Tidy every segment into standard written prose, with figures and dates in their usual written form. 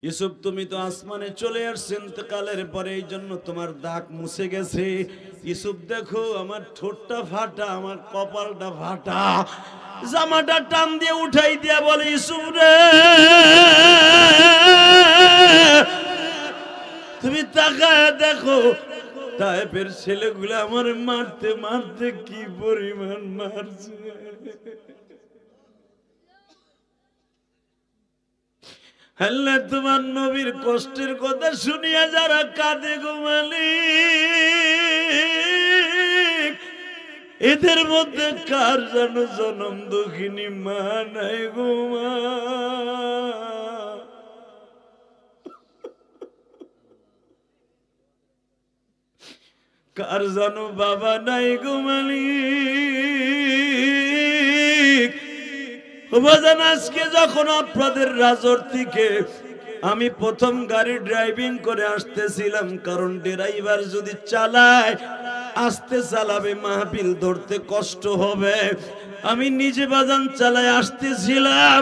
ইউসুফ তুমি তো আসমানে চলে আসছো ইন্তেকালের পরে, এই জন্য তোমার দাগ মুছে গেছে। ইউসুফ দেখো আমার ঠোঁটটা ফাটা, আমার কপালটা ফাটা। জামাটা টান দিয়ে উঠাই দিয়া বলে, ইউসুফ রে তুমি তাকায় দেখো তায়েফের ছেলেগুলো আমার মারতে মারতে কি পরিমাণ মারছে। আল্লাহ তোমার নবীর কষ্টের কথা শুনিয়া যারা কাঁদে গো মালিক, এদের মধ্যে কার যেন জনম দুঃখিনী মা নাই গো মা। কার জানো বাবা নাই গো মালিক। বাজান আজকে যখন আপনাদের রাজর থেকে আমি প্রথম গাড়ি ড্রাইভিং করে আসতেছিলাম, কারণ ড্রাইভার যদি চালায় আস্তে চালাবে, মাহফিল ধরতে কষ্ট হবে। আমি নিজে বাজান চালায় আসতেছিলাম,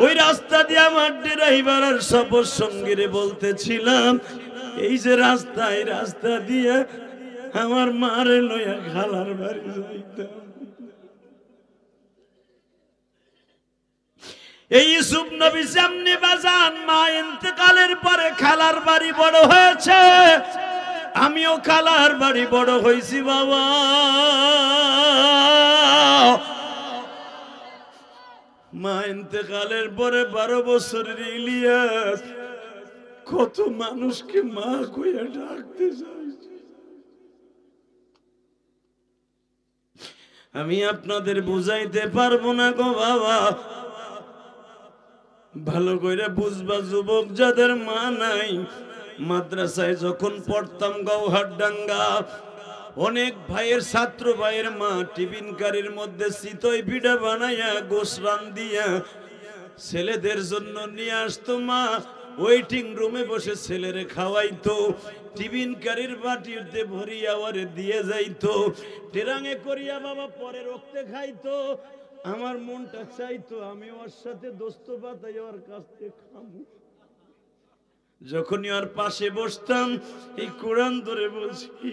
ওই রাস্তা দিয়ে আমার ড্রাইভার আর সফর সঙ্গীরে বলতেছিলাম, এই যে রাস্তা, এই রাস্তা দিয়ে আমার মারে লইয়া খালার বাড়ি যাইতাম। এই ইউসুফ নবী যেমনি বাজান মা ইন্তেকালের পরে খালার বাড়ি বড় হয়েছে, আমিও খালার বাড়ি বড় হয়েছি বাবা। মা ইন্তেকালের পরে 12 বছরের ইলিয়াস কত মানুষকে মা কইয়া ডাকতে চাইছে। আমি আপনাদের বুঝাইতে পারবো না গো বাবা। ভালো করে বুঝবা যুবক যাদের মা নাই। মাদ্রাসায় যখন পড়তাম গৌহারডাঙ্গা, অনেক ভাইয়ের ছাত্র ভাইয়ের মা টিফিন কারির মধ্যে চিতই পিঠা বানাইয়া গোশ রান্দিয়া ছেলেদের জন্য নিয়ে আসতো। মা ওয়েটিং রুমে বসে ছেলেরে খাওয়াইতো, টিফিন কারির বাটিতে ভরিয়া ওরে দিয়ে যাইতো, টেরাঙে করিয়া বাবা পরে রক্তে খাইতো। আমার মনটা চাইতো আমি ওর সাথে দোস্ত পাতাই ওর কাছ থেকে খাবো। যখনই ওর পাশে বসতাম, এই কোরআন ধরে বলছি,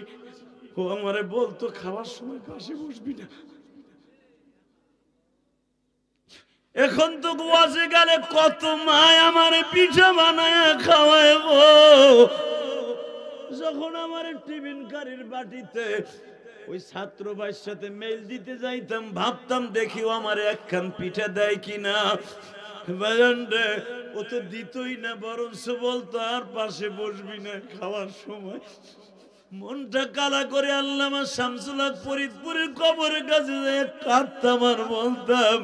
ও আমারে বলতো খাওয়ার সময় পাশে বসবি না। এখন তো ওয়াজে গেলে কত মায় আমারে পিঠা বানায় খাওয়ায় গো। যখন আমার টিফিন কারির বাটিতে ওই ছাত্র ভাইয়ের সাথে মেল দিতে যাইতাম, ভাবতাম দেখিও আমার একখান পিঠা দেয় কিনা। ও তো দিতই না, বরঞ্চ বলতো আর পাশে বসবি না খাওয়ার সময়। মনটা কালা করে আল্লামা শামসুল হক ফরিদপুরের কবরের কাছে কাঁদতাম আর বলতাম,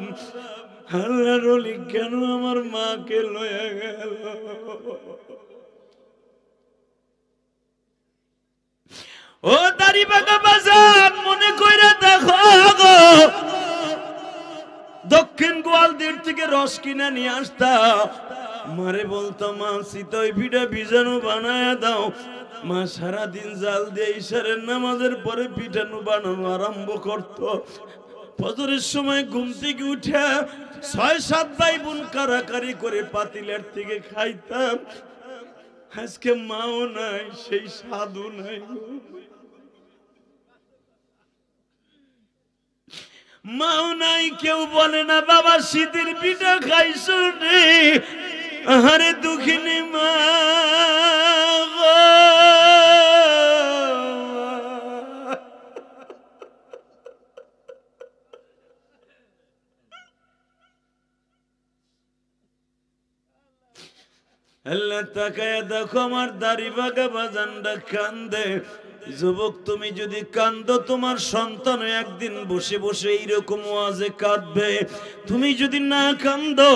আল্লাহর ওলি কেন আমার মাকে লয়ে গেল। ও দাড়ি বাঁকা বাজার মনে কইরা দেখো গো, দক্ষিণ গোয়ালদির থেকে রস কিনা নিয়ে আসতাম, মারে বলতো মা চিতই পিঠা ভিজানো বানায়া দাও। মা সারাদিন জাল দিয়ে ইশারের নামাজের পরে পিঠানো বানানো আরম্ভ করতো। ফজরের সময় ঘুম থেকে উঠে 6-7 ভাই বোন কারাকারি করে পাতিলের থেকে খাইতাম। আজকে মাও নাই, সেই সাধু নাই, মাও নাই, কেউ বলে না বাবা শীতের পিঠা খাইছো রে। আরে দুঃখিনী মা গো। আল্লাহ তাকায়া দেখো আমার দাড়ি বাঁকা বাজানটা কান্দে। যুবক তুমি যদি কান্দো, তোমার সন্তান একদিন বসে বসে এইরকম ওয়াজে কাঁদবে। তুমি যদি না কান্দো,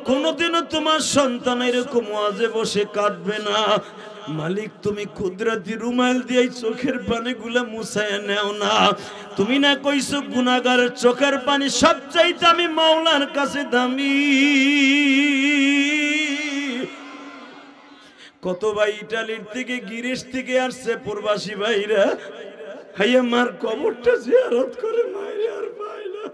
কোনোদিনও তোমার সন্তান এরকম ওয়াজে বসে কাঁদবে না। মালিক তুমি কুদরতি রুমাল দিয়ে চোখের পানিগুলো মুছায় নেও না। তুমি না কইছো গুনাহগারের চোখের পানি সবচাইতে আমি মাওলার কাছে দামি। কত ভাই ইটালির থেকে গিরিশ থেকে আসছে প্রবাসী ভাইরা, হাইয়া মার কবরটা জিয়ারত করে মাইরে আর পায় না।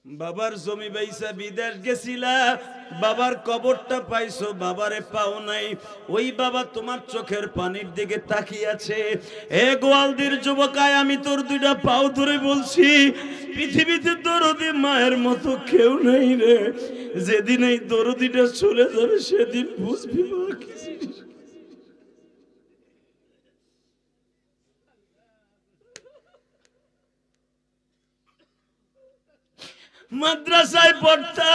বাবার জমি বেচা বিদেশ গেছিলা, বাবার কবরটা পাইছো, বাবারে পাও নাই। ওই বাবা তোমার চোখের পানির দিকে তাকিয়ে আছে। এ গোয়ালদির যুবকায়, আমি তোর দুইটা পাও ধরে বলছি, পৃথিবীতে দরদি মায়ের মতো কেউ নেই রে। যেদিন এই দরদিটা চলে যাবে সেদিন বুঝবি মা কি জিনিস। মাদ্রাসায় পড়তাম,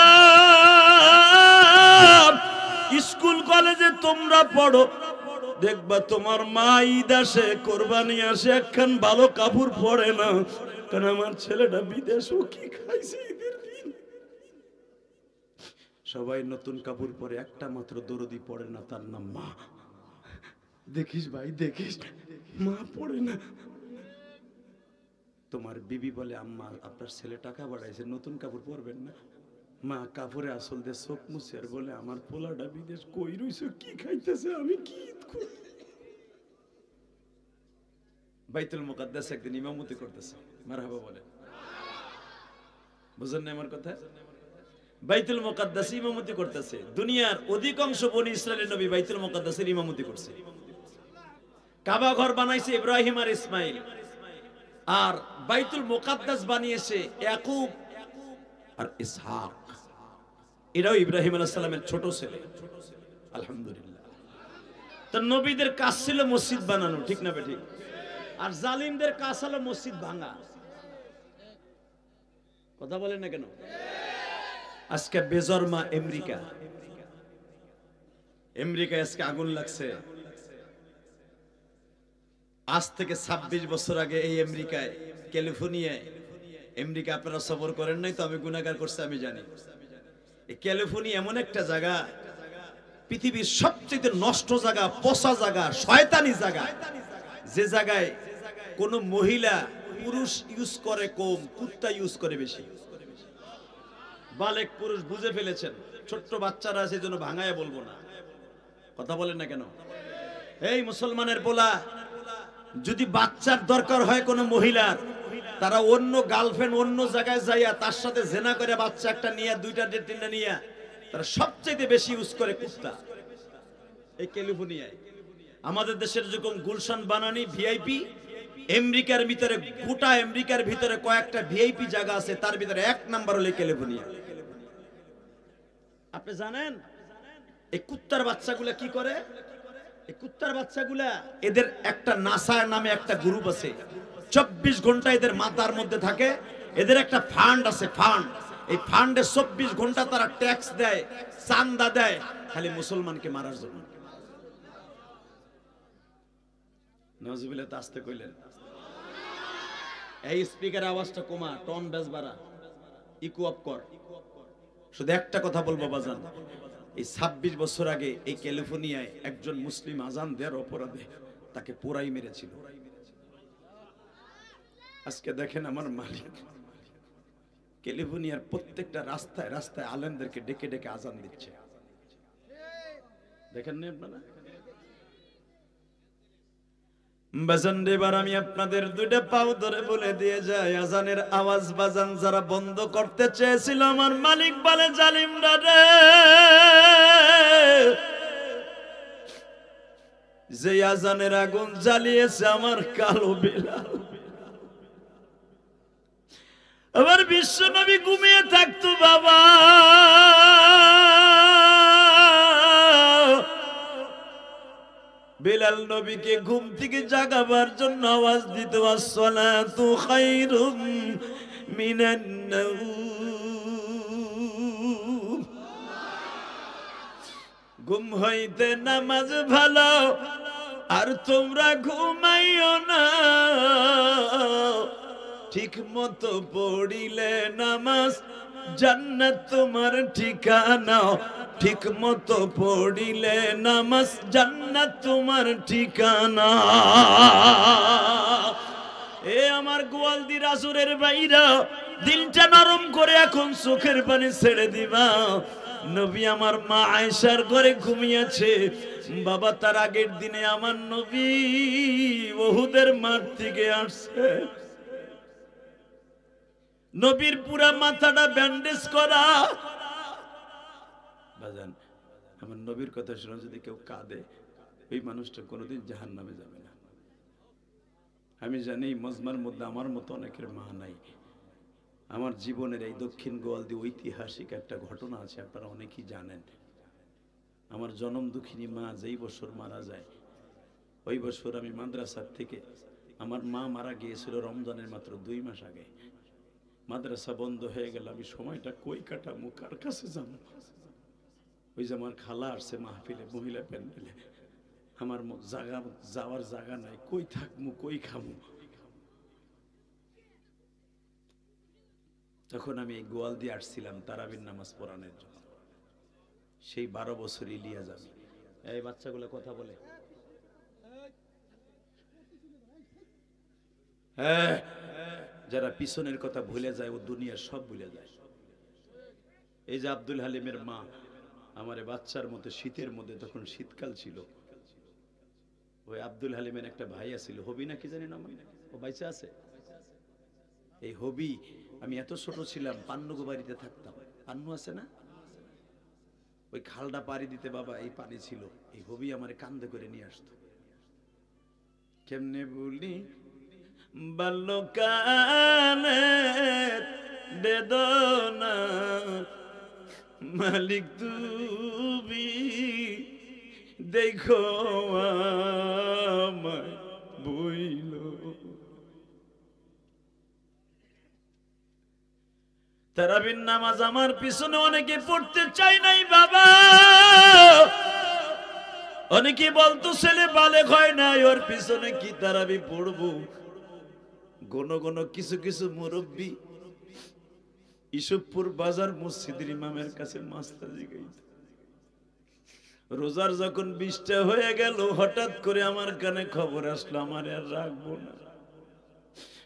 স্কুল কলেজে তোমরা পড়ো, দেখবা তোমার মা ঈদ আসে, কোরবানি আসে, একখান ভালো কাপড় পরে না। কারণ আমার ছেলেটা বিদেশ, ও কি খাইছে ঈদের দিন? সবাই নতুন কাপড় পরে, একটা মাত্র দরদি পড়ে না, তার নাম মা। দেখিস ভাই, দেখিস মা পড়ে না। তোমার বিবি বলে, আম্মা আপনার ছেলে টাকা বাড়াইছে, নতুন কাপড় পরবেন না। মা কাপড়ে আসল দিয়ে চোখ মুছে আর বলে, আমার পোলাটা বিদেশ, কই রইছে, কি খাইতেছে, আমি কি করি? বাইতুল মুকাদ্দাস একদিন ইমামতি করতেছে, মারহাবা বলে, বুঝেন না আমার কথা? বাইতুল মুকাদ্দাস ইমামতি করতেছে। দুনিয়ার অধিকাংশ বনি ইসরায়েলের নবী বাইতুল মুকাদ্দাসের ইমামতি করছে। কাবা ঘর বানাইছে ইব্রাহিম আর ইসমাইল, আর বাইতুল মুকাদ্দাস বানিয়েছে ইয়াকুব আর ইসহাক। এরাও ইব্রাহিম আলাইহিস সালামের ছোট ছেলে। আলহামদুলিল্লাহ। তো নবীদের কাজ ছিল মসজিদ বানানো, ঠিক না বেঠিক? আর জালিমদের কাজ হলো মসজিদ ভাঙা। কথা বলেন না কেন? আজকে বেজরমা আমেরিকা, আমেরিকায় আজকে আগুন লাগছে। আজ থেকে 26 বছর আগে এই আমেরিকায়, ক্যালিফোর্নিয়ায়, আমেরিকা আপনারা সফর করেন নাই তো, আমি গুনাহগার করছি আমি জানি। এই ক্যালিফোর্নিয়া এমন একটা জায়গা, পৃথিবীর সবচেয়ে নষ্ট জায়গা, পচা জায়গা, শয়তানি জায়গা, যে জায়গায় কোন মহিলা পুরুষ ইউজ করে কম, কুত্তা ইউজ করে বেশি। বালেক পুরুষ বুঝে ফেলেছেন, ছোট্ট বাচ্চারা আছে, জন্য ভাঙায় বলবো না। কথা বলেন না কেন? এই মুসলমানের পোলা, যদি বাচ্চার দরকার হয় কোন মহিলার, তারা অন্য গার্লফ্রেন্ড অন্য জায়গায় যাইয়া তার সাথে জেনা করে বাচ্চা একটা নিয়ে, দুইটা তিনটা নিয়ে, তারা সবচেয়ে বেশি ইউজ করে কুত্তা। এই ক্যালিফোর্নিয়ায়, আমাদের দেশের যেরকম গুলশান বানানি ভিআইপি, আমেরিকার ভিতরে, গোটা আমেরিকার ভিতরে কয়েকটা ভিআইপি জায়গা আছে, তার ভিতরে এক নাম্বার হলো ক্যালিফোর্নিয়া। আপনি জানেন এই কুত্তার বাচ্চাগুলা কি করে? এই কুত্তার বাচ্চাগুলা, এদের একটা নাসা নামে একটা গ্রুপ আছে, 24 ঘন্টা এদের মাথার মধ্যে থাকে। এদের একটা ফান্ড আছে, ফান্ড। এই ফান্ডে 24 ঘন্টা তারা ট্যাক্স দেয়, চান্দা দেয়, খালি মুসলমানকে মারার জন্য। নাউজুবিল্লাহ, আসতে কইলেন। এই স্পিকার আওয়াজটা কমা, টন বেস বাড়া, ইকো আপ কর। শুধু একটা কথা বলবো বাজান, এই 26 বছর আগে এই ক্যালিফোর্নিয়ায় একজন মুসলিম আজান দেওয়ার অপরাধে তাকে পোড়াই মেরেছিল। আজকে দেখেন আমার মালিক ক্যালিফোর্নিয়ার প্রত্যেকটা রাস্তায় রাস্তায় আলেমদেরকে ডেকে ডেকে আজান দিচ্ছে। দেখেন না আপনারা? বাজান এবার আমি আপনাদের দুইটা পাও ধরে বলে দিয়ে যাই, আজানের আওয়াজ বাজান যারা বন্ধ করতে চেয়েছিল, আমার মালিক বলে, জালিমরা রে, যে আজানের আগুন জ্বালিয়েছে আমার কালো বেলাল। আবার বিশ্ব নবী ঘুমিয়ে থাকতো বাবা, বেলাল নবীকে ঘুম থেকে জাগাবার জন্য আওয়াজ দিত, আসসালাতু খায়রুম মিনান নাওম। ঘুম হইতে নামাজ ভালো, আর তোমরা ঘুমাইও না। ঠিক মতো পড়িলে নামাজ, জান্নাত তোমার ঠিকানা। ঠিক মতো পড়িলে নামাজ, জান্নাত তোমার ঠিকানা। এ আমার গোয়ালদি রাসূলের বাইরা, দিলটা নরম করে এখন চোখের পানি ছেড়ে দিবা। নবী আমার মা আয়েশার ঘরে ঘুমিয়েছে বাবা, তার আগের দিনে আমার নবী উহুদের মাঠ থেকে আসছে। নবীর পুরা মাথাটা ব্যান্ডেজ করা। বাজান, আমার নবীর কথা শুনে যদি কেউ কাঁদে, ওই মানুষটা কোনোদিন জাহান্নামে যাবে না। আমি জানি মজমার মধ্যে আমার মতো অনেকের মা নাই। আমার জীবনের এই দক্ষিণ গোয়ালদি ঐতিহাসিক একটা ঘটনা আছে, আপনারা অনেকেই জানেন। আমার জনম দুঃখিনী মা যেই বছর মারা যায়, ওই বছর আমি মাদ্রাসার থেকে, আমার মা মারা গিয়েছিল রমজানের মাত্র 2 মাস আগে। মাদ্রাসা বন্ধ হয়ে গেল, আমি সময়টা কই কাটামু, কার কাছে যাবো? ওই যে আমার খালা আসছে মাহফিলে, মহিলা প্যান্ডেলে, আমার জায়গা যাওয়ার জায়গা নাই, কই থাকমু, কই খামু? তখন আমি এই গোয়াল দিয়ে আসছিলাম তারাবির নামাজ পড়ানোর জন্য। সেই 12 বছর ইলিয়া যাবে। এই বাচ্চাগুলো কথা বলে, হ্যাঁ, যারা পিছনের কথা ভুলে যায় ও দুনিয়ার সব ভুলে যায়। এই যে আব্দুল হালিমের মা আমারে বাচ্চার মতো শীতের মধ্যে, তখন শীতকাল ছিল, ওই আব্দুল হালিমের একটা ভাই আছিল, হবি না কি জানি নাম, ও বাইচে আছে। এই হবি, আমি এত ছোট ছিলাম, পান্নুগো বাড়িতে থাকতাম, পান্নু আছে না, ওই খালটা পাড়ি দিতে বাবা এই পানি ছিল, এই হবি আমারে কান্দে করে নিয়ে আসতো। কেমনে বলি, বাল্যকালের বেদনা মালিক তুমি দেখো আমায় বইল। তারাবির নামাজ আমার পিছনে অনেকে পড়তে চাই নাই বাবা। অনেকে বলতো ছেলে বালেগ হয় নাই, ওর পিছনে কি তারাবি পড়বো? গণ গণ কিছু কিছু মুরব্বী ইসুফপুর বাজার মসজিদের ইমামের কাছে মাস্তাজি গাইত। রোজার যখন 20টা হয়ে গেল, হঠাৎ করে আমার কানে খবর আসলো, আমার আর রাখবো না,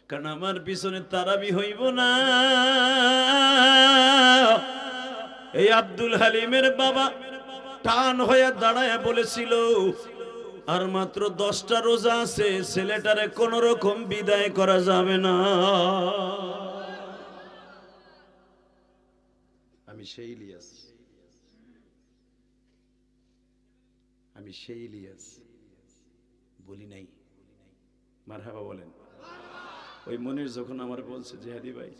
কারণ আমার পিছনে তারাবি হইব না। এই আব্দুল হালিমের বাবা টান হয়ে দাঁড়ায় বলেছিল, আর মাত্র 10টা রোজা আছে, ছেলেটারে কোন রকম বিদায় করা যাবে না। আমি সেই ইলিয়াস, আমি সেই ইলিয়াস বলি নাই? মারহাবা বলেন। ওই মনির যখন আমার বলছে, জেহাদি ভাই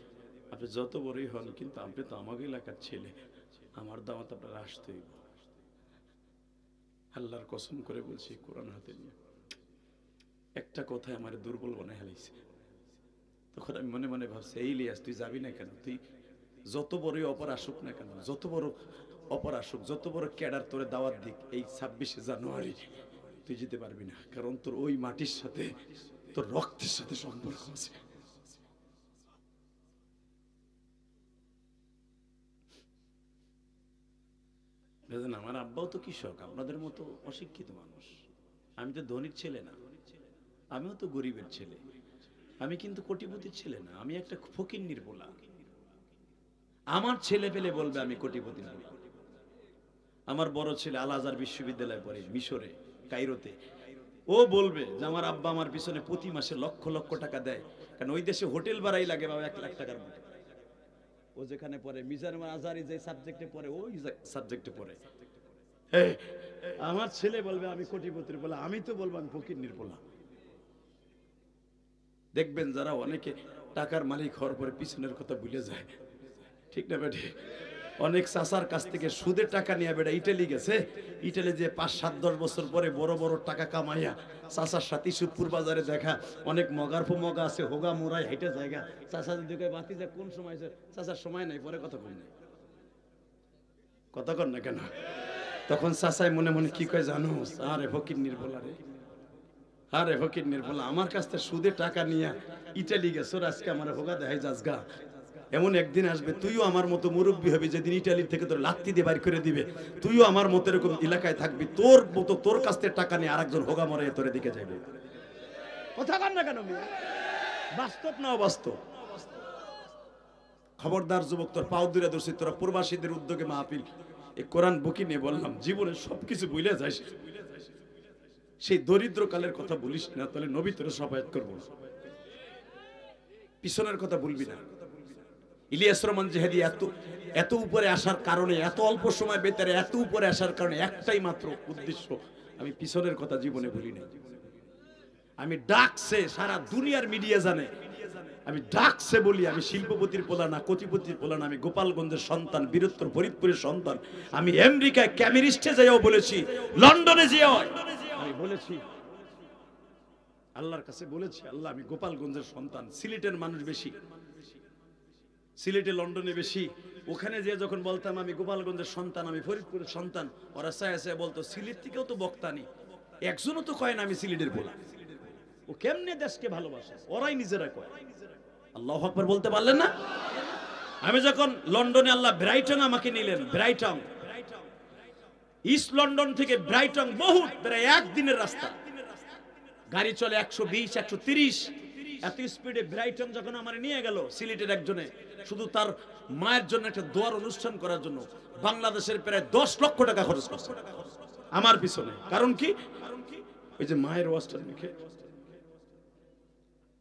আপনি যত বড়ই হন, কিন্তু আপনি তো আমাকে এলাকার ছেলে, আমার দাওয়াত আপনার আসতেই। আল্লাহর কসম করে বলছি, কোরআন হাতে নিয়ে একটা কথায় আমার দুর্বল বানায় হারাইছে। তখন আমি মনে মনে ভাবছি, এই ইলিয়াস তুই যাবি না কেন? তুই যত বড়ই অপর আসুক না কেন, যত বড় অপর আসুক, যত বড় ক্যাডার তোরে দাওয়াত দিক, এই 26শে জানুয়ারি তুই যেতে পারবি না, কারণ তোর ওই মাটির সাথে, তোর রক্তের সাথে সম্পর্ক আছে। আমার আব্বাও তো কৃষক, আপনাদের মতো অশিক্ষিত মানুষ। আমি তো ধনীর ছেলে না, আমিও তো গরিবের ছেলে। আমি কিন্তু কোটিপতির ছেলে না, আমি একটা ফকিন্নির পোলা। আমার ছেলে পেলে বলবে আমি কোটিপতি না। আমার বড় ছেলে আল আজহার বিশ্ববিদ্যালয়ে পড়ে মিশরে, কায়রোতে। ও বলবে যে আমার আব্বা আমার পিছনে প্রতি মাসে লক্ষ লক্ষ টাকা দেয়, কারণ ওই দেশে হোটেল ভাড়াই লাগে বাবা 1 লাখ টাকার মতো। ও যেখানে পড়ে, মিজানুর আজহারি যে সাবজেক্টে পড়ে, ওই সাবজেক্টে পড়ে। আমার ছেলে বলবে আমি কোটিপতির পোলা, আমি তো বলবো আমি ফকিন্নির পোলা। দেখবেন যারা অনেকে টাকার মালিক হওয়ার পরে পিছনের কথা ভুলে যায়, ঠিক না বেটি? অনেক চাচার কাছ থেকে সুদের টাকা নিয়ে বেটা ইটালি গেছে, ইটালি যে 5-7-10 বছর পরে বড় বড় টাকা কামাইয়া চাচার সাথে সুদপুর বাজারে দেখা, অনেক মগার মগা আছে, হোগা মোড়ায় হেঁটে জায়গা, চাচা যদি বাতি যায় কোন সময়, চাচার সময় নাই, পরে কথা কম নেই, কথা কর না কেন? তখন চাচাই মনে মনে কি কয় জানো, আরে ফকির নির্বলা রে, আরে ফকির নির্বলা, আমার কাছ থেকে সুদে টাকা নিয়ে ইটালি গেছো, আজকে আমার হোগা দেখাই যাসগা। এমন একদিন আসবে তুইও আমার মতো মুরব্বী হবি, যেদিন ইটালির থেকে তোর লাত্তি দিয়ে বাইর করে দিবে, তুইও আমার মতো এরকম এলাকায় থাকবি, তোর মতো তোর কাছ থেকে টাকা নিয়ে আরেকজন হোগা মরে তোর দিকে যাবে। কথা কান না কেন? বাস্তব না অবাস্তব? খবরদার যুবক, তোর পাও দূরে দর্শিত, তোরা প্রবাসীদের উদ্যোগে মাহফিল, এই কোরআন বুকি নিয়ে বললাম, জীবনে সবকিছু ভুলে যাস, সেই দরিদ্র কালের কথা বলিস না, তাহলে নবী তোর সফায়েত করবো। পিছনের কথা বলবি না। ইলিয়াস রহমান জেহাদি এত উপরে আসার কারণে, এত অল্প সময় বেতারে এত উপরে আসার কারণে একটাই মাত্র উদ্দেশ্য, আমি পিছনের কথা জীবনে ভুলি না। আমি ডাকছে, সারা দুনিয়ার মিডিয়া জানে, আমি ডাকছে বলি আমি শিল্পপতির পোলা না, কোটিপতির পোলা না, আমি গোপালগঞ্জের সন্তান, বীরত্তর ফরিদপুরের সন্তান। আমি আমেরিকায় ক্যামেরিস্টে যাইও বলেছি, লন্ডনে যেও আমি বলেছি, আল্লাহর কাছে বলেছি, আল্লাহ আমি গোপালগঞ্জের সন্তান। সিলেটের মানুষ বেশি, সিলেটে লন্ডনে বেশি। ওখানে যে যখন বলতাম আমি গোপালগঞ্জের সন্তান, আমি ফরিদপুরের সন্তান, ওরা চায় চায় বলতো সিলেট থেকেও তো বক্তানি, একজনও তো কয় না আমি সিলেটের পোলা। ও কেমনে দেশকে ভালোবাসে, ওরাই নিজেরা কয়। আল্লাহু আকবার বলতে পারলেন না? আমি যখন লন্ডনে, আল্লাহ ব্রাইটন আমাকে নিলেন, ব্রাইটন ইস্ট লন্ডন থেকে ব্রাইটন বহুত প্রায় একদিনের রাস্তা, গাড়ি চলে 120 130, এত স্পিডে ব্রাইটন যখন আমার নিয়ে গেল সিলেটের একজনে, শুধু তার মায়ের জন্য একটা দোয়ার অনুষ্ঠান করার জন্য বাংলাদেশের প্রায় 10 লক্ষ টাকা খরচ করছে আমার পিছনে। কারণ কি? ওই যে মায়ের ওয়াজটা লিখে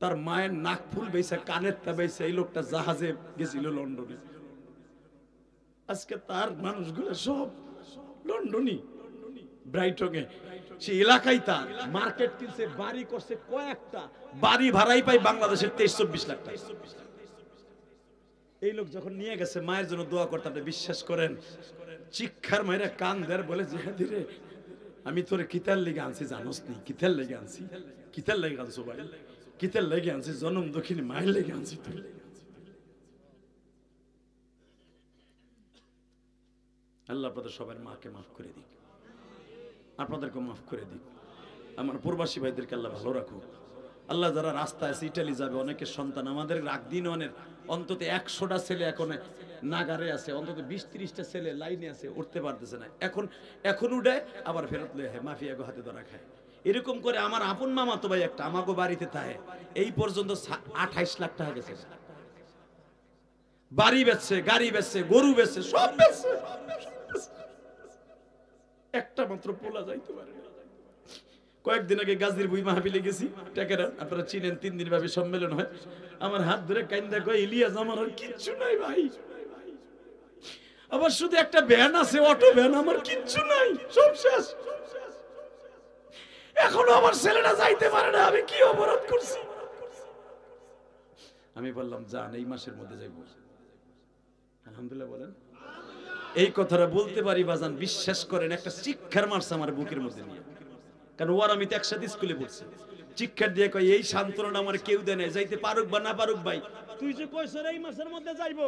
তার মায়ের নাক ফুল বেইছে, কানের তা বেইছে, এই লোকটা জাহাজে গেছিল লন্ডনে। আজকে তার মানুষগুলো সব লন্ডনই, ব্রাইটনে, সে এলাকায় তার মার্কেট কিনছে, বাড়ি করছে কয়েকটা, বাড়ি ভাড়াই পাই বাংলাদেশের 23-24 লাখ টাকা। এই লোক যখন নিয়ে গেছে মায়ের জন্য দোয়া করতে, আপনি বিশ্বাস করেন চিক্ষার মায়েরা কান দেয়, বলে জেহাদি রে আমি তোরে কিতার লেগে আনছি জানোস নি? কিতার লেগে আনছি? কিতার লেগে আনছো ভাই? কিতার লেগে আনছি? জনম দক্ষিণী মায়ের লেগে আনছি। তুই আল্লাহ আপনাদের সবার মাকে মাফ করে দিক, আপনাদেরকে মাফ করে দিক। আমার প্রবাসী ভাইদেরকে আল্লাহ ভালো রাখুক। আল্লাহ যারা রাস্তায় আছে, ইটালি যাবে, অনেকের সন্তান, আমাদের রাগদিন অনেক অন্তত 100টা ছেলে এখন নাগারে আছে, অন্তত 20-30টা ছেলে লাইনে আছে, উঠতে পারতেছে না। এখন উঠে আবার ফেরত লয়ে মাফিয়া গো হাতে ধরা খায়। এরকম করে আমার আপন মামা তো ভাই একটা আমাগো বাড়িতে থাকে, এই পর্যন্ত 28 লাখ টাকা গেছে। বাড়ি বেচছে, গাড়ি বেচছে, গরু বেচছে, সব বেচছে, একটা মাত্র পোলা যাইতে পারে। কয়েকদিন আগে গাজীর বুই মাহফিলে গেছি, টেকেরা আপনারা চিনেন, 3 দিন ভাবে সম্মেলন হয়। আমার হাত ধরে কাইন্দা কয়, ইলিয়াস আমার আর কিচ্ছু নাই ভাই, আবার শুধু একটা ভ্যান আছে, অটো ভ্যান, আমার কিচ্ছু নাই, সব শেষ। এখনো আমার ছেলেটা যাইতে পারে না, আমি কি অপরাধ করছি? আমি বললাম যান, এই মাসের মধ্যে যাইব। আলহামদুলিল্লাহ বলেন। এই কথাটা বলতে পারি বাজান, বিশ্বাস করেন একটা শিক্ষার মারছে আমার বুকের মধ্যে নিয়ে। কারণ ওর আমি তো একসাথে স্কুলে পড়ছি, শিক্ষার দিয়ে কয় এই সান্ত্বনা আমার কেউ দেয় না, যাইতে পারুক বা না পারুক ভাই, তুই যে কইছ এই মাসের মধ্যে যাইবো,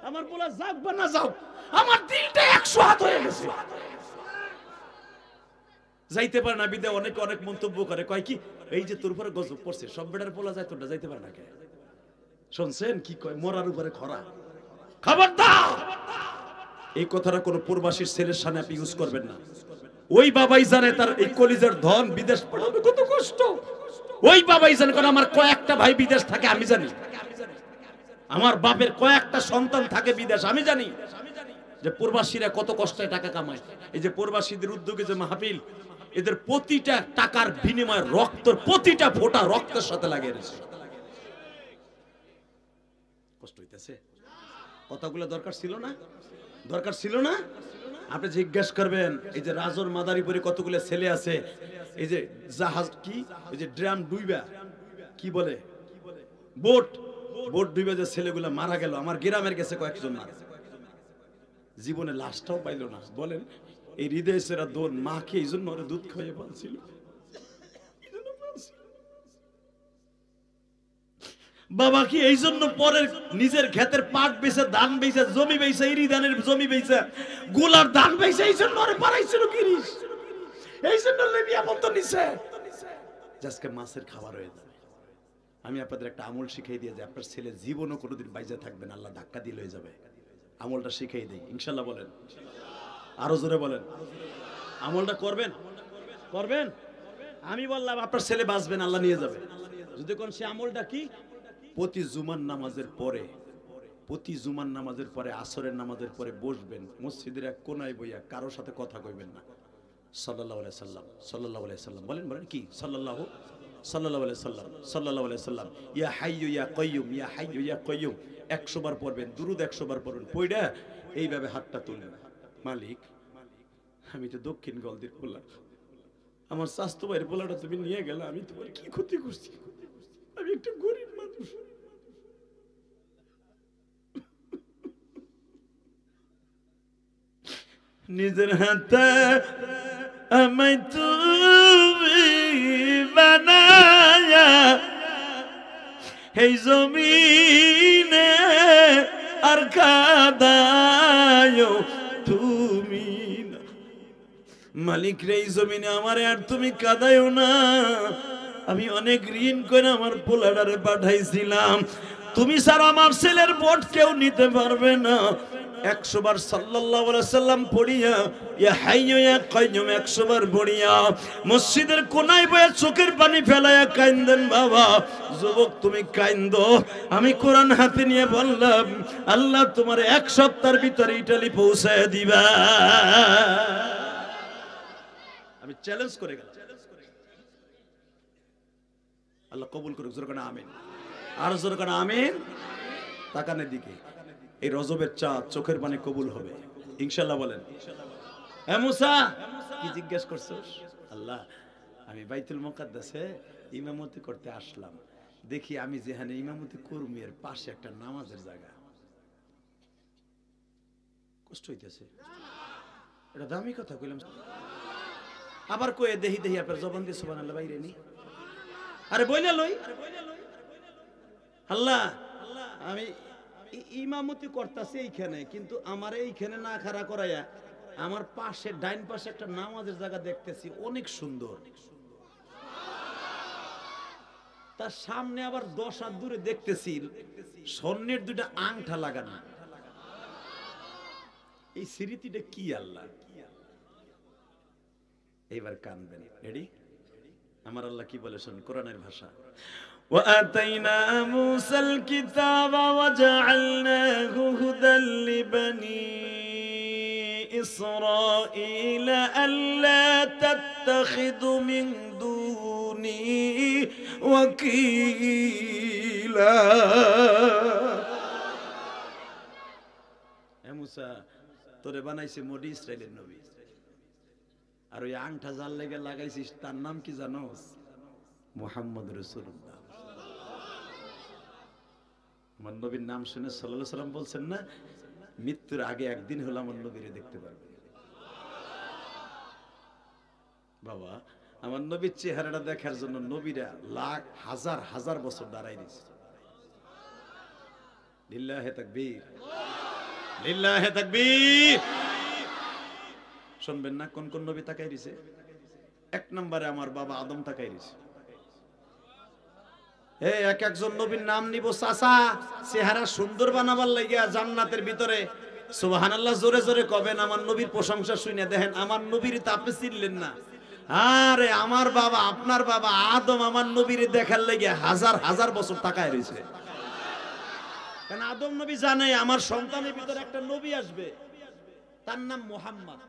আমার বলা যাক বা না যাও, আমার দিলটা 100 হাত হয়ে গেছে। যাইতে পারে না বিদে অনেকে অনেক মন্তব্য করে, কয় কি এই যে তোর উপরে গজব পড়ছে, সব বেটার পোলা যায়, তোরটা যাইতে পারে না কে? শুনছেন কি কয়, মরার উপরে খরা। খবরদার, এই কথাটা কোন প্রবাসীর ছেলের সামনে আপনি ইউজ করবেন না। ওই বাবাই জানে তার এই কলিজার ধন বিদেশ পড়াবে কত কষ্ট। ওই বাবাই জানে, কারণ আমার কয়েকটা ভাই বিদেশ থাকে আমি জানি, আমার বাপের কয়েকটা সন্তান থাকে বিদেশ আমি জানি, যে প্রবাসীরা কত কষ্টে টাকা কামায়। এই যে প্রবাসীদের উদ্যোগে যে মাহফিল, এদের প্রতিটা টাকার বিনিময়ে রক্তের প্রতিটা ফোঁটা রক্তের সাথে লাগিয়ে দিয়েছে। কষ্ট হইতেছে, কথাগুলো দরকার ছিল না? দরকার ছিল না? আপনি জিজ্ঞেস করবেন, এই যে রাজর মাদারীপুরে কতগুলো ছেলে আছে, এই যে জাহাজ কি, এই যে ড্রাম ডুইবা কি বলে, বোট ডুইবা যে ছেলেগুলো মারা গেল, আমার গ্রামের গেছে কয়েকজন মারা, জীবনে লাশটাও পাইল না। বলেন এই হৃদয় সেরা দোন মাকে এই জন্য ওরা দুধ খাইয়ে পালছিল, বাবা কি এই জন্য পরের নিজের ক্ষেতের পাট বেচে, ধান বেচে, জমি বেচে, ইরি ধানের জমি বেচে, গোলার ধান বেচে, এই জন্য ওরে পারাইছিল গিরিশ, এই জন্য লেবিয়া বলতো নিছে আজকে মাছের খাবার হয়ে যাবে। আমি আপনাদের একটা আমল শিখাই দিয়ে যে আপনার ছেলে জীবনও কোনোদিন বাইজে থাকবে না, আল্লাহ ধাক্কা দিয়ে হয়ে যাবে। আমলটা শিখাই দেই ইনশাল্লাহ। বলেন আরো জোরে বলেন, আমলটা করবেন? করবেন? আমি বললাম আপনার ছেলে বাঁচবেন, আল্লাহ নিয়ে যাবে। যদি কোন সে আমলটা কি, প্রতি জুমার নামাজের পরে আসরের নামাজের পরে বসবেন মসজিদের এক কোনায় বইয়া, কারো সাথে কথা কইবেন না। সাল্লাল্লাহু আলাইহি সাল্লাম, সাল্লাল্লাহু আলাইহি সাল্লাম বলেন, বলেন কি, সাল্লাল্লাহু আলাইহি সাল্লাম, সাল্লাল্লাহু আলাইহি সাল্লাম, ইয়া হাইয়্যু ইয়া কাইয়্যুম, ইয়া হাইয়্যু ইয়া কাইয়্যুম, 100 বার পড়বেন, দুরুদ 100 বার পড়বেন, পড়া এইভাবে হাতটা তুলবেন। মালিক, আমি তো দক্ষিণ গলদির পোলা, আমার স্বাস্থ্য ভাইয়ের পোলাটা তুমি নিয়ে গেলে, আমি তোমার কি ক্ষতি করছি? আমি একটা গরিব মানুষ, নিজের হাতে আমায় তুমি বানায়া এই জমিনে আর কাদায় তুমি না। মালিক রে, এই জমিনে আমারে আর তুমি কাদায়ও না। আমি অনেক ঋণ করে আমার পোলাডারে পাঠাইছিলাম, তুমি স্যার আমার ছেলের ভোট কেউ নিতে পারবে না। 100 বার সাল্লাল্লাহু আলাইহি সাল্লাম পড়িয়া, ইয়া হাইয়্যু ইয়া কাইয়্যুম 100 বার পড়িয়া মসজিদের কোনায় বসে চোখের পানি ফেলায়া কাঁদেন। বাবা যুবক, তুমি কাঁদো, আমি কোরআন হাতে নিয়ে বললাম, আল্লাহ তোমার 1 সপ্তাহের ভিতরে ইটালি পৌঁছায় দিবা। আমি চ্যালেঞ্জ করে গেলাম, আল্লাহ কবুল করুক। জোরে করে আমিন, আর জোরে করে আমিন। তাকানের দিকে, এই রজবের চাঁদ, চোখের পানি কবুল হবে ইনশাআল্লাহ। বলেন, হে মুসা, কি জিজ্ঞেস করছস? আল্লাহ, আমি বাইতুল মুকাদ্দাসে ইমামতি করতে আসলাম, দেখি আমি যেখানে ইমামতি করব এর পাশে একটা নামাজের জায়গা, কষ্ট হইতেছে। এটা দামি কথা কইলাম, আবার কয়ে দেহি দেহি আপনার জবান দিয়ে সুবহানাল্লাহ বাইরে নি। আরে বইলা লই, আল্লাহ আমি ইমামতি করতেছি এইখানে, কিন্তু আমার এইখানে না খাড়া করাইয়া আমার পাশে ডাইন পাশে একটা নামাজের জায়গা দেখতেছি অনেক সুন্দর, তার সামনে আবার 10 হাত দূরে দেখতেছি স্বর্ণের 2টা আংটা লাগানো। এই স্মৃতিটা কি আল্লাহ? এইবার কানবেন, রেডি? আমার আল্লাহ কি বলে শুন, কোরআনের ভাষা। وآتينا موسى الكتاب وجعلناه هدى لبني إسرائيل ألا تتخذوا من دوني وكيلا। হে মুসা, তোরে বানাইছে মোদি ইসরাইলের নবী, আর ওই আংটা জাল লেগে লাগাইছিস, তার নাম কি জানোস? মুহাম্মদ রাসূলুল্লাহ। আমার নবীর নাম শুনে সাল্লাল্লাহু আলাইহি সাল্লাম বলছেন না, মৃত্যুর আগে একদিন হলো আমার নবীরে দেখতে পারবে। বাবা, আমার নবীর চেহারাটা দেখার জন্য নবীরা লাখ হাজার হাজার বছর দাঁড়াই দিয়েছে। লিল্লাহে তাকবীর, লিল্লাহে তাকবীর। শুনবেন না কোন কোন নবী তাকাই দিয়েছে? 1 নম্বরে আমার বাবা আদম তাকাই দিয়েছে। এক একজন নবীর নাম নিব চাচা, চেহারা সুন্দর বানাবার লাগিয়া জান্নাতের ভিতরে সুবহানাল্লাহ জোরে জোরে কবেন। আমার নবীর প্রশংসা শুনে দেখেন, আমার নবীর তো আপনি চিনলেন না। আরে আমার বাবা, আপনার বাবা আদম আমার নবীর দেখার লাগিয়া হাজার হাজার বছর তাকায় রয়েছে। কারণ আদম নবী জানে আমার সন্তানের ভিতরে একটা নবী আসবে, তার নাম মুহাম্মদ।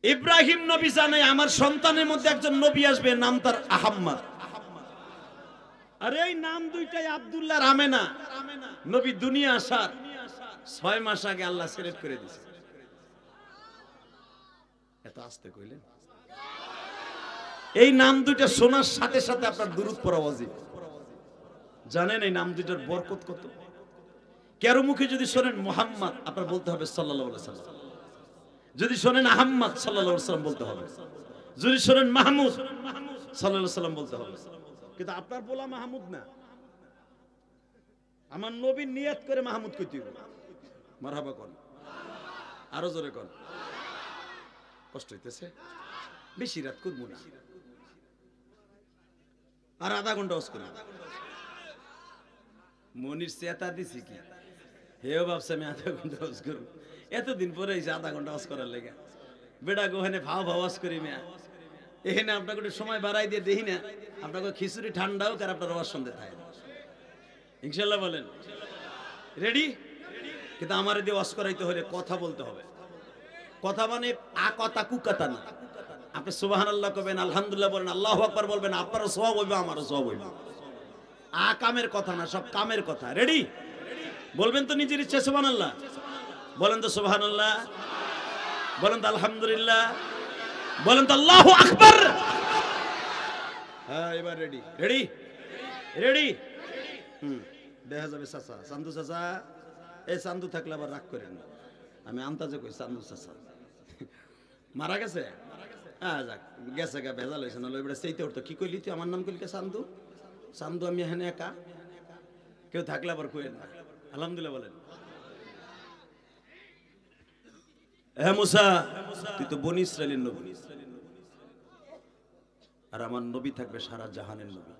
ইব্রাহিম নবী জানে আমার সন্তানের মধ্যে একজন নবী আসবে, নাম তার আহম্মদ। আর এই নাম দুইটাই আব্দুল্লাহ আর আমেনা। নবী দুনিয়া আসার 6 মাস আগে আল্লাহ সিলেক্ট করে দিয়েছে। এত আস্তে কইলেন? এই নাম দুইটা শোনার সাথে সাথে আপনার দুরূদ পড়া ওয়াজিব। জানেন এই নাম দুইটার বরকত কত? কারো মুখে যদি শোনেন মুহাম্মদ, আপনার বলতে হবে সাল্লাল্লাহু আলাইহি সাল্লাম। যদি শোনেন আহম্মদ, সাল্লাল্লাহু আলাইহি সাল্লাম বলতে হবে। যদি শোনেন মাহমুদ, সাল্লাল্লাহু আলাইহি সাল্লাম বলতে হবে। কিন্তু আপনার বলা মাহমুদ না, আমার নবী নিয়ত করে মাহমুদ কইতে হবে। মারহাবা কোন, আরো জোরে কোন। কষ্ট হইতেছে, বেশি রাত করব না, আর আধা ঘন্টা ওয়াজ করব। মনির চেতা দিছি কি হেও ভাবছে আমি আধা ঘন্টা ওয়াজ করব। এতদিন পরে এসে আধা ঘন্টা ওয়াজ করার লেগে বেটা গোহানে ভাও ভাও ওয়াজ করি মিয়া। এখানে আপনাকে একটু সময় বাড়াই দিয়ে দেখি না, আপনাকে খিচুড়ি ঠান্ডা হোক আর আপনার ওয়াজ শুনতে থাকে ইনশাল্লাহ। বলেন রেডি? কিন্তু আমার দিয়ে ওয়াজ করাইতে হলে কথা বলতে হবে। কথা মানে আ কথা কুকাতা না। আপনি সুবহানাল্লাহ কবেন, আলহামদুলিল্লাহ বলেন, আল্লাহু আকবার বলবেন, আপনারও সওয়াব হইবে আমারও সওয়াব হইবে। কামের কথা না, সব কামের কথা। রেডি? বলবেন তো নিজের ইচ্ছা সুবহানাল্লাহ? বলেন তো সুবহানাল্লাহ, বলেন তো আলহামদুলিল্লাহ, বলেন তো আল্লাহু আকবার। হ্যাঁ, এবার রেডি? রেডি? রেডি? দেখা যাবে চাচা, চান্দু চাচা। এই চান্দু থাকলে আবার রাগ করেন না, আমি আন্তাজে কই চান্দু চাচা মারা গেছে। হ্যাঁ যাক, গেছে গা, ভেজাল হয়েছে না। এবারে সেইতে উঠতো, কি কইলি তুই আমার নাম কইলি কে? চান্দু। চান্দু আমি এখানে একা, কেউ থাকলে আবার কইেন না। আলহামদুলিল্লাহ বলেন। হ্যাঁ মুসা, তুই তো বনি ইসরাইলের নবী, আর আমার নবী থাকবে সারা জাহানের নবী।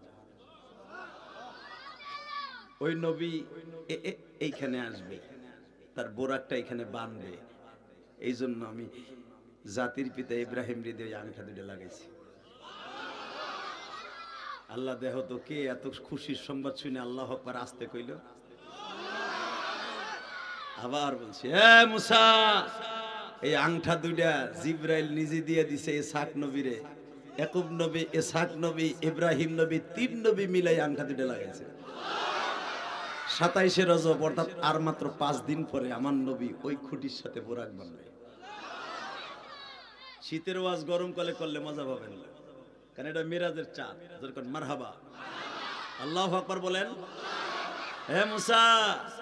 ওই নবী এইখানে আসবে, তার বোরাকটা এখানে বানবে। এই জন্য আমি জাতির পিতা ইব্রাহিম হৃদয়ে আংটা দুটো লাগাইছি। আল্লাহ দেহ তো, কে এত খুশির সংবাদ শুনে আল্লাহ আকবার আসতে কইল। আবার বলছি, হ্যাঁ মুসা, এই আংটা দুইটা জিব্রাইল নিজে দিয়ে দিছে ইসহাক নবীরে। ইয়াকুব নবী, ইসহাক নবী, ইব্রাহিম নবী, 3 নবী মিলাই আংটা দুইটা লাগাইছে। 27 রজব, অর্থাৎ আর মাত্র 5 দিন পরে আমার নবী ওই খুঁটির সাথে বোরাক বানবে। শীতের ওয়াজ গরম কালে করলে মজা পাবেন না, কারণ এটা মিরাজের চাঁদ। যেরকম মারহাবা, আল্লাহু আকবার বলেন। হে মুসা,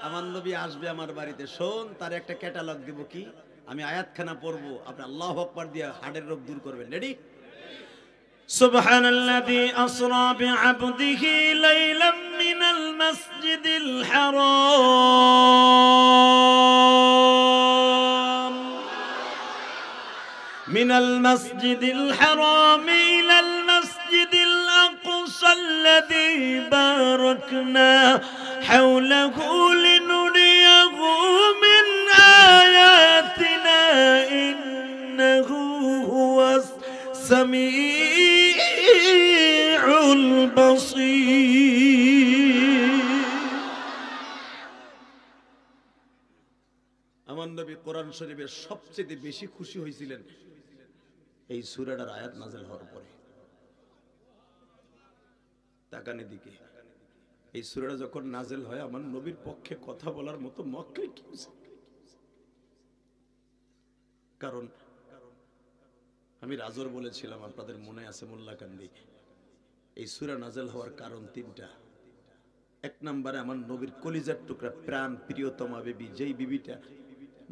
আমার নবী আসবে আমার বাড়িতে, শোন তার একটা ক্যাটালগ দিব। কি? আমি আয়াতখানা পড়বো, আপনি আল্লাহু আকবার দিয়ে হাড়ের রোগ দূর করবেন। রেডি? সুবহানাল্লাযী আসরা বিআবদিহি লাইলাম মিনাল মাসজিদিল হারাম মিনাল মাসজিদিল হারাম ইলাল মাসজিদিল আকসাল্লাযী বারাকনা হাওলাহু লিনুরিয়াহু মিন আয়াতিনা ইন্নাহু হুয়াস সামিউল বাসীর। আমার নবী কোরআন শরীফের সবচেয়ে বেশি খুশি হয়েছিলেন এই সূরাটার আয়াত নাযিল হওয়ার পরে। তাকানি দিকে, এই সূরাটা যখন নাযিল হয়, আমার নবীর পক্ষে কথা বলার মতো মক্কায় কি হয়েছে? কারণ আমি রাজর বলেছিলাম, আপনাদের মনে আছে মোল্লাকান্দি, এই সূরা নাযিল হওয়ার কারণ 3টা। 1 নম্বরে আমার নবীর কলিজার টুকরা প্রাণ প্রিয়তমা বিবি, যেই বিবিটা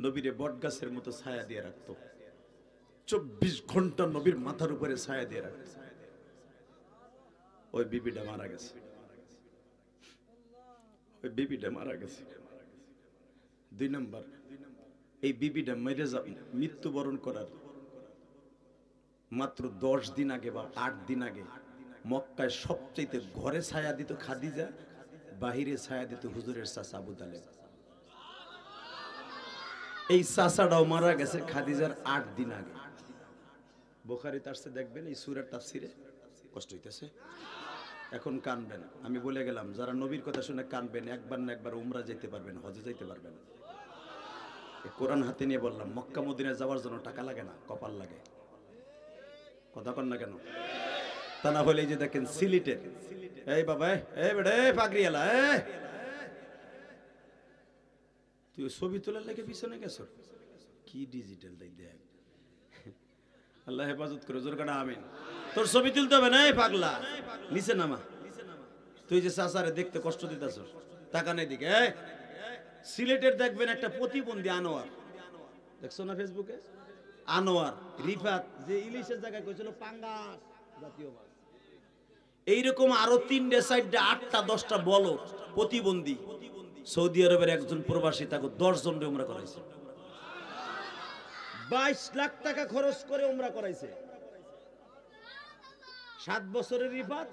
নবীরে বটগাছের মতো ছায়া দিয়ে রাখতো, 24 ঘন্টা নবীর মাথার উপরে ছায়া দিয়ে রাখতো, ওই বিবিটা মারা গেছে। ওই বিবিটা মারা গেছে। 2 নম্বর, এই বিবিটা মৃত্যুবরণ করার মাত্র 10 দিন আগে বা 8 দিন আগে মক্কায় সবচেয়ে ঘরে ছায়া দিত খাদিজা, বাহিরে ছায়া দিত হুজুরের চাচা আবু তালেব। এই চাচাটাও মারা গেছে খাদিজার 8 দিন আগে। বুখারীতে আসছে, দেখবেন এই সূরার তাফসিরে। কষ্ট হইতেছে? এখন কানবেন, আমি বলে গেলাম, যারা নবীর কথা শুনে কানবেন, একবার না একবার উমরা যেতে পারবেন, হজে যেতে পারবেন। এই কোরআন হাতে নিয়ে বললাম, মক্কা মদিনায় যাওয়ার জন্য টাকা লাগে না, কপাল লাগে। কথা কন না কেন? তা না হলে এই যে দেখেন সিলেটে, এই বাবা, এই বেটা, এই পাগড়িওয়ালা, তুই ছবি তোলার লেগে পিছনে গেছ, কি ডিজিটাল দেখ। আল্লাহ হেফাজত করে, জোর কাটা আমিন। তোর ছবি তুলতে হবে না, এই পাগলা, নিচে নামা। তুই যে চাচারে দেখতে কষ্ট দিতেছ, টাকা নেই দিকে। সিলেটের দেখবেন একটা প্রতিবন্ধী আনোয়ার, দেখছো না ফেসবুকে? আনোয়ার, রিফাত, যে ইলিশের জায়গায় কইছিল পাঙ্গাস জাতীয় মাছ, এইরকম আরো 3টে 4টে 8টা 10টা বলো প্রতিবন্ধী সৌদি আরবের একজন প্রবাসী তাকে 10 জন উমরা করাইছে। 22 লাখ টাকা খরচ করে উমরা করাইছে। 7 বছরের রিফাত,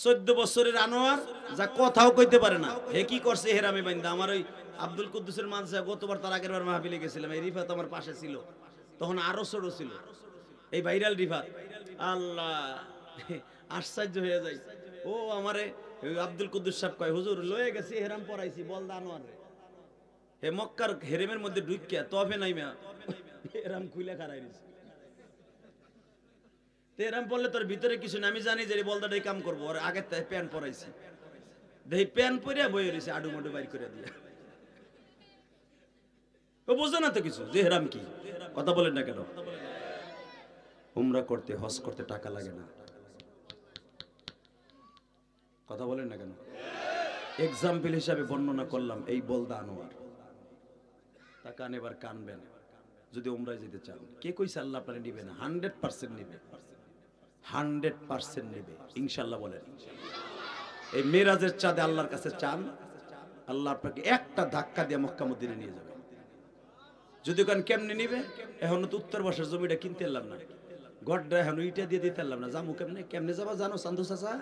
14 বছরের আনোয়ার, যা কথাও কইতে পারে না। হে কি করছে হেরামে বাইন্দা। আমার ওই আব্দুল কুদ্দুসের মানসা, গতবার তার আগের বার মাহফিলে গেছিলাম, এই রিফাত আমার পাশে ছিল, তখন আরো ছোট ছিল, এই ভাইরাল রিফাত। আল্লাহ, আশ্চর্য হয়ে যাই। ও আমারে আব্দুল কুদ্দুস সাহেব কয়, হুজুর লয়ে গেছি, হেরাম পড়াইছি, বলদা আনোয়ার রে। হে মক্কার হেরেমের মধ্যে ঢুকিয়া তফে নাইমা হেরাম খুলে খারাই দিছে। এরাম বললে তোর ভিতরে কিছু না, আমি জানি যে বলদাটাই কাম করবো, ওর আগের প্যান্ট পরাইছি। দেখি প্যান পরে বইয়ে রয়েছে আডু মাডু বাইর করে দিয়ে। ও বোঝে না তো কিছু যে হেরাম কি, কথা বলেন না কেন? উমরা করতে হজ করতে টাকা লাগে না, কথা বলেন না কেন? এক্সাম্পল হিসাবে বর্ণনা করলাম এই বলদা আনোয়ার, টাকা নেবার কানবেন যদি উমরায় যেতে চান। কে কইছে আল্লাহ আপনারা নিবে না? 100% নিবে, 100% নিবে ইনশাআল্লাহ। বলেন এই মেরাজের চাঁদে আল্লাহর কাছে চান, আল্লাহ আপনাকে একটা ধাক্কা দিয়ে মক্কা মদিনা নিয়ে যাবে। যদি কান কেমনে নিবে? এখন তো উত্তর বর্ষের জমিটা কিনতে এলাম না, গড্ডা এখন ইটা দিয়ে দিতে এলাম না, জামু কেমনে? কেমনে যাবা জানো চান্দু চাচা?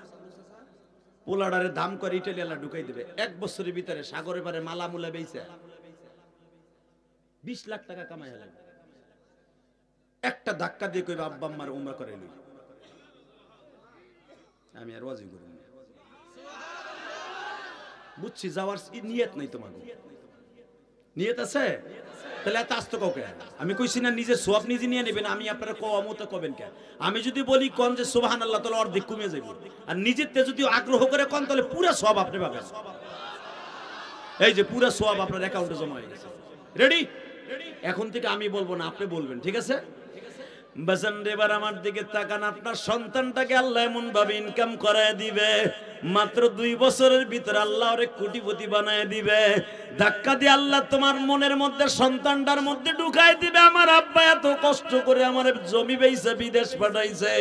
পোলাডারে দাম করে ইটালি আল্লাহ ঢুকাই দেবে। 1 বছরের ভিতরে সাগরে পারে মালা মুলা বেইছে 20 লাখ টাকা কামাই হলেন। একটা ধাক্কা দিয়ে কইবা আব্বা আম্মার উমরা করে নি। আমি আর ওয়াজি করব না, বুঝছি যাওয়ার নিয়ত নাই। তোমার নিয়ত আছে তাহলে এত আস্ত কাউকে আমি কইছি না নিজের সওয়াব নিজে নিয়ে নেবেন। আমি আপনারা কমতে কবেন কেন? আমি যদি বলি কোন যে সুবহানাল্লাহ তাহলে অর্ধেক কমে যাবে, আর নিজের তে যদি আগ্রহ করে কোন তাহলে পুরো সওয়াব আপনি পাবেন। এই যে পুরো সওয়াব আপনার অ্যাকাউন্টে জমা হয়ে গেছে। রেডি? এখন থেকে আমি বলবো না, আপনি বলবেন, ঠিক আছে? বাজান এবার আমার দিকে তাকান। আপনার সন্তানটাকে আল্লাহ এমন ভাবে ইনকাম করায় দিবে, মাত্র 2 বছরের ভিতরে আল্লাহ ওরে কোটিপতি বানায় দিবে। ধাক্কা দিয়ে আল্লাহ তোমার মনের মধ্যে সন্তানটার মধ্যে ঢুকায় দিবে, আমার আব্বা এত কষ্ট করে আমার জমি বেইছে বিদেশ পাঠাইছে,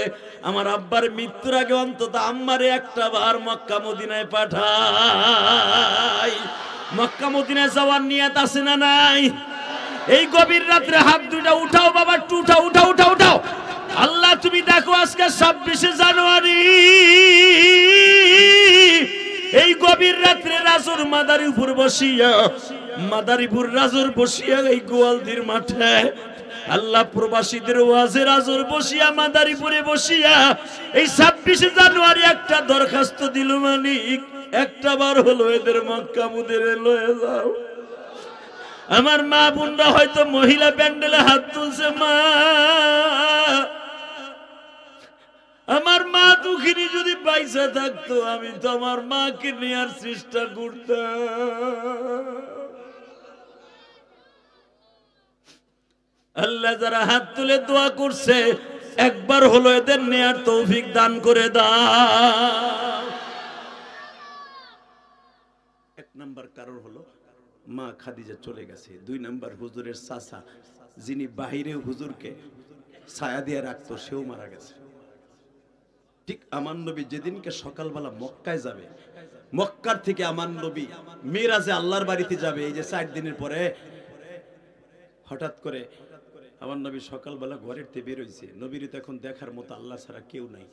আমার আব্বার মৃত্যুর আগে অন্তত আম্মারে একটা বার মক্কা মদিনায় পাঠাই। মক্কা মদিনায় যাওয়ার নিয়ত আছে না নাই? এই গভীর রাত্রে হাত দুইটা উঠাও বাবা, উঠাও উঠাও উঠাও উঠাও। আল্লাহ তুমি দেখো আজকে 26শে জানুয়ারি, এই গভীর রাত্রে রাজুর মাদারীপুর বসিয়া, মাদারীপুর রাজুর বসিয়া এই গোয়ালদির মাঠে আল্লাহ প্রবাসীদের ওয়াজে রাজুর বসিয়া, মাদারীপুরে বসিয়া এই 26শে জানুয়ারি একটা দরখাস্ত দিল, মালিক একটা বার হলো এদের মক্কা মদিনায় লয়ে যাও। আমার মা বোনরা হয়তো মহিলা প্যান্ডেলে হাত তুলছে, মা আমার মা দুঃখিনী যদি পয়সা থাকতো আমি তো আমার মাকে নেওয়ার চেষ্টা করতাম। আল্লাহ যারা হাত তুলে দোয়া করছে একবার হলো এদের নেয়ার তৌফিক দান করে দাও। 1 নাম্বার কারণ হলো মা খাদিজা চলে গেছে। 2 নাম্বার হুজুরের চাচা যিনি বাহিরে হুজুরকে ছায়া দিয়ে রাখতো সেও মারা গেছে। ঠিক আমার নবী যেদিনকে সকালবেলা মক্কায় যাবে, মক্কার থেকে আমার নবী মিরাজে আল্লাহর বাড়িতে যাবে, এই যে 4 দিনের পরে হঠাৎ করে আমার নবী সকালবেলা ঘরের থেকে বের হইছে। নবীর তো এখন দেখার মতো আল্লাহ ছাড়া কেউ নাই।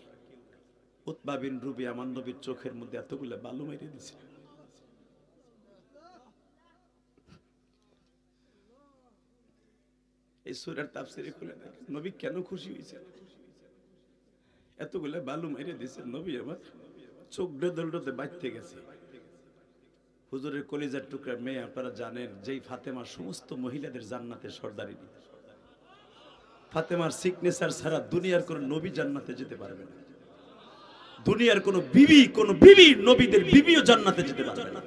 উতবা বিন রুবি আমার নবীর চোখের মধ্যে এতগুলো বালু মেরে দিয়েছে। এই সূরার তাফসীরে খুলে দেখেন নবী কেন খুশি হয়েছে, এতগুলো বালু মেরে দিয়েছে। নবী আমার চোখ ডলডতে বাইতে গেছে। হুজুরের কলিজার টুকরা মেয়ে আপনারা জানেন, যেই ফাতেমা সমস্ত মহিলাদের জান্নাতের সর্দারিনী। ফাতেমার সিগনেচার ছাড়া দুনিয়ার কোন নবী জান্নাতে যেতে পারবে না। দুনিয়ার কোন বিবি নবীদের বিবিও জান্নাতে যেতে পারবে না।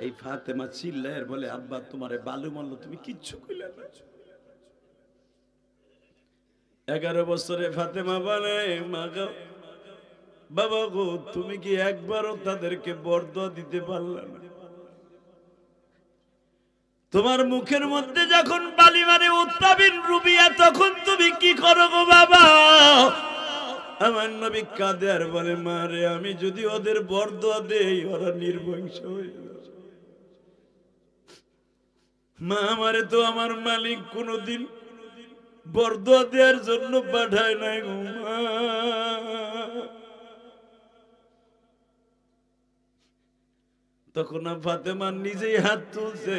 এই ফাতেমা চিল্লায় বলে, আব্বা তোমারে বালু মারলো, তুমি কিচ্ছু কইলে না। 11 বছরে ফাতেমা বলে, মা গো, বাবা গো, তুমি কি একবারও তাদেরকে বরদোয়া দিতে পারলে না? তোমার মুখের মধ্যে যখন বালি মারে উতবা বিন রুবিয়া, তখন তুমি কি করো গো বাবা? আমার নবী কাঁদে আর বলে, মা রে, আমি যদি ওদের বরদোয়া দেই ওরা নির্বংশ হয়ে যাবে। মা আমারে তো আমার মালিক কোনদিন বরদোয়া দেওয়ার জন্য পাঠায় নাই গো মা। তখন ফাতেমা নিজেই হাত তুলছে,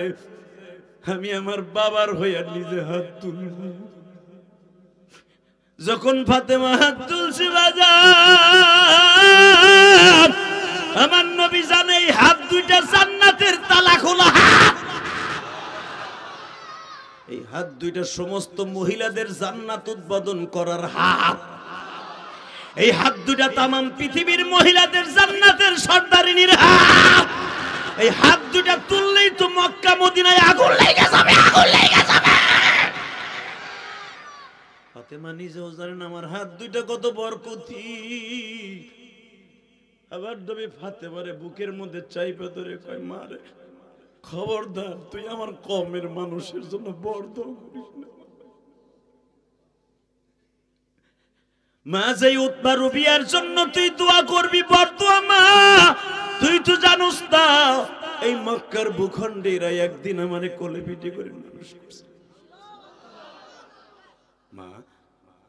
আমি আমার বাবার হইয়া নিজে হাত তুলব। যখন ফাতেমা হাত তুলছে বাজার, আমার নবী জানে এই হাত দুইটা জান্নাতের তালা খোলা হাত। এই হাত দুইটা সমস্ত মহিলাদের জান্নাত উদ্বোধন করার হাত। এই হাত দুটা তামাম পৃথিবীর মহিলাদের জান্নাতের সর্দারিনীর হাত। এই হাত দুটা তুললেই তো মক্কা মদিনায় আগুন লেগে যাবে, আগুন লেগে যাবে। ফাতেমা নিজেও জানেন আমার হাত দুইটা কত বরকতি। আবার নবী ফাতেমারে বুকের মধ্যে চাইপা ধরে কয়, মারে খবরদার তুই আমার কমের মানুষের জন্য বরদোয়া করিস না। মা যেই উতবা রুবিয়ার জন্য তুই দোয়া করবি বরদোয়া, মা তুই তো জানোস না এই মক্কার ভূখণ্ডেরা একদিন আমারে কোলে পিঠে করে মানুষ করছে। মা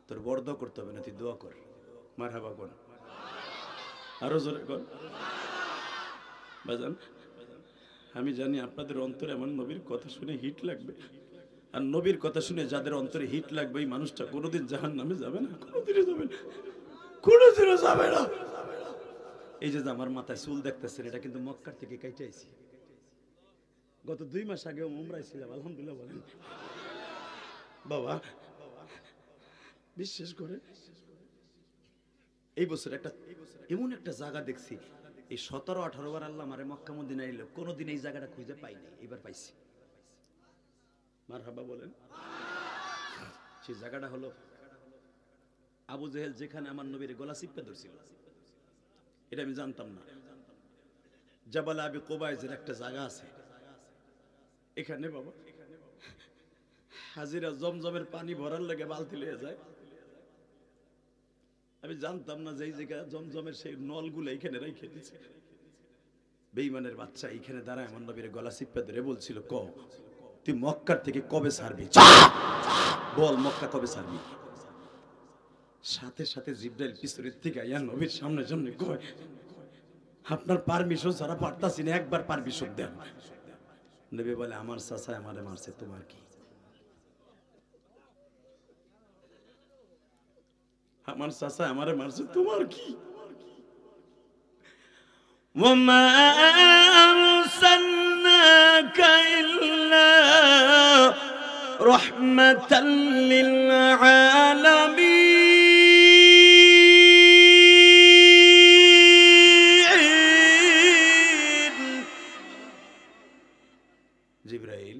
তোর বরদোয়া করতে হবে না, তুই দোয়া কর। মারহাবা কর, আরো জোরে কর। বাজান আমি জানি আপনাদের অন্তরে আমার নবীর কথা শুনে হিট লাগবে, আর নবীর কথা শুনে যাদের অন্তরে হিট লাগবে এই মানুষটা কোনোদিন জাহান্নামে যাবে না, কোনোদিনও যাবে না, কোনোদিনও যাবে না। এই যে আমার মাথায় চুল দেখতেছেন, এটা কিন্তু মক্কার থেকে কাইটে আইছি। গত 2 মাস আগেও মুম্বাই ছিলাম, আলহামদুলিল্লাহ বলেন বাবা। বিশ্বাস করে এই বছর এমন একটা জায়গা দেখছি, এই 17-18 বার আল্লাহ মারে মক্কা মদিনা এলো, কোনোদিন এই জায়গাটা খুঁজে পাইনি, এবার পাইছি। মারহাবা বলেন। সেই জায়গাটা হলো আবু জেহেল যেখানে আমার নবীর গলা চিপে ধরছিল, এটা আমি জানতাম না। জাবাল আবি কুবাইজের একটা জায়গা আছে, এখানে বাবা হাজিরা জমজমের পানি ভরার লাগে বালতি লয়ে যায়। আমি জানতাম না যে এই জায়গা জমজমের সেই নলগুলো এখানে রেখে দিয়েছে। বেঈমানের বাচ্চা এখানে দাঁড়ায় আমার নবীর গলা চিপে ধরে বলছিল, ক তুই মক্কার থেকে কবে ছাড়বি, বল মক্কা কবে ছাড়বি। সাথে সাথে জিবরাইল পিছনের থেকে আইয়া নবীর সামনে সামনে কয়, আপনার পারমিশন ছাড়া পারতাছি না, একবার পারমিশন দেন। নবী বলে, আমার চাচা আমারে মারছে, তোমার কি? আমার চাচা আমারে মারছে, তোমার কি? ওমা আরসালনাকা ইল্লা রাহমাতাল লিল আলামিন। জিবরাইল,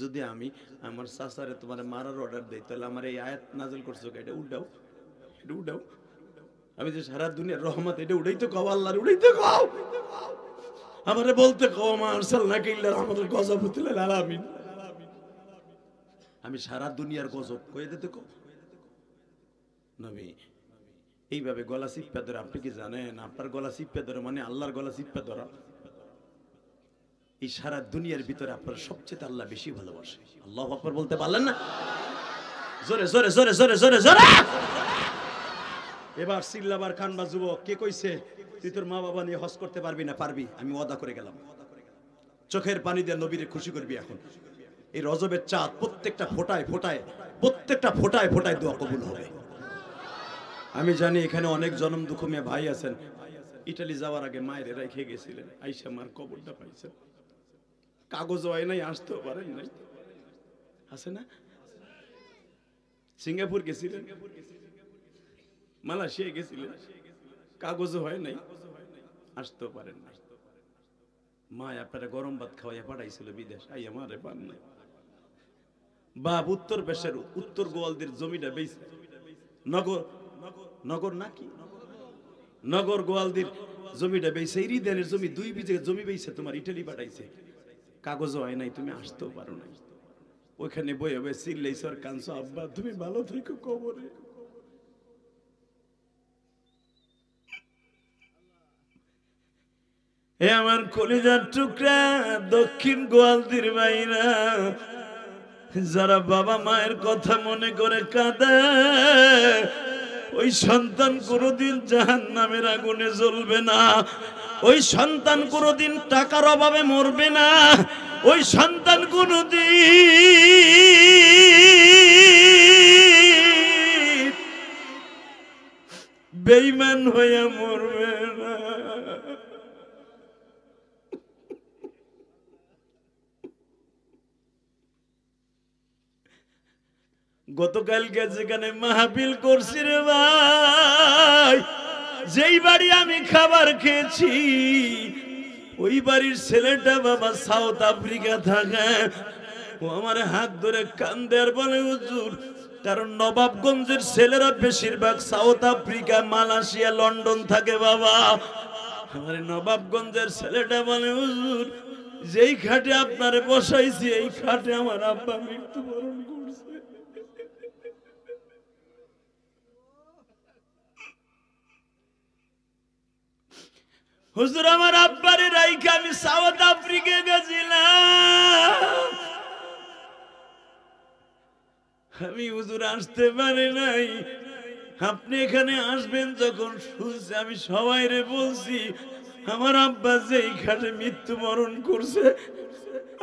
যদি আমি আমার চাচারে তোমার মারার অর্ডার দেই, তাহলে আমার এই আয়াত নাযিল করছো, এটা উঠাও, এটা উঠাও। আমি যে সারা দুনিয়ার রহমত, এটা উঠাইতে কও, আল্লাহর উঠাইতে কও, আমারে বলতে কও মা আরসালনাকা ইল্লা রাহমাতাল লিল আলামিন। আমি সারা দুনিয়ার গজব কয়ে দিতে কও। নবী এইভাবে গলা চিপা ধরে, আপনি কি জানেন আপনার গলা চিপা ধরে মানে আল্লাহর গলা চিপা ধরা? এই সারা দুনিয়ার ভিতরে আপনার সবচেয়ে আল্লাহ বেশি ভালোবাসে। আল্লাহু আকবার বলতে পারলেন না? জোরে জোরে জোরে জোরে জোরে জোরে। এবার চিল্লাবার কানবা যুবক, কে কইছে তুই তোর মা বাবা নিয়ে হজ করতে পারবি না? পারবি, আমি ওয়াদা করে গেলাম। চোখের পানি দিয়ে নবীরে খুশি করবি। এখন এই রজবের চাঁদ প্রত্যেকটা ফোঁটায় ফোঁটায়, প্রত্যেকটা ফোঁটায় ফোঁটায় দোয়া কবুল হবে। আমি জানি এখানে অনেক জনম দুঃখমিয়া ভাই আছেন, ইটালি যাওয়ার আগে মায়ের রেখে গেছিলেন, আইসা মার কবরটা পাইছেন, কাগজ হয় নাই, আসতেও পারেন নাই, আছে না? সিঙ্গাপুর গেছিলেন, মালয়েশিয়া গেছিলেন, কাগজ হয় নাই, আসতেও পারেন নাই। মা আপনারা গরম ভাত খাওয়াইয়া পাঠাইছিল বিদেশ, আইয়া মারে পান নাই। বাপ উত্তর পেশের উত্তর গোয়ালদের জমিটা বেইছে, নগর নগর নাকি নগর গোয়ালদের জমিটা বেইছে, ইরিদানের জমি 2 বিঘা জমি বেইছে, তোমার ইটালি পাঠাইছে, কাগজ হয় নাই, তুমি আসতেও পারো নাই। ওইখানে বই হবে চিল্লাইছো আর কানছো, আব্বা তুমি ভালো থেকো কবরে। এ আমার কলিজার টুকরা দক্ষিণ গোয়ালদির ভাইরা, যারা বাবা মায়ের কথা মনে করে কাঁদে, ওই সন্তান কোনোদিন জাহান্নামের আগুনে জ্বলবে না, ওই সন্তান কোনোদিন টাকার অভাবে মরবে না, ওই সন্তান কোনোদিন বেঈমান হয়ে মরবে না। গতকালকে যেখানে মাহফিল করছি রে ভাই, যেই বাড়ি আমি খাবার খেয়েছি ওই বাড়ির ছেলেটা বাবা সাউথ আফ্রিকা থাকে। ও আমার হাত ধরে কান্দে আর বলে হুজুর, কারণ নবাবগঞ্জের ছেলেরা বেশিরভাগ সাউথ আফ্রিকা, মালয়েশিয়া, লন্ডন থাকে বাবা। আমার নবাবগঞ্জের ছেলেটা বলে হুজুর, যেই খাটে আপনারে বসাইছি এই খাটে আমার আব্বা মৃত্যুবরণ করছে। হুজুর আমার আব্বারে রাইখা আমি সাউথ আফ্রিকা গেছিলাম, আমি হুজুর আসতে পারি নাই। আপনি এখানে আসবেন যখন শুনছি, আমি সবাইরে বলছি আমার আব্বা যেই খাটে মৃত্যুবরণ করছে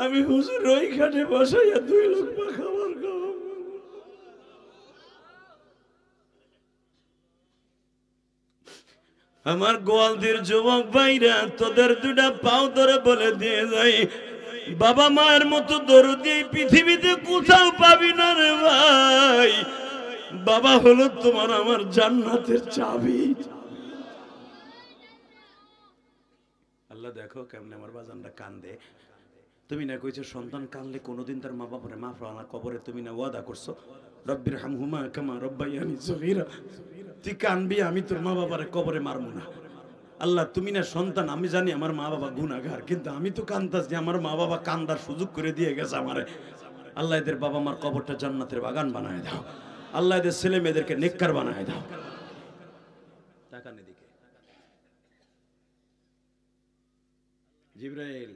আমি হুজুর ওই খাটে বসাইয়া 2 লক্ষ খাবার খাওয়াবো। আমার গোয়ালদের যুবক ভাইরা, তোদের 2টা পাও ধরে বলে দিয়ে যাই, বাবা মায়ের মতো দরদি এই পৃথিবীতে কোথাও পাবি না রে ভাই। বাবা হলো তোমার আমার জান্নাতের চাবি। আল্লাহ দেখো কেমনে আমার বাজানটা কান্দে। তুমি না কইছো সন্তান কানলে কোনোদিন তার মা বাবারে মাফ না কবরে, তুমি না ওয়াদা করছো রব্বির হামহুমা কামা রব্বায়ানি সগীরা, তুই কানবি আমি তোর মা বাবারে কবরে মারবো না। আল্লাহ তুমি না সন্তান, আমি জানি আমার মা বাবা গুনাহগার, কিন্তু আমি তো কান্দাস, আমার মা বাবা কান্দার সুযোগ করে দিয়ে গেছে আমারে। আল্লাহ এদের বাবা মার কবরটা জান্নাতের বাগান বানায় দাও। আল্লাহ এদের ছেলে মেয়েদেরকে নেককার বানায় দাও। টাকা নেদিকে জিবরাইল,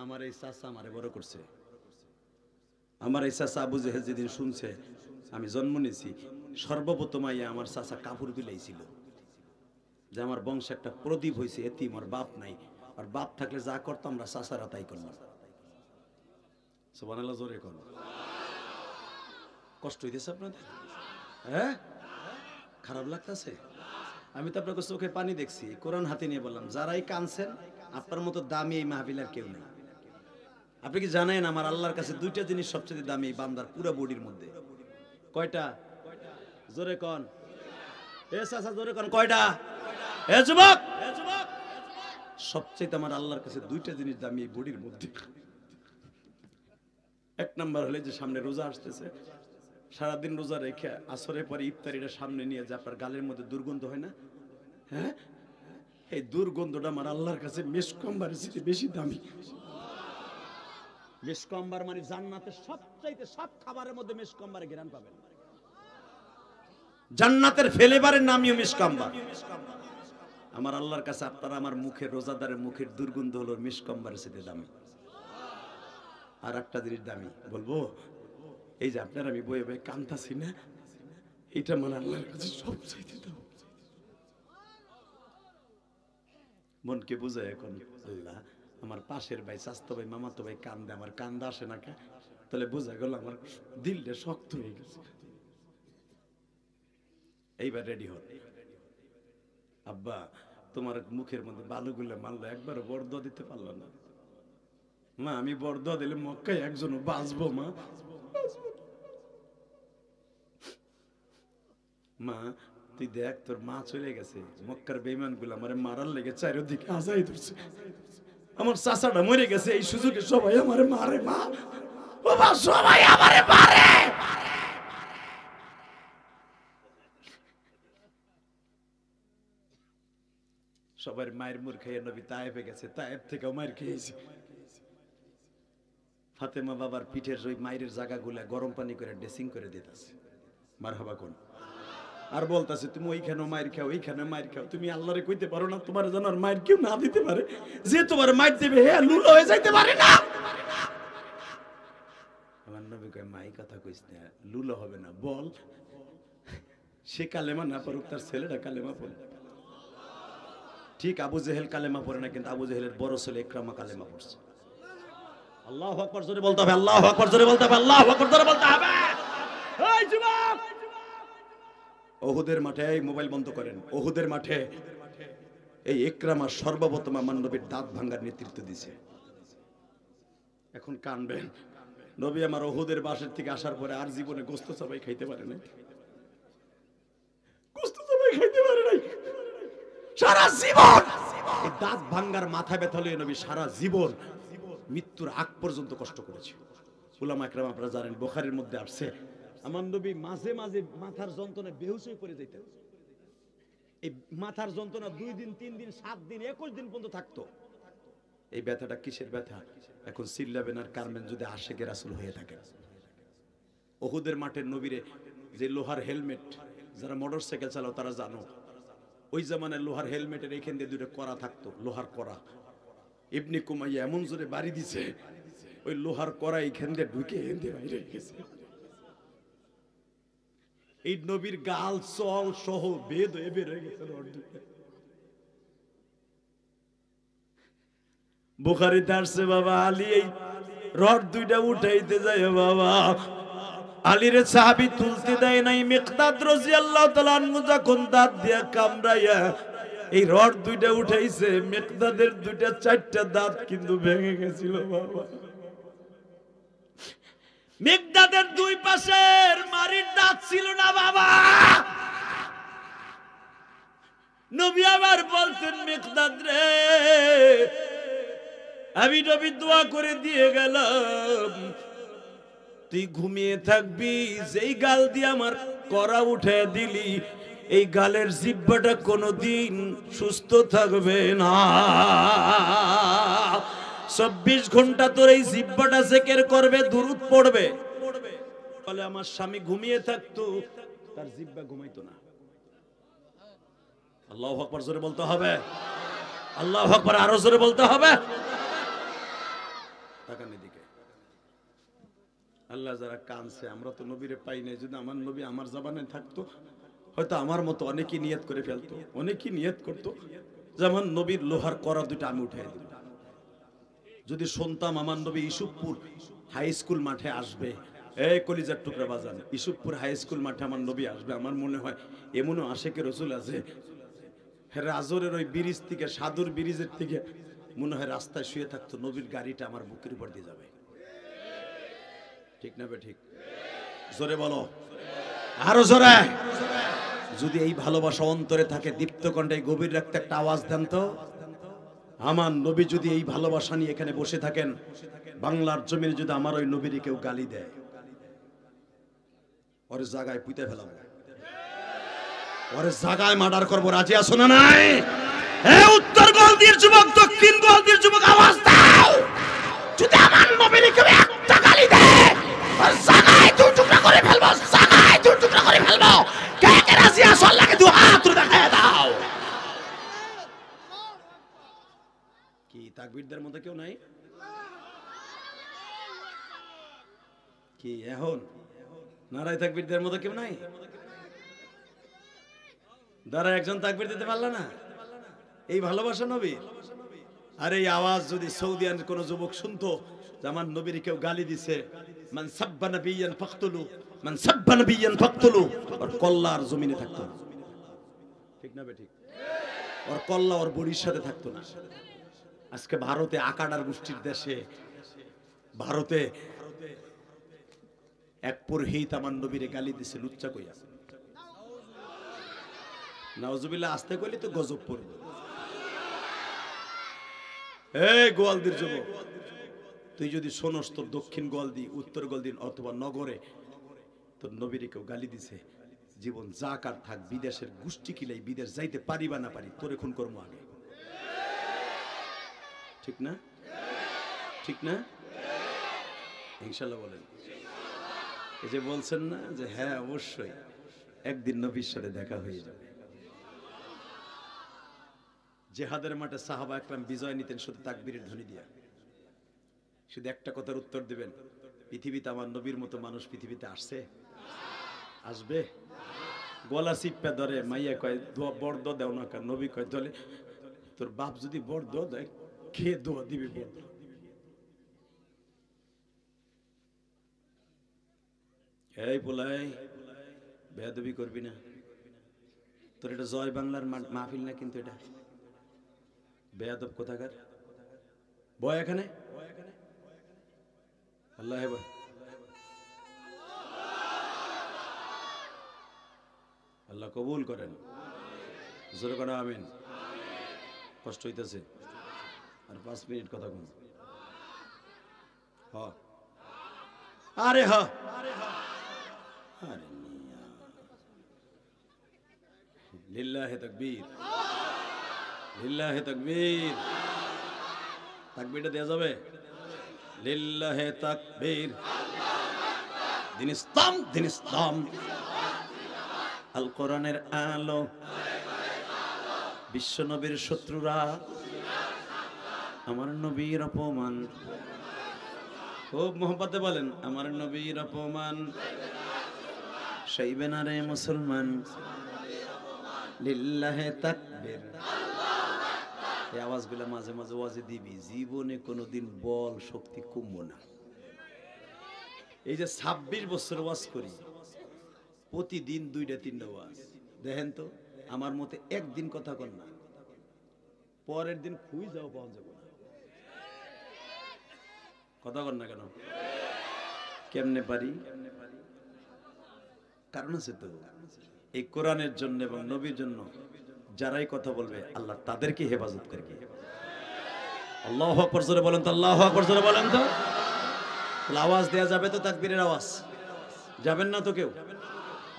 আমার এই চাচা আমারে বড় করছে। আমার এই চাচা আবু জেহেল যেদিন শুনছে আমি জন্ম নিয়েছি, সর্বপ্রথম আইয়া আমার চাচা কাপড় বিলাইছিল যে আমার বংশে একটা প্রদীপ হয়েছে, এতিম, আর বাপ নাই, আর বাপ থাকলে যা করতাম আমরা চাচারা তাই করলাম। সুবহানাল্লাহ, জোরে কোন। কষ্ট হইতেছে আপনাদের? হ্যাঁ, খারাপ লাগতেছে? আমি তো আপনাকে চোখে পানি দেখছি, কোরআন হাতে নিয়ে বললাম, যারাই কানছেন আপনার মতো দামি এই মাহফিলের কেউ নেই। আপনি কি জানেন আমার আল্লাহর কাছে 2টা জিনিস সবচেয়ে দামি এই বান্দার পুরো বডির মধ্যে? কয়টা? জোরে কোন। এ চাচা জোরে কোন, কয়টা? এ যুবক, সবচেয়ে আমার আল্লাহর কাছে 2টা জিনিস দামি এই বডির মধ্যে। 1 নাম্বার হলে যে সামনে রোজা আসতেছে, সারাদিন রোজা রেখে আসরের পরে ইফতারিটা সামনে নিয়ে যে আপনার গালের মধ্যে দুর্গন্ধ হয় না, হ্যাঁ, এই দুর্গন্ধটা আমার আল্লাহর কাছে মিসকম্বারের চেয়ে বেশি দামি। মিসকম্বার মানে জান্নাতের সবচাইতে, সব খাবারের মধ্যে মিসকম্বারে ঘ্রাণ পাবেন। জান্নাতের ফ্লেভারের নামই মিসকম্বার। আমার আল্লাহর কাছে আপনারা আমার মুখের, রোজাদারের মুখের দুর্গন্ধ হলো মিসকম্বারের চেয়ে দামি। আর একটা জিনিস দামি বলবো, এই যে আপনার আমি বয়ে বয়ে কান্তাছি না, এটা আমার আল্লাহর কাছে সবচাইতে দামি। মনকে বুঝায় এখন আল্লাহ, আমার পাশের ভাই, চাচতো ভাই, মামাতো ভাই কান্দে, আমার কান্দা আসে না কে? তাহলে বোঝা গেল আমার দিলটা শক্ত হয়ে গেছে। এইবার রেডি হন। আব্বা তোমার মুখের মধ্যে বালুগুলো মারলো, একবারও বরদোয়া দিতে পারলো না। মা আমি বরদোয়া দিলে মক্কায় একজনও বাঁচবো মা। মা তুই দেখ তোর মা চলে গেছে, মক্কার বেঈমান গুলো আমারে মারার লেগে চারিদিকে আজাই ধরছে, আমার চাচাটা মরে গেছে, এই সুযোগে সবাই আমারে মারে মা, বাবা সবাই আমারে মারে। সবার মায়ের মুর খেয়ে নবী তায়েফে গেছে, তায়েফ থেকে মায়ের খেয়েছে। ফাতেমা বাবার পিঠের ওই মায়ের জায়গাগুলা গরম পানি করে ড্রেসিং করে দিতেছে, মারহাবা কোন। আর বলতেছে তুমি ওইখানে মায়ের খাও, ওইখানে মায়ের খাও। তুমি আল্লাহরে কইতে পারো না তোমার যেন আর মায়ের কেউ না দিতে পারে, যে তোমার মায়ের দেবে হে লুলো হয়ে যাইতে পারে না। আমার নবী কয় মাই কথা কইস না, লুলো হবে না, বল সে কালেমা না পড়ুক, তার ছেলেটা কালেমা পড়ে। ঠিক আবু জেহেল কালেমা পড়ে না, কিন্তু আবু জেহেলের বড় ছেলে ইকরামা কালেমা পড়ছে। আল্লাহু আকবার জোরে বলতে হবে, আল্লাহু আকবার জোরে বলতে হবে, আল্লাহু আকবার জোরে বলতে হবে। এই যুবক, ওহুদের মাঠে, এই মোবাইল বন্ধ করেন, ওহুদের মাঠে এই ইকরামা সর্বপ্রথম আমার নবীর দাঁত ভাঙার নেতৃত্ব দিয়েছে। এখন কানবেন, নবী আমার উহুদের বাসের থেকে আসার পরে আর জীবনে গোস্ত চাবাই খাইতে পারে নাই, গোস্ত চাবাই খাইতে পারে নাই সারা জীবন। এই দাঁত ভাঙ্গার মাথা ব্যথা লইয়ে নবী সারা জীবন মৃত্যুর আগ পর্যন্ত কষ্ট করেছে। উলামা একরাম আপনারা জানেন, বুখারীর মধ্যে আসছে আমার নবী মাঝে মাঝে মাথার যন্ত্রণায় বেহুশ হয়ে পড়ে যেতেন। এই মাথার যন্ত্রণা 2 দিন 3 দিন 7 দিন 21 দিন পর্যন্ত থাকতো। এই ব্যথাটা কিসের ব্যথা এখন চিল্লাবেন আর কারমেন যদি আশেকে রাসূল হয়ে থাকে। উহুদের মাঠের নবীরে যে লোহার হেলমেট, যারা মোটরসাইকেল চালাও তারা জানো, ওই জামানায় লোহার হেলমেটের এখান দিয়ে 2টা কড়া থাকতো, লোহার কড়া। ইবনে কুমাইয়া এমন জোরে বাড়ি দিছে, ওই লোহার কড়া এখান দিয়ে ঢুকে বাইরে গেছে। এই নবীর গাল চল সহ বেদ হয়ে বের হয়ে গেছে। বুখারীতে আসছে বাবা আলী এই রড 2টা উঠাইতে যায়, বাবা আলীর সাহাবী তুলতে দেয় নাই। মিকদাদ রাদিয়াল্লাহু তাআলা আনহু যখন দাঁত দিয়া কামড়াইয়া এই রড 2টা উঠাইছে, মিকদাদের 2টা 4টা দাঁত কিন্তু ভেঙে গেছিল বাবা। মিকদাদের 2 পাশের মারির দাঁত ছিল না বাবা। নবী আবার বলতেন, মিকদাদ রে আমি নবী দোয়া করে দিয়ে গেলাম, তুই ঘুমিয়ে থাকবি, যেই গাল দিয়ে আমার করা উঠে দিলি এই গালের জিহ্বাটা কোনোদিন সুস্থ থাকবে না। 24 ঘন্টা তোর এই জিহ্বাটা জিকির করবে, দুরূদ পড়বে। বলে আমার স্বামী ঘুমিয়ে থাকতো, তার জিহ্বা ঘুমাইতো না। আল্লাহু আকবার জোরে বলতে হবে, আল্লাহু আকবার আরো জোরে বলতে হবে। তাকান এদিকে, আল্লাহ যারা কানছে, আমরা তো নবীরে পাই নাই। যদি আমার নবী আমার জবানে থাকতো, হয়তো আমার মতো অনেকেই নিয়ত করে ফেলতো, অনেকেই নিয়ত করতো যে আমার নবীর লোহার কড়া 2টা আমি উঠাই দিব। যদি শুনতাম আমার নবী ইসুফপুর হাই স্কুল মাঠে আসবে, এই কলিজার টুকরা বাজান, ইসুফপুর হাই স্কুল মাঠে আমার নবী আসবে, আমার মনে হয় এমনও আশেকে রসুল আছে রাজরের ওই ব্রিজ থেকে, সাদুর ব্রিজের থেকে মনে হয় রাস্তায় শুয়ে থাকতো, নবীর গাড়িটা আমার বুকের উপর দিয়ে যাবে। ঠিক না বে ঠিক? জোরে বলো, আরো জোরে। যদি এই ভালোবাসা অন্তরে থাকে, দীপ্ত কণ্ঠে গভীর রাখতে একটা আওয়াজ দেন তো। আমার নবী যদি এই ভালোবাসা নিয়ে এখানে বসে থাকেন, বাংলার জমিনে যদি আমার ওই নবীর কেউ গালি দেয়, ওর জায়গায় পুঁতে ফেলাম, ওর জায়গায় মার্ডার করবো। রাজি আছো না নাই? উত্তর গোলদির যুবক, দক্ষিণ গোলদির যুবক, আওয়াজ দাও। যদি আমার নবীর কেউ একটা গালি দেয়, ওর জায়গায় 2 টুকরা করে ফেলবো, জায়গায় 2 টুকরা করে ফেলবো। কে কে রাজি আছো? আল্লাহকে 2 হাত তুলে দেখায় দাও। কি তাকবীরদের মধ্যে কেউ নাই কি? এখন নারায়ে তাকবীরদের মধ্যে কেউ নাই? দাঁড়া, একজন তাকবীর দিতে পারল না? এই ভালোবাসা নবী। আর এই আওয়াজ যদি সৌদিয়ানের কোন যুবক শুনতো যে আমার নবীর কেউ গালি দিছে, মান সাব্বা নবিয়ান ফাকতুলু, মান সাব্বা নবিয়ান ফাকতুলু, আর কল্লার জমিনে থাকতো। ঠিক না বে ঠিক? ওর কল্লা ওর বড়ির সাথে থাকতো না। আজকে ভারতে আকাডার গোষ্ঠীর দেশে, ভারতে এক পুরোহিত আমার নবীরে গালি দিছে লুচ্চা কইয়া। নাউজুবিল্লাহ, আসতে কইলে তো গজব পড়বে। এই গোয়ালদির যুবক, তুই যদি শোনস, তোর দক্ষিণ গোয়ালদি, উত্তর গোয়ালদি অথবা নগরে তোর নবীরে কেউ গালি দিছে, জীবন যা কার থাক, বিদেশের গোষ্ঠী কিলাই বিদেশ যাইতে পারি বা না পারি, তোরে খুন করবো আগে। ঠিক না? ঠিক না? ইনশাআল্লাহ বলেন। এই যে বলছেন না যে হ্যাঁ অবশ্যই একদিন নবীর সাথে দেখা হয়ে যাবে। জিহাদের মাঠে সাহাবা একরাম বিজয় নিতেন শুধু তাকবীরের ধ্বনি দিয়া। শুধু একটা কথার উত্তর দিবেন, পৃথিবীতে আমার নবীর মতো মানুষ পৃথিবীতে আসছে? আসবে? গলা চিপ্পা ধরে মাইয়া কয় দোয়া বড় দোয়া দেও না কেন? নবী কয় দলে তোর বাপ যদি বড় দোয়া দেয়, কে দোয়া দিবি? বড় এই পোলাই বেয়াদবি করবি না। তোর এটা জয় বাংলার মাহফিল না, কিন্তু এটা বেয়াদব কোথাকার। বয় এখানে আল্লাহ কবুল করেন, জোরে করে আমিন। কষ্ট হইতেছে, আর 5 মিনিট কথা কম। হ আরে হ আরে মিয়া, লিল্লাহে তাকবীর, লিল্লাহে তাকবীর। তাকবীরটা দেয়া যাবে? লিল্লাহে তাকবীর। দিন ইসলাম, দিন ইসলাম। আল কোরআনের আলো, বিশ্ব নবীর শত্রুরা আমার নবীর অপমান। খুব মোহব্বতে বলেন, আমার নবীর অপমান সইবে না রে মুসলমান। লিল্লাহে তাকবীর। এই আওয়াজগুলো মাঝে মাঝে ওয়াজে দিবি, জীবনে কোনোদিন বল শক্তি কমবো না। এই যে 26 বছর ওয়াজ করি, প্রতিদিন 2টা-3টা ওয়াজ। দেখেন তো, আমার মতে একদিন কথা কর না, পরের দিন খুঁই যাও পাওয়া যাবে না। কথা কর না কেন? কেমনে পারি? কারণ আছে তো। এই কোরআনের জন্য এবং নবীর জন্য যারাই কথা বলবে, আল্লাহ তাদেরকে হেফাজত করবে। আল্লাহু আকবার জোরে বলেন তো, আল্লাহু আকবার জোরে বলেন তো। আওয়াজ দেয়া যাবে তো? তাকবীরের আওয়াজ যাবেন না তো কেউ?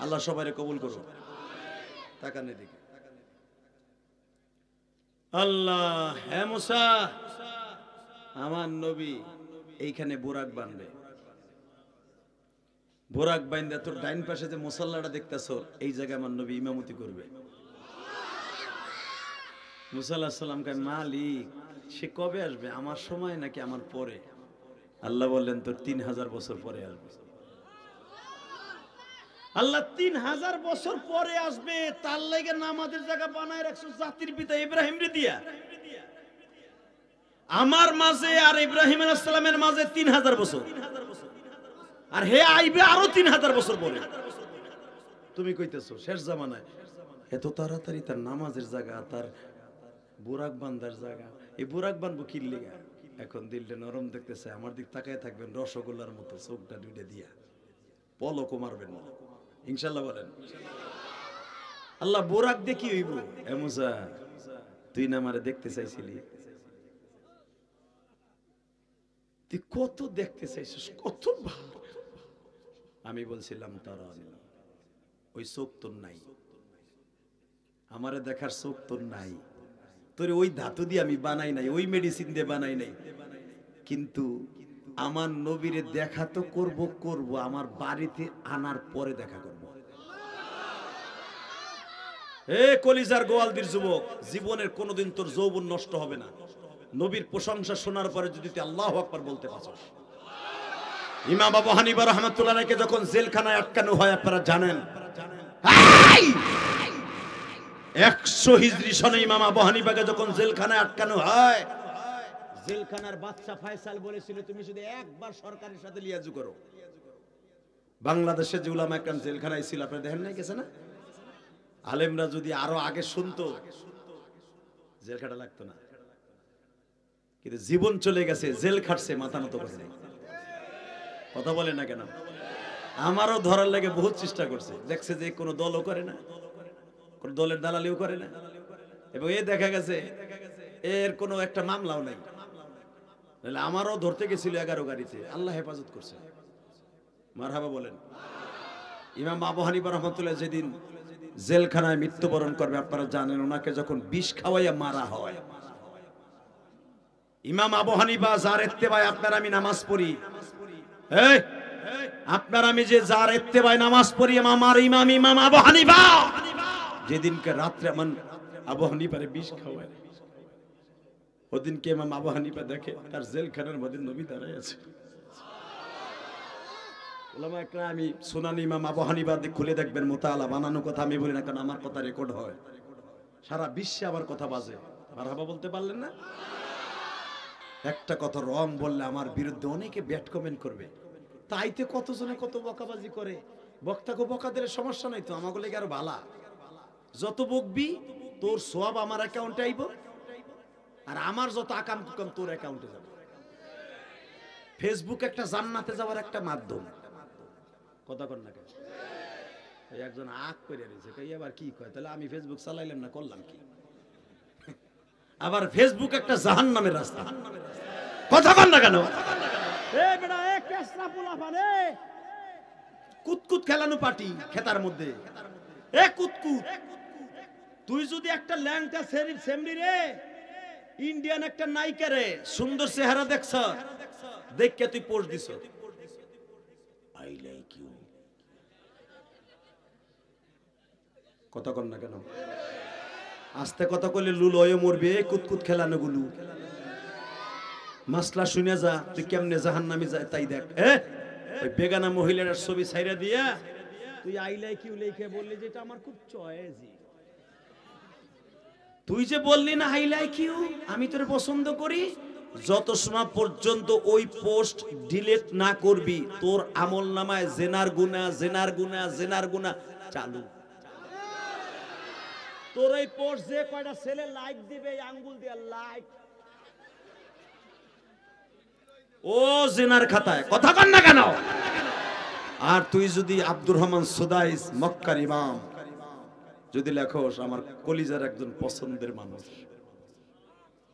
আল্লাহ সবাইকে কবুল করুন। তাকান এদিকে। আল্লাহ, হে মুসা, আমার নবী এইখানে বুরাক বানবে। বুরাক বাইন্দা তোর ডাইন পাশে যে মুসাল্লাটা দেখতেছো, এই জায়গায় আমার নবী ইমামতি করবে। মুসা আলাইহিস সালাম কয়, মালিক সে কবে আসবে, আমার সময় নাকি আমার পরে? আল্লাহ বললেন, তোর 3000 বছর পরে আসবে। আল্লাহ 3000 বছর পরে আসবে, তার লাগি নামাজের জায়গা বানায় রাখছো জাতির পিতা ইব্রাহিম রে দিয়া। আমার মাঝে আর ইব্রাহিম আলাইহিস সালামের মাঝে 3000 বছর, আর হে আইবে আরো 3000 বছর পরে। তুমি কইতেছো শেষ জামানায় এত তাড়াতাড়ি তার নামাজের জায়গা, তার বুরাক বান্দার জায়গা। এই বুরাক বানবো কি লিগা? এখন দিলটা নরম দেখতেছে, আমার দিক তাকায় থাকবেন রসগোল্লার মতো, চোখটা দুইটা দিয়া পলকও মারবেন না, ইনশাআল্লাহ বলেন। আল্লাহ বুরাক দেখি হইব। এ মুসা, তুই না আমারে দেখতে চাইছিলি, তুই কত দেখতে চাইছিস, কত ভালো। আমি বলছিলাম তারা ওই চোখ তোর নাই, আমারে দেখার চোখ তোর নাই। তোর ওই ধাতু দিয়ে আমি বানাই নাই, ওই মেডিসিন দিয়ে বানাই নাই, কিন্তু আমার নবীরে দেখা তো করব, আমার বাড়িতে আনার পরে দেখা করব। হে কলিজার গোয়ালদির যুবক, জীবনের কোনোদিন তোর যৌবন নষ্ট হবে না। নবীর প্রশংসা শোনার পরে যদি তুই আল্লাহু আকবার বলতে পারছিস। ইমাম আবু হানিফা রাহমাতুল্লাহ আলাইহি যখন জেলখানায় আটকানো হয়, আপনারা জানেন 100 হিজরি সনে ইমাম আবু হানিফাকে যখন জেলখানায় আটকানো হয়, জেলখানার বাদশা ফয়সাল বলেছিল, তুমি শুধু একবার সরকারের সাথে লিয়াজু করো। বাংলাদেশে যে উলামা একরাম জেলখানায় ছিল, আপনারা দেখেন নাই, গেছে না? আলেমরা যদি আরো আগে শুনতো, জেল খাটা লাগতো না। কিন্তু জীবন চলে গেছে, জেল খাটছে, মাথা নত করে নাই। কথা বলে না কেন? আমারও ধরার লাগে বহুত চেষ্টা করছে, দেখছে যে কোনো দলও করে না, কোন দলের দালালিও করে না, এবং এ দেখা গেছে এর কোনো একটা মামলাও নাই। আমারও ধরতে গেছিল 11 গাড়িতে, আল্লাহ হেফাজত করছে। মারহাবা বলেন। ইমাম আবু হানিফা রাহমাতুল্লাহ যেদিন জেলখানায় মৃত্যুবরণ করবে, আপনারা জানেন ওনাকে যখন বিষ খাওয়াইয়া মারা হয়, ইমাম আবু হানিফা যার ইত্তেবায় আপনার আমি নামাজ পড়ি, আপনার আমি যে যার ইত্তেবায় নামাজ পড়ি, আমার ইমাম ইমাম আবু হানিফা, যেদিনকে রাত্রে আমার আবু হানিফারে বিষ খাওয়ায়, ওদিনকে ইমাম আবু হানিফা দেখে তার জেলখানার মধ্যে নবী দাঁড়ায় আছে। ওলামা একরাম, আমি সুনান ইমাম আবু হানিফা খুলে দেখবেন, মুতাআলা বানানো কথা আমি বলি না, কারণ আমার কথা রেকর্ড হয়, সারা বিশ্বে আমার কথা বাজে। মারহাবা বলতে পারলেন না? একটা কথা রং বললে আমার বিরুদ্ধে অনেকে ব্যাড কমেন্ট করবে, তাইতে কতজনে কত বকাবাজি করে। বক্তাকে বকা দিলে সমস্যা নাই তো, আমাকে লেগে আরো ভালা। যত বকবি তোর সওয়াব আমার অ্যাকাউন্টে আইব, আর আমার যত আকাম কুকাম তোর অ্যাকাউন্টে যাবে। ফেসবুক একটা জান্নাতে যাওয়ার একটা মাধ্যম। কথা কর না কেন? একজন আগ করে রয়েছে, আবার কি কয়, তাহলে আমি ফেসবুক চালাইলাম না, করলাম কি? আবার ফেসবুক একটা জাহান্নামের রাস্তা, কথা বল না কেন? কুতকুত খেলানো পার্টি খেতার মধ্যে, এ কুতকুত, তুই যদি একটা ল্যাংটা সেমরি রে, ইন্ডিয়ান একটা নায়িকা রে, সুন্দর চেহারা দেখছ, দেখকে তুই পোস্ট দিছ, আই লাইক ইউ, কথা কর না কেন? আস্তে কথা কইলে লুল হয়ে মরবে। কুতকুত খেলানো গুলু মাসলা শুনে যা, তুই কেমনে জাহান্নামে যায় তাই দেখ। ওই বেগানা মহিলার ছবি ছাইরা দিয়া তুই আই লাইক ইউ লিখে বললি যে এটা আমার খুব চয়েস। তুই যে বললি না আই লাইক ইউ, আমি তোরে পছন্দ করি, যত সময় পর্যন্ত ওই পোস্ট ডিলিট না করবি, তোর আমল নামায় জেনার গুনাহ জেনার গুনাহ জেনার গুনাহ চালু। তোর এই পোস্ট যে কয়টা ছেলে লাইক দিবে, আঙ্গুল দিয়ে লাইক, ও জেনার খাতায়, কথা কন না কেন? আর তুই যদি আব্দুর রহমান সুদাইস মক্কার ইমাম যদি লেখোস, আমার কলিজার একজন পছন্দের মানুষ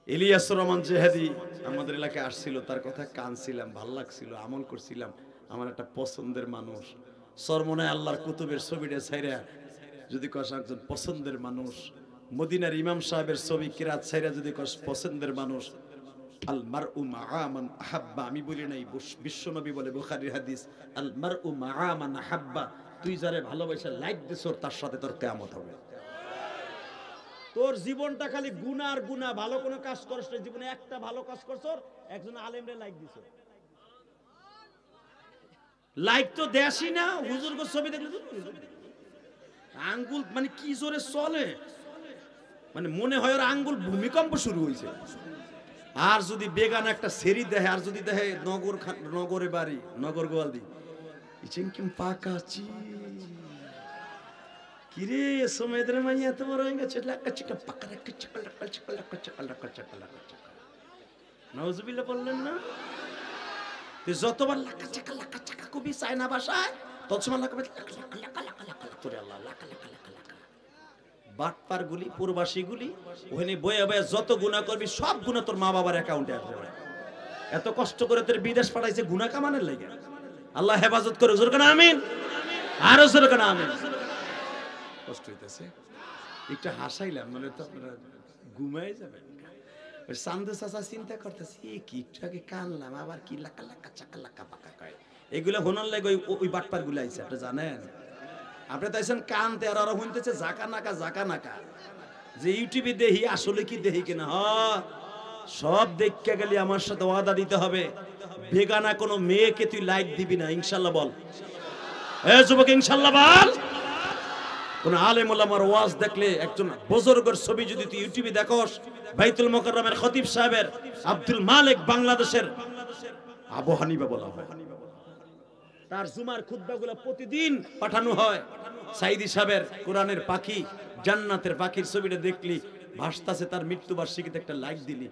ইলিয়াসুর রহমান জেহাদি আমাদের এলাকায় আসছিল, তার কথা কানছিলাম, ভাল লাগছিল, আমল করছিলাম, আমার একটা পছন্দের মানুষ, সরমনায় আল্লাহর কুতুবের ছবিটা ছাইরা যদি কস একজন পছন্দের মানুষ, মদিনার ইমাম সাহেবের ছবি কিরাত ছাইরা যদি কস পছন্দের মানুষ, আল মারউ মাআ মান আহাব্বা, আমি বলি নাই, বিশ্বনবী বলে, বুখারীর হাদিস, আল মারউ মাআ মান আহাব্বা, তুই যারে ভালোবাসা লাইক দিছ তার সাথে তোর কিয়ামত হবে। তোর জীবনটা খালি গুনাহ আর গুনাহ, ভালো কোনো কাজ করছ না, জীবনে একটা ভালো কাজ করছ, একজন আলেমরে লাইক দিছ, লাইক তো দেশই না, হুজুরগো ছবি দেখলে আঙ্গুল মানে কি জোরে চলে, মানে মনে হয় ওর আঙ্গুল ভূমিকম্প শুরু হয়েছে। আর যদি বেগান একটা সেরি দেহে, আর যদি দেহে নগরে বাড়ি, নগর গোয়ালদি, ইচিংকিম পাকাচি, কিরে সমেদরে মাইয়া তো বড় হয়ে গেছে, লাকা চিকা পাকা লাকা চিকা লাকা চিকা লাকা চিকা লাকা চিকা লাকা চিকা, নাউজুবিল্লাহ বললেন না? তুই যতবার লাকা চিকা কবি চায়না ভাষায়, তৎসময় লাকা লাকা লাকা লাকা লাকা লাকা তোরে আল্লাহ লাকা লাকা লাকা লাকা। বাটপার গুলি, প্রবাসী গুলি, ওখানে বয়ে বয়ে যত গুনাহ করবি সব গুনাহ তোর মা বাবার অ্যাকাউন্টে আসবে। এত কষ্ট করে তোর বিদেশ পাঠাইছে গুনাহ কামানের লাগে, আল্লাহ হেফাজত করে, জোরে কেন আমিন, আরো জোরে কেন আমিন। কষ্ট হইতেছে, একটু হাসাইলাম, মানে তো আপনারা ঘুমাই যাবেন। ওই চান্দু চাচা চিন্তা করতেছি, কি একটু আগে কানলাম, আবার কি লাকা লাকা চাকা লাকা পাকা কয়, এগুলো হোনার লাগে ওই বাটপার গুলো আইছে, আপনি জানেন? আপনি তাইছেন কানতে, আর ওরা শুনতেছে জাকা নাকা জাকা নাকা, যে ইউটিউবে দেখি আসলে কি দেখি কিনা। সব দেখতে গেলে আমার সাথে ওয়াদা দিতে হবে, বেগানা কোনো মেয়েকে তুই লাইক দিবি না, ইনশাল্লাহ বল। এ যুবক ইনশাল্লাহ বল। কোন আলেম ওলামার ওয়াজ দেখলে, একজন বুজুর্গের ছবি যদি তুই ইউটিউবে দেখোস, বাইতুল মুকাররমের খতিব সাহেবের আব্দুল মালিক, বাংলাদেশের আবু হানিফা বলা হয়, তার জুমার খুতবাগুলো প্রতিদিন পাঠানো হয়। সাইদি সাহেবের কোরআনের পাখি, জান্নাতের পাখির ছবিটা দেখলি ভাসতাছে, তার মৃত্যুবার্ষিকীতে একটা লাইক দিলি,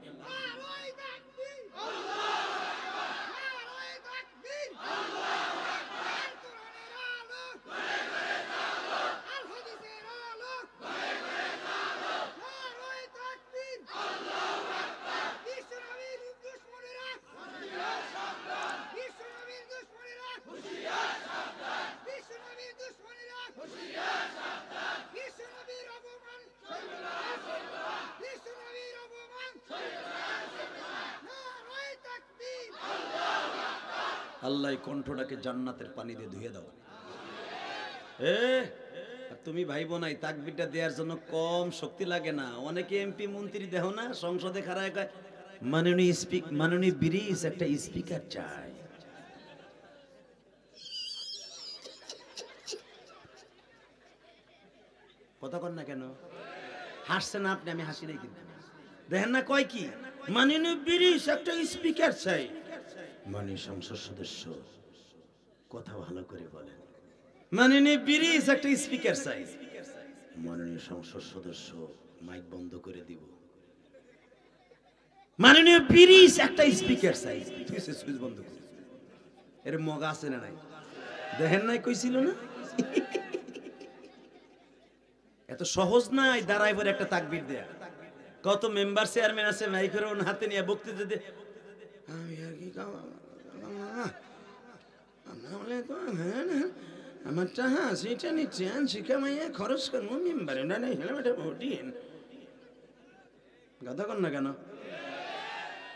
আল্লাহ কণ্ঠটাকে জান্নাতের পানি দিয়ে ধুয়ে দাও। তুমি ভাইবো নাই, তাকবীরটা দেওয়ার জন্য কম শক্তি লাগে না। অনেকে এমপি মন্ত্রী দেহ না, সংসদে খাড়ায় কয় মাননীয় ব্রিজ একটা স্পিকার চাই। কথা কন না কেন? হাসছেন আপনি, আমি হাসি নাই কিন্তু। দেখেন না কয় কি, মাননীয় ব্রিজ একটা স্পিকার চাই। মাননীয় সংসদ সদস্য কথা ভালো করে বলেন, মাননীয় ব্রিজ একটা স্পিকার চাই। মাননীয় সংসদ সদস্য মাইক বন্ধ করে দিব। মাননীয় ব্রিজ একটা স্পিকার চাই, সুইচ বন্ধ করে। এর মগা আছে না নাই? দেখেন নাই কইছিল না? এত সহজ নাই দাঁড়াই পরে একটা তাকবীর দেয়া। কত মেম্বার চেয়ারম্যান আছে মাইক্রোফোন হাতে নিয়ে বক্তৃতা দিয়ে আমি আর কি আমার টাকা সেটা নিচ্ছে শিখা মাইয়া খরচ করবো মেম্বারে না নাই হেলমেটে ভোটিন গাধা কর না কেন?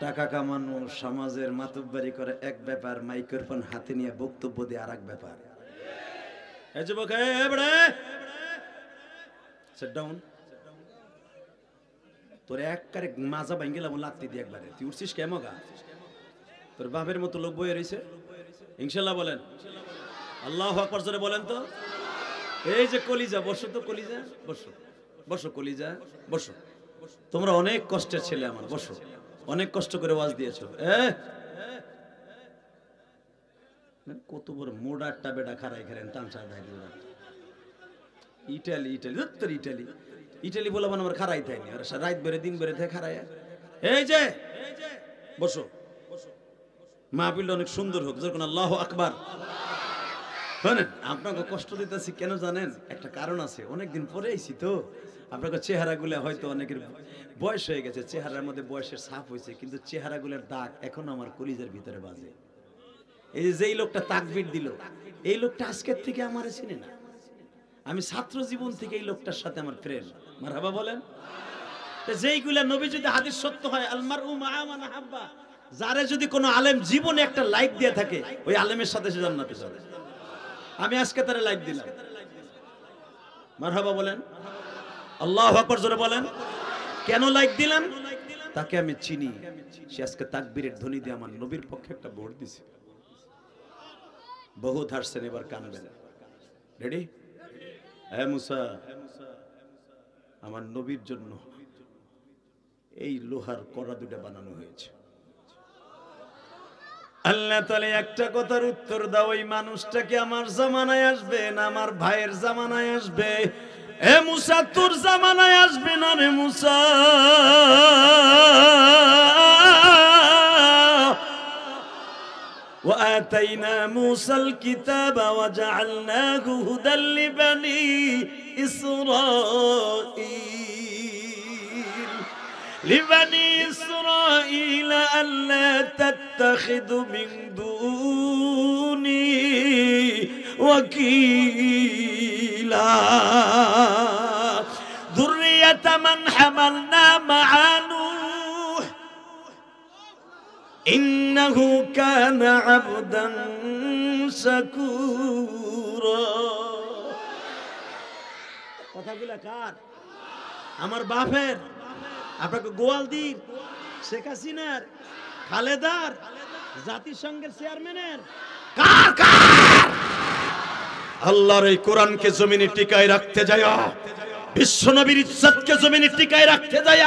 টাকা কামানো সমাজের মাতব্বরি করে এক ব্যাপার, মাইক্রোফোন হাতে নিয়ে বক্তব্য দিয়ে আর এক ব্যাপার। এই যুবক সিট ডাউন। তোর একবারে মাজা ভাঙ গেলাম লাত্তি দিয়ে একবারে। তুই উঠছিস কেমন গা? তোর বাপের মতো লোক বয়ে রয়েছে। ইনশাল্লাহ বলেন, আল্লাহু আকবার জোরে বলেন তো। এই যে কলিজা, বসো তো কলিজা, বসো বসো কলিজা বসো। তোমরা অনেক কষ্টের ছেলে আমার, বসো। অনেক কষ্ট করে ওয়াজ দিয়েছো। কত বড় মোডারটা বেটা খারাই খেলেন তামসা দেয়। ইটালি ইটালি উত্তর ইটালি ইটালি বলে আমার খারাই থাইনি, আর রাত বেড়ে দিন বেড়ে থাকে খারাই। এই যে বসো। মাহফিলটা অনেক সুন্দর হোক, যখন আল্লাহু আকবার। শোনেন, আপনাকে কষ্ট দিতেছি কেন জানেন? একটা কারণ আছে। অনেকদিন পরে আইছি তো, আপনাকে চেহারাগুলো হয়তো অনেকের বয়স হয়ে গেছে, চেহারার মধ্যে বয়সের ছাপ হয়েছে, কিন্তু চেহারাগুলোর দাগ এখন আমার কলিজার ভিতরে বাজে। এই যে যেই লোকটা তাকবীর দিল, এই লোকটা আজকের থেকে আমার চিনে না। আমি ছাত্র জীবন থেকে এই লোকটার সাথে আমার প্রেম। মারহাবা বলেন। যেইগুলা নবী যদি হাদিস সত্য হয়, আলমারউ মাআ মান আহাব্বা, যারে যদি কোনো আলেম জীবনে একটা লাইক দিয়ে থাকে, ওই আলেমের সাথে সে জান্নাতে যাবে। আমি আজকে তারে লাইক দিলাম। মারহাবা বলেন, আল্লাহু আকবার জোরে বলেন। কেন লাইক দিলাম? তাকে আমি চিনি, সে আজকে তাকবীরের ধ্বনি দিয়ে আমার নবীর পক্ষে একটা ভোট দিছে। বহুত হাসছেন, এবার কানবেন। রেডি? হ্যাঁ মুসা, আমার নবীর জন্য এই লোহার কড়া দুটো বানানো হয়েছে। আল্লাহ তাআলা একটা কথার উত্তর দাও, ওই মানুষটা কি আমার জামানায় আসবে না আমার ভাইয়ের জামানায় আসবে? এ মুসা, তোর জামানায় আসবে না রে মুসা। وآتينا موسى الكتاب وجعلناه هدى لبني إسرائيل ألا تتخذوا من دوني وكيلا ذرية من حملنا مع نوح إنه كان عبدا شكورا। কথাগুলো কার? আমার বাপের। আপনাকে গোয়ালদির, শেখ হাসিনার, খালেদার, জাতিসংঘের চেয়ারম্যানের, কার কার? আল্লাহর এই কোরআনকে জমিনে টিকায় রাখতে যায়, বিশ্বনবীর ইজ্জতকে জমিনে টিকায় রাখতে যায়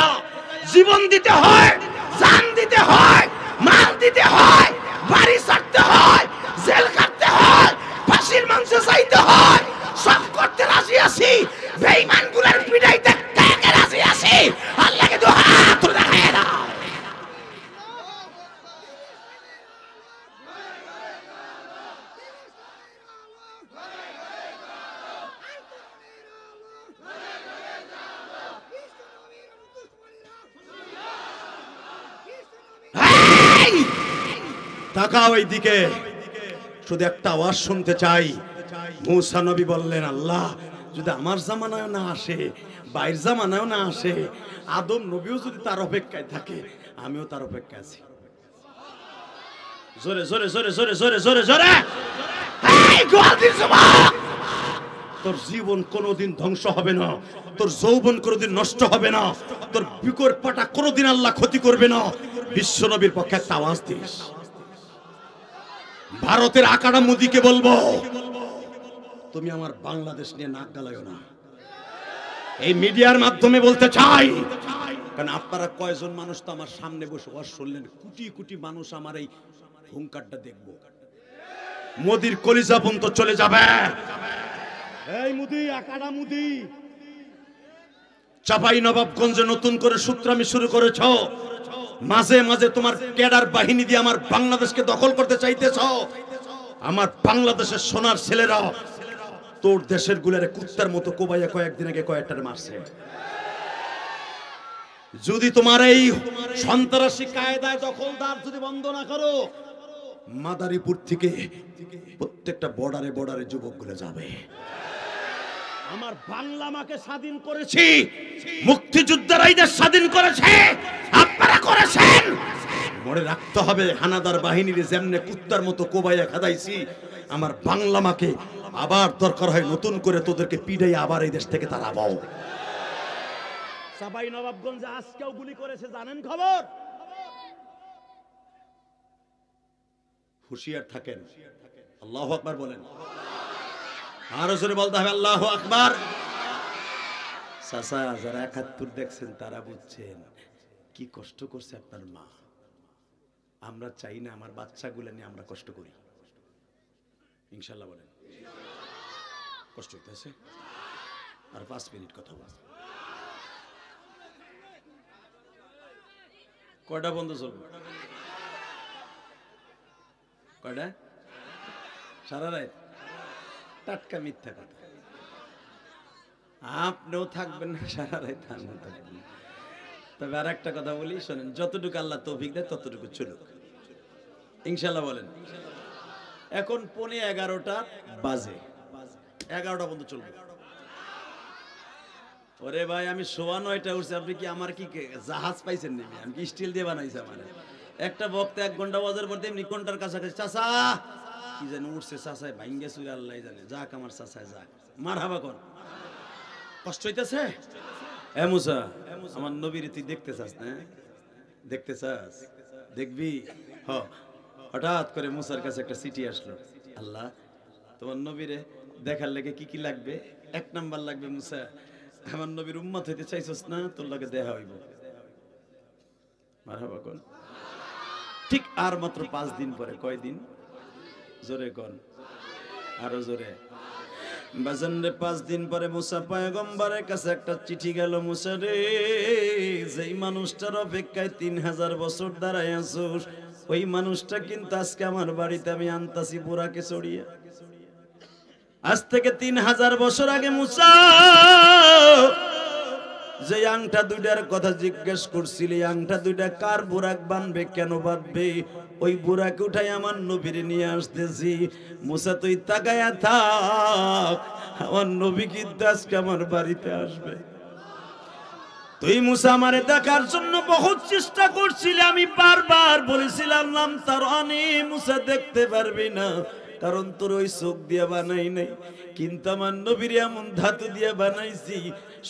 জীবন দিতে হয়, জান দিতে হয়, মাল দিতে হয়, বাড়ি ছাড়তে হয়, জেল কাটতে হয়, ফাঁসির মঞ্চে যাইতে হয়। সব করতে রাজি আছি, বেঈমানগুলোর পিটাইতে কাকে রাজি আছি? আল্লাহকে তো হাত তুলে দেখায় দাও। তাকাও এইদিকে, শুধু একটা আওয়াজ শুনতে চাই। মুসা নবী বললেন, আল্লাহ যদি আমার জামানায় না আসে, বাইরের জামানায় না আসে, আদম নবীও যদি তার অপেক্ষায় থাকে, আমিও তার অপেক্ষায় আছি। জোরে জোরে জোরে জোরে জোরে জোরে জোরে। তোর জীবন কোনোদিন ধ্বংস হবে না, তোর যৌবন কোনোদিন নষ্ট হবে না, তোর বিকর পাটা কোনোদিন আল্লাহ ক্ষতি করবে না। বিশ্ব নবীর পক্ষে একটা আওয়াজ দিস। ভারতের আকাড়া মোদিকে বলবো, তুমি আমার বাংলাদেশ নিয়ে নাক গালায়ো না। এই মিডিয়ার মাধ্যমে বলতে চাই, কারণ আপনারা কয়জন মানুষ তো আমার সামনে বসে ওয়াজ শুনলেন, কোটি কোটি মানুষ আমার এই হুঙ্কারটা দেখবো। মোদির কলিজা পর্যন্ত চলে যাবে। এই মোদি, আকাড়া মোদি, চাপাই নবাবগঞ্জে নতুন করে সূত্রামি শুরু করেছ, মাঝে মাঝে তোমার ক্যাডার বাহিনী দিয়ে আমার বাংলাদেশকে দখল করতে চাইতেছ। আমার বাংলাদেশের সোনার ছেলেরা তোর দেশের গুলারে কুত্তার মতো কোবাইয়া কয়েকদিন আগে কয়েকটারে মারছে। যদি তোমার এই সন্ত্রাসী কায়দায় দখলদার যদি বন্ধ না করো, মাদারীপুর থেকে প্রত্যেকটা বর্ডারে বর্ডারে যুবকগুলো যাবে। আমার বাংলা মাকে স্বাধীন করেছি, মুক্তিযোদ্ধারা এই দেশ স্বাধীন করেছে, আপনারা করেছেন। মনে রাখতে হবে, হানাদার বাহিনীর যেমনে কুত্তার মতো কোবাইয়া খাদাইছি, আমার বাংলা মাকে আবার দরকার হয় নতুন করে তোদেরকে পিড়াই আবার এই দেশ থেকে তাড়াবো। সাবাই নবাবগঞ্জে আজকেও গুলি করেছে, জানেন খবর? হুঁশিয়ার থাকেন। আল্লাহু আকবার বলেন, আরো জোরে বলতে হবে আল্লাহু আকবার। চাচা যারা ৭১ দেখছেন তারা বুঝছেন কি কষ্ট করছে আপনার মা। আমরা চাই না আমার বাচ্চাগুলো নিয়ে আমরা কষ্ট করি। ইনশাআল্লাহ বলেন। কষ্ট হইতেছে? আর ৫ মিনিট কথা বল। কয়টা বন্ধ চলবে? কয়টা? সারা রাত? টাটকা মিথ্যা কথা। আপনিও থাকবেন না সারা রাত, আমিও থাকবেন না। তবে আর একটা কথা বলি, শোনেন, যতটুকু আল্লাহ তৌফিক দেয় ততটুকু চলুক, ইনশাআল্লাহ বলেন। এখন 11:15 বাজে, 11টা পর্যন্ত চলবে। ওরে ভাই, আমি 9:15 উঠছি, আপনি কি আমার কি জাহাজ পাইছেন নাকি? আমি কি স্টিল দিয়ে বানাইছি? আমার একটা বক্তা 1 ঘন্টা বাজার পর তেমনি ঘন্টার কাছাকাছি চাচা কি জানি উঠছে, চাচায় ভাঙ্গে চুরে আল্লাহ জানে। যাক আমার চাচায় যাক, মার হাবা কর। কষ্ট হইতেছে? এ মুসা, আমার নবীর তুই দেখতে চাস না? দেখতে চাস? দেখবি। হঠাৎ করে মুসার কাছে একটা চিঠি আসলো, আল্লাহ তোমার নবীরে দেখার লেগে কি কি লাগবে? 1 নাম্বার লাগবে, মুসা আমার নবীর উম্মত হইতে চাইছস না, তোর লাগে দেখা হইব। মারহাবা কোন। ঠিক আর মাত্র 5 দিন পরে, কয়দিন? জোরে কোন, আরো জোরে। বাজানরে 5 দিন পরে মুসা পয়গম্বরের কাছে একটা চিঠি গেল। মুসা রে, যেই মানুষটার অপেক্ষায় 3000 বছর দাঁড়ায় আছোস, ওই মানুষটা কিন্তু আজকে আমার বাড়িতে আমি আনতাছি বুরাকে চড়িয়ে। আজ থেকে 3000 বছর আগে মুসা যে আংটা 2টার কথা জিজ্ঞেস করছিলি, আংটা 2টা কার? বুরাক বানবে, কেন বাঁধবে? ওই বুরাকে উঠাই আমার নবীরে নিয়ে আসতেছি। মুসা তুই তাকায়া থাক, আমার নবী কিন্তু আজকে আমার বাড়িতে আসবে। তুই মুসা আমারে দেখার জন্য বহুত চেষ্টা করছিলি, আমি বারবার বলেছিলাম নাম তার অনেক মুসা দেখতে পারবি না, কারণ তোর ওই চোখ দিয়ে বানাই নাই। কিন্তু আমার নবীর এমন ধাতু দিয়ে বানাইছি,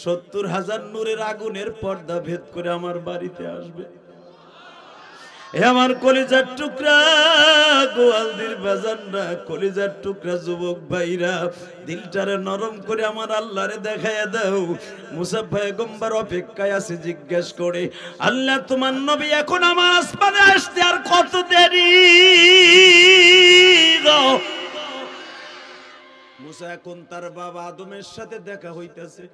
70,000 নূরের আগুনের পর্দা ভেদ করে আমার বাড়িতে আসবে। এ আমার কলিজার টুকরা গোয়ালদির বাজানরা, কলিজার টুকরা যুবক ভাইরা, দিলটারে নরম করে আমার আল্লাহরে দেখাইয়া দাও। মুসা পয়গম্বর অপেক্ষায় আছে, জিজ্ঞেস করে, আল্লাহ তোমার নবী এখন আমার আসমানে আসতে আর কত দেরি? মুসা এখন তার বাবা আদমের সাথে দেখা হইতেছে,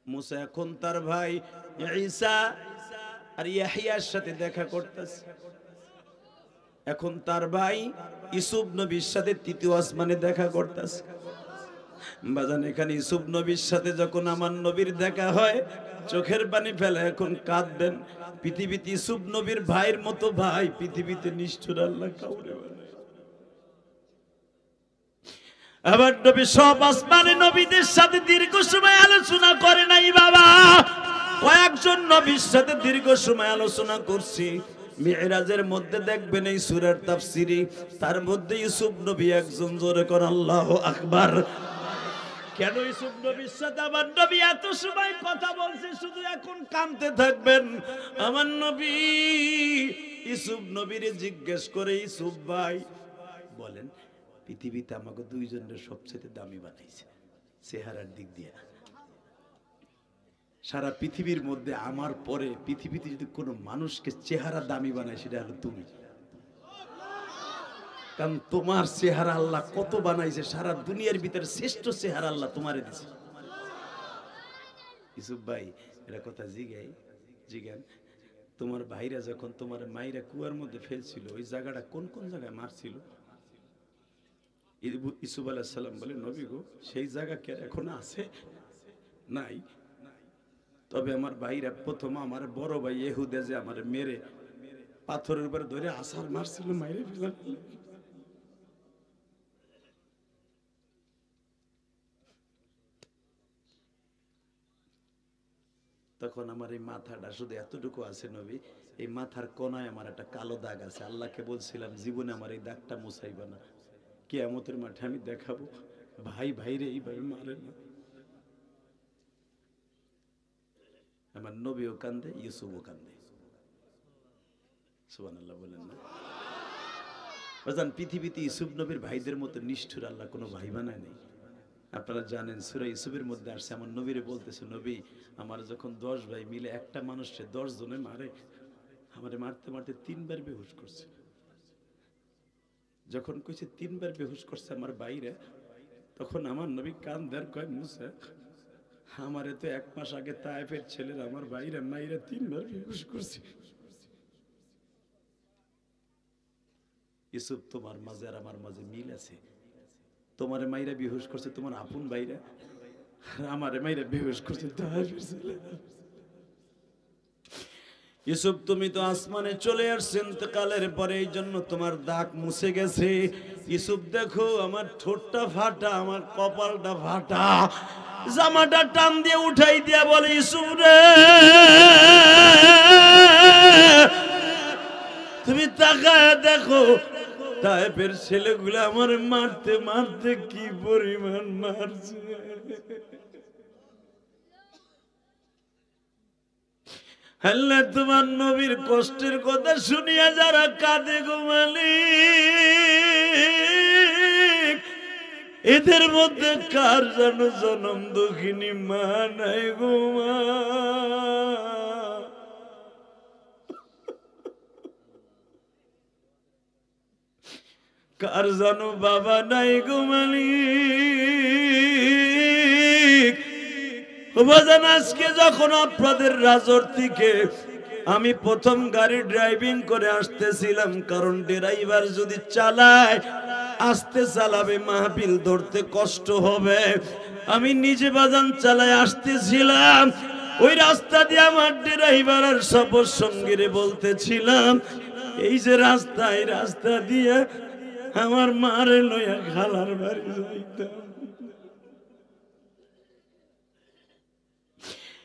মুসা এখন তার ভাই ঈসা আর ইয়াহিয়ার সাথে দেখা করতেছে, এখন তার ভাই ইউসুফ নবীর সাথে 3য় আসমানে দেখা করতেছে। বাজান, এখানে ইউসুফ নবীর সাথে যখন আমার নবীর দেখা হয়, চোখের পানি ফেলে এখন কাঁদবেন। পৃথিবীতে ইউসুফ নবীর ভাইয়ের মতো ভাই পৃথিবীতে নিষ্ঠুর আল্লাহ কাউরে বানায়। আবার নবী সব আসমানে নবীদের সাথে দীর্ঘ সময় আলোচনা করে নাই বাবা, কয়েকজন নবীর সাথে দীর্ঘ সময় আলোচনা করছি। মিরাজের মধ্যে দেখবেন এই সূরার তাফসীরে, তার মধ্যে ইউসুফ নবী একজন। জোরে কোন আল্লাহু আকবার। কেন ইউসুফ নবীর সাথে আমার নবী এত সময় কথা বলছে? শুধু এখন কাঁদতে থাকবেন। আমার নবী ইউসুফ নবীরে জিজ্ঞেস করে, ইউসুফ ভাই বলেন, পৃথিবীতে আমাকে 2 জনের সবচেয়ে দামি বানাইছে চেহারার দিক দিয়ে। সারা পৃথিবীর মধ্যে আমার পরে পৃথিবীতে যদি কোনো মানুষকে চেহারা দামি বানায়, সেটা হলো তুমি। কারণ তোমার চেহারা আল্লাহ কত বানাইছে, সারা দুনিয়ার ভিতরে শ্রেষ্ঠ চেহারা আল্লাহ তোমারে দিছে। ইউসুফ ভাই এটা কথা জিজ্ঞান, তোমার ভাইরা যখন তোমার মাইরা কুয়ার মধ্যে ফেলছিল, ওই জায়গাটা কোন কোন জায়গায় মারছিল? ইউসুফ আলাইহিস সালাম বলে, নবী গো, সেই জায়গা কে এখন আছে? নাই। তবে আমার ভাইরা প্রথম আমার বড় ভাই ইহুদা যে আমার মেরে পাথরের উপর ধরে আছাড় মারছিল, মাইরে ফেলার। তখন আমার এই মাথাটা শুধু এতটুকু আছে নবী, এই মাথার কোনায় আমার একটা কালো দাগ আছে। আল্লাহকে বলছিলাম, জীবনে আমার এই দাগটা মুছাইবা না, কিয়ামতের মাঠে আমি দেখাবো ভাই ভাইরে এইভাবে মারে না। আমার নবীও কান্দে, ইউসুফও কান্দে। সুবহানাল্লাহ বলেন না? বাজান, পৃথিবীতে ইউসুফ নবীর ভাইদের মতো নিষ্ঠুর আল্লাহ কোনো ভাই বানায় নেই। আপনারা জানেন সূরা ইউসুফের মধ্যে আসছে, আমার নবীরে বলতেছে, নবী আমার যখন 10 ভাই মিলে একটা মানুষকে 10 জনে মারে, আমারে মারতে মারতে 3 বার বেহুশ করছে। যখন কইছে 3 বার বেহুশ করছে আমার বাইরে, তখন আমার নবী কান্দার কয়, মুসা আমারে তো 1 মাস আগে তায়েফের ছেলেরা আমার বাইরে মাইরা 3 বার বেহুশ করছে। ইউসুফ, তোমার মাঝে আর আমার মাঝে মিল আছে। তোমার মাইরা বেহুশ করছে তোমার আপন ভাইরা, আমারে মাইরা বেহুশ করছে তায়েফের ছেলেরা। ইউসুফ, তুমি তো আসমানে চলে আসছেন ইন্তেকালের পরে, এই জন্য তোমার দাগ মুছে গেছে। ইউসুফ, দেখো আমার ঠোঁটটা ফাটা, আমার কপালটা ফাটা। জামাটা টান দিয়ে উঠাই দিয়া বলে, ইউসুফ রে, তুমি তাকায় দেখো তায়েফের ছেলেগুলো আমার মারতে মারতে কি পরিমাণ মারছে। আল্লাহ, তোমার নবীর কষ্টের কথা শুনিয়া যারা কাঁদে গো মালিক, এদের মধ্যে কার যেন জনম দুঃখিনী মা নাই গো মা। কার জানো বাবা নাই গো মালিক। বাজান, আজকে যখন আপনাদের রাজর থেকে আমি প্রথম গাড়ি ড্রাইভিং করে আসতেছিলাম, কারণ ড্রাইভার যদি চালায় আস্তে চালাবে, মাহফিল ধরতে কষ্ট হবে। আমি নিজে বাজান চালায় আসতেছিলাম, ওই রাস্তা দিয়ে আমার ড্রাইভার আর সফর সঙ্গীরে বলতেছিলাম, এই যে রাস্তা, এই রাস্তা দিয়ে আমার মারে লইয়া খালার বাড়ি যাইতাম।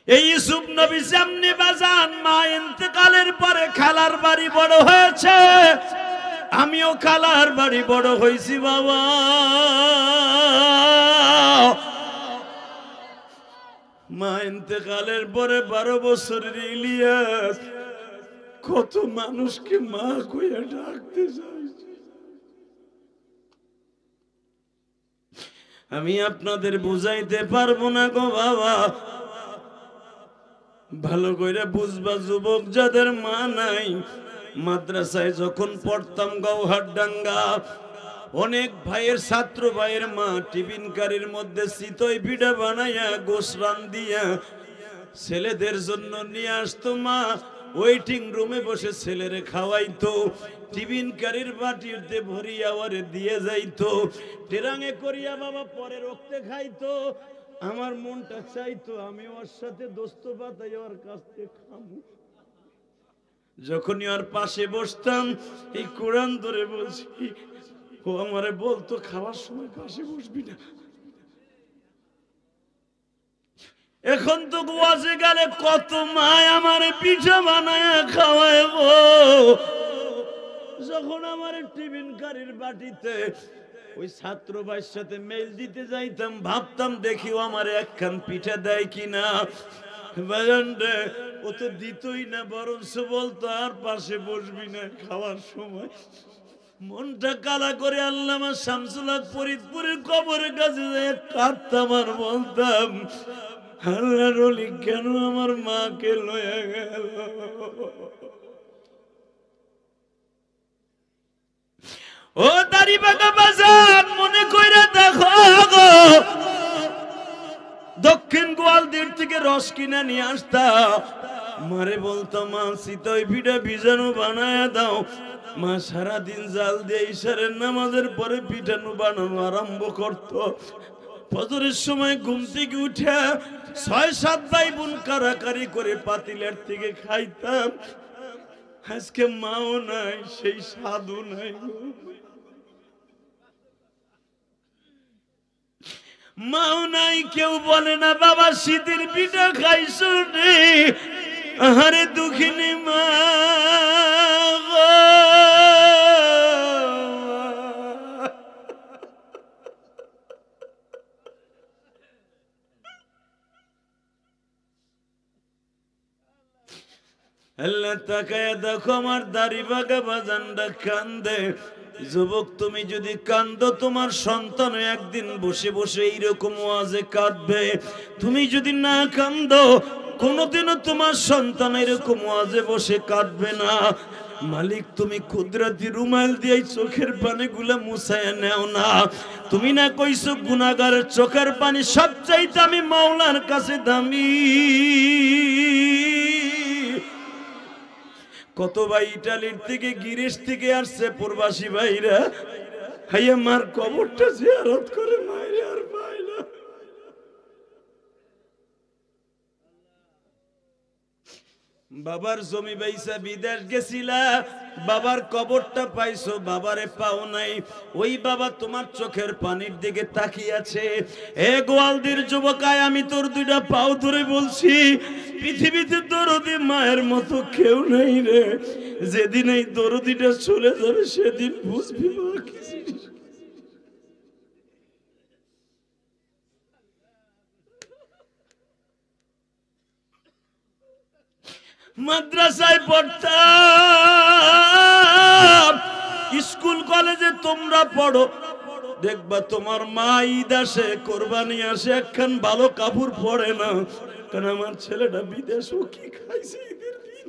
এই ইউসুফ নবী যেমনি বাজান মা ইন্তেকালের পরে খালার বাড়ি বড় হয়েছে, আমিও খালার বাড়ি বড় হয়েছি বাবা। মা ইন্তেকালের পরে 12 বছরের ইলিয়াস কত মানুষকে মা কইয়া ডাকতে চাইছে। আমি আপনাদের বুঝাইতে পারবো না গো বাবা। ভালো করে বুঝবা যুবক যাদের মা নাই, মাদ্রাসায় যখন পড়তাম গৌহারডাঙ্গা, অনেক ভাইয়ের ছাত্র ভাইয়ের মা টিফিন কারির মধ্যে চিতই পিঠা বানাইয়া গোশ রান্দিয়া ছেলেদের জন্য নিয়ে আসতো। মা ওয়েটিং রুমে বসে ছেলেরে খাওয়াইতো, টিফিন কারির বাটিতে ভরিয়া ওরে দিয়ে যাইতো, টেরাঙে করিয়া বাবা পরে রক্তে খাইতো। আমার মনটা চাইতো আমি ওর সাথে দোস্ত পাতাই ওর কাছ থেকে খামু। যখনই ওর পাশে বসতাম, এই কোরআন ধরে বলছি, ও আমারে বলতো খাওয়ার সময় পাশে বসবি না। এখন তো ওয়াজে গেলে কত মায় আমারে পিঠা বানায়া খাওয়ায় গো। যখন আমার টিফিন কারির বাটিতে ওই ছাত্র ভাইয়ের সাথে মেল দিতে যাইতাম, ভাবতাম দেখিও আমার একখান পিঠা দেয় কিনা। বাজান রে, ও তো দিতই না, বরঞ্চ বলতো আর পাশে বসবি না খাওয়ার সময়। মনটা কালা করে আল্লামা শামসুল হক ফরিদপুরের কবরের কাছে কাঁদতাম আর বলতাম, আল্লাহর ওলি কেন আমার মাকে লয়ে গেল। ও দাড়ি বাঁকা বাজান, মনে কইরা দেখো গো, দক্ষিণ গোয়ালদির থেকে রস কিনে নিয়ে আসতাম, মারে বলতাম মা চিতই পিঠা ভিজানো বানায় দাও। মা সারাদিন জাল দিয়ে ইশারের নামাজের পরে পিঠানো বানানো আরম্ভ করতো। ফজরের সময় ঘুম থেকে উঠে 6-7 ভাই বোন কারাকারি করে পাতিলের থেকে খাইতাম। আজকে মাও নাই, সেই সাধু নাই, মাও নাই, কেউ বলে না বাবা শীতের পিঠা খাইছো রে। আহারে দুঃখিনী মা গো। আল্লাহ তাকায়া দেখো আমার দাড়ি বাগা বাজানটা কান্দে। যুবক তুমি যদি কান্দো তোমার সন্তান একদিন বসে বসে এইরকম ওয়াজে কাঁদবে। তুমি যদি না কান্দো কোনোদিনও তোমার সন্তান এরকম ওয়াজে বসে কাঁদবে না। মালিক তুমি কুদরতি রুমাল দিয়ে চোখের পানিগুলো মুছায় নেও না। তুমি না কইছো গুনাহগারের চোখের পানি সবচাইতে আমি মাওলার কাছে দামি। কত ভাই ইটালির থেকে গিরিশ থেকে আসছে প্রবাসী ভাইরা, হাইয়া মার কবরটা জিয়ারত করে মাইরে আর পায় না। বাবার জমি বাইসা বিদেশ গেছিলা, বাবার কবরটা পাইছো, বাবারে পাও নাই। ওই বাবা তোমার চোখের পানির দিকে তাকিয়ে আছে। এ গোয়ালদির যুবকায় আমি তোর দুইটা পাও ধরে বলছি, পৃথিবীতে দরদি মায়ের মতো কেউ নেই রে। যেদিন এই দরদিটা চলে যাবে সেদিন বুঝবি মা কি জিনিস। মাদ্রাসায় পড়তাম, স্কুল কলেজে তোমরা পড়ো, দেখবা তোমার মা ঈদ আসে, কোরবানি আসে, একখান ভালো কাপড় পরে না। কারণ আমার ছেলেটা বিদেশ, ও কি খাইছে ঈদের দিন।